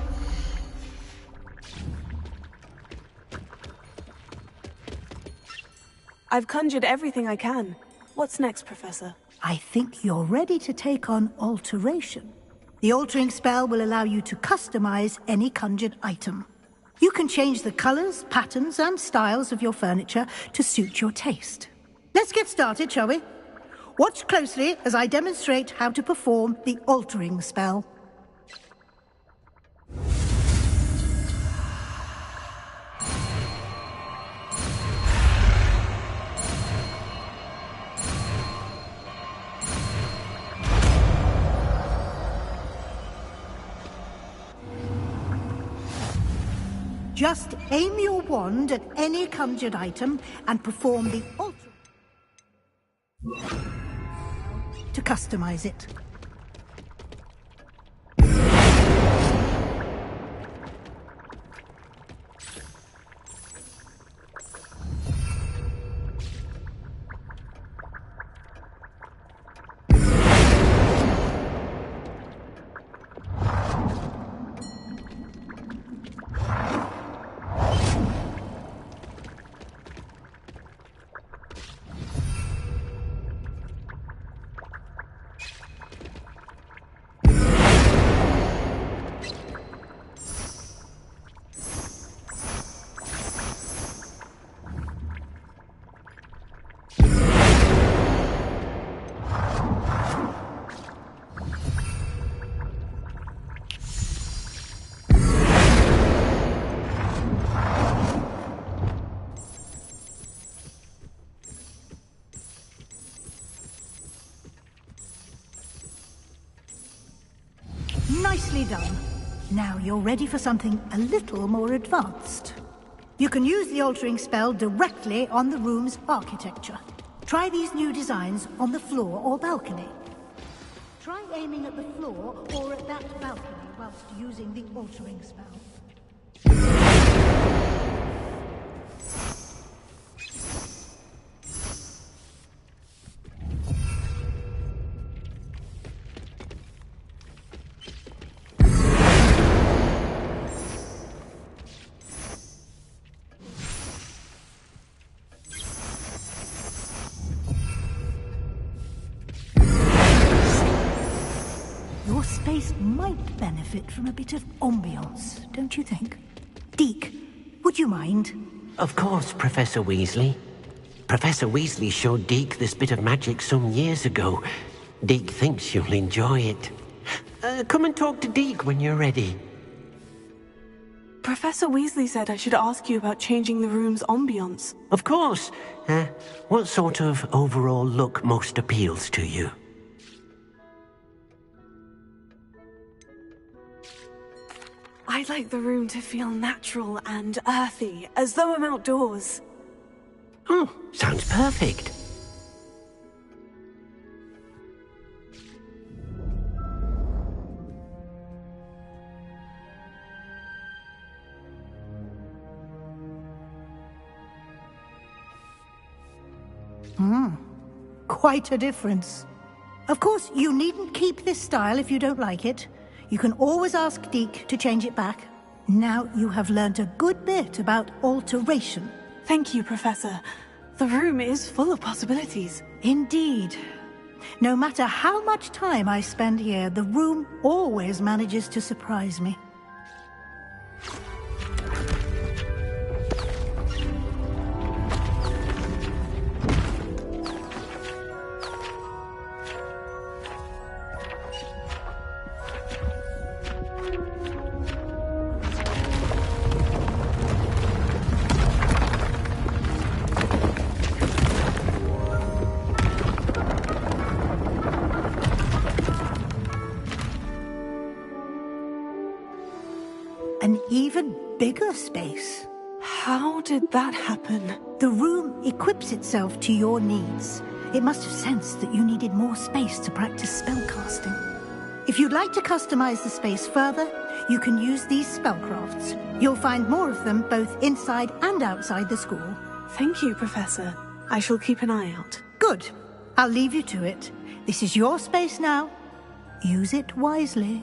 I've conjured everything I can. What's next, Professor? I think you're ready to take on alteration. The altering spell will allow you to customize any conjured item. You can change the colors, patterns, and styles of your furniture to suit your taste. Let's get started, shall we? Watch closely as I demonstrate how to perform the altering spell. Just aim your wand at any conjured item and perform the altering to customize it. Nicely done. Now you're ready for something a little more advanced. You can use the altering spell directly on the room's architecture. Try these new designs on the floor or balcony. Try aiming at the floor or at that balcony whilst using the altering spell. Your space might benefit from a bit of ambiance, don't you think? Deke, would you mind? Of course, Professor Weasley. Professor Weasley showed Deke this bit of magic some years ago. Deke thinks you'll enjoy it. Come and talk to Deke when you're ready. Professor Weasley said I should ask you about changing the room's ambiance. Of course. What sort of overall look most appeals to you? I'd like the room to feel natural and earthy, as though I'm outdoors. Oh, sounds perfect. Quite a difference. Of course, you needn't keep this style if you don't like it. You can always ask Deke to change it back. Now you have learnt a good bit about alteration. Thank you, Professor. The room is full of possibilities. Indeed. No matter how much time I spend here, the room always manages to surprise me. An even bigger space. How did that happen? The room equips itself to your needs. It must have sensed that you needed more space to practice spellcasting. If you'd like to customize the space further, you can use these spellcrafts. You'll find more of them both inside and outside the school. Thank you, Professor. I shall keep an eye out. Good. I'll leave you to it. This is your space now. Use it wisely.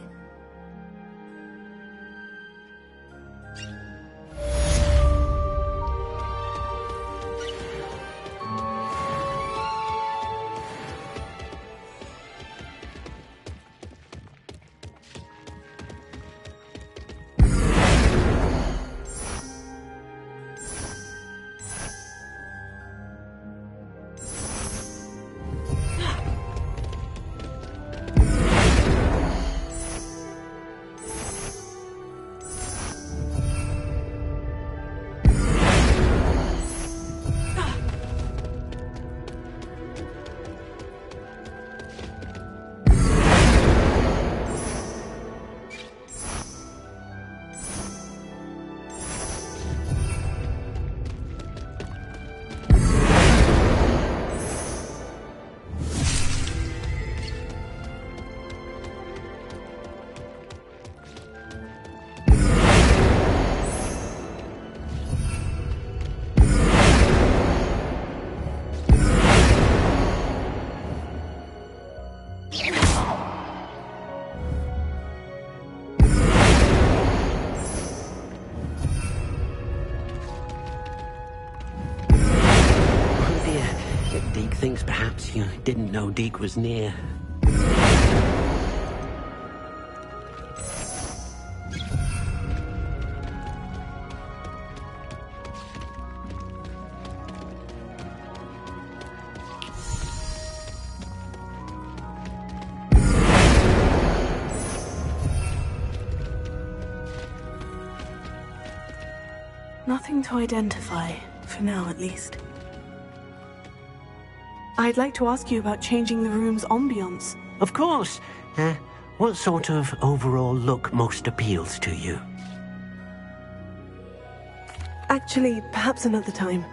Thinks perhaps you didn't know Deke was near. Nothing to identify, for now at least. I'd like to ask you about changing the room's ambience. Of course. What sort of overall look most appeals to you? Actually, perhaps another time.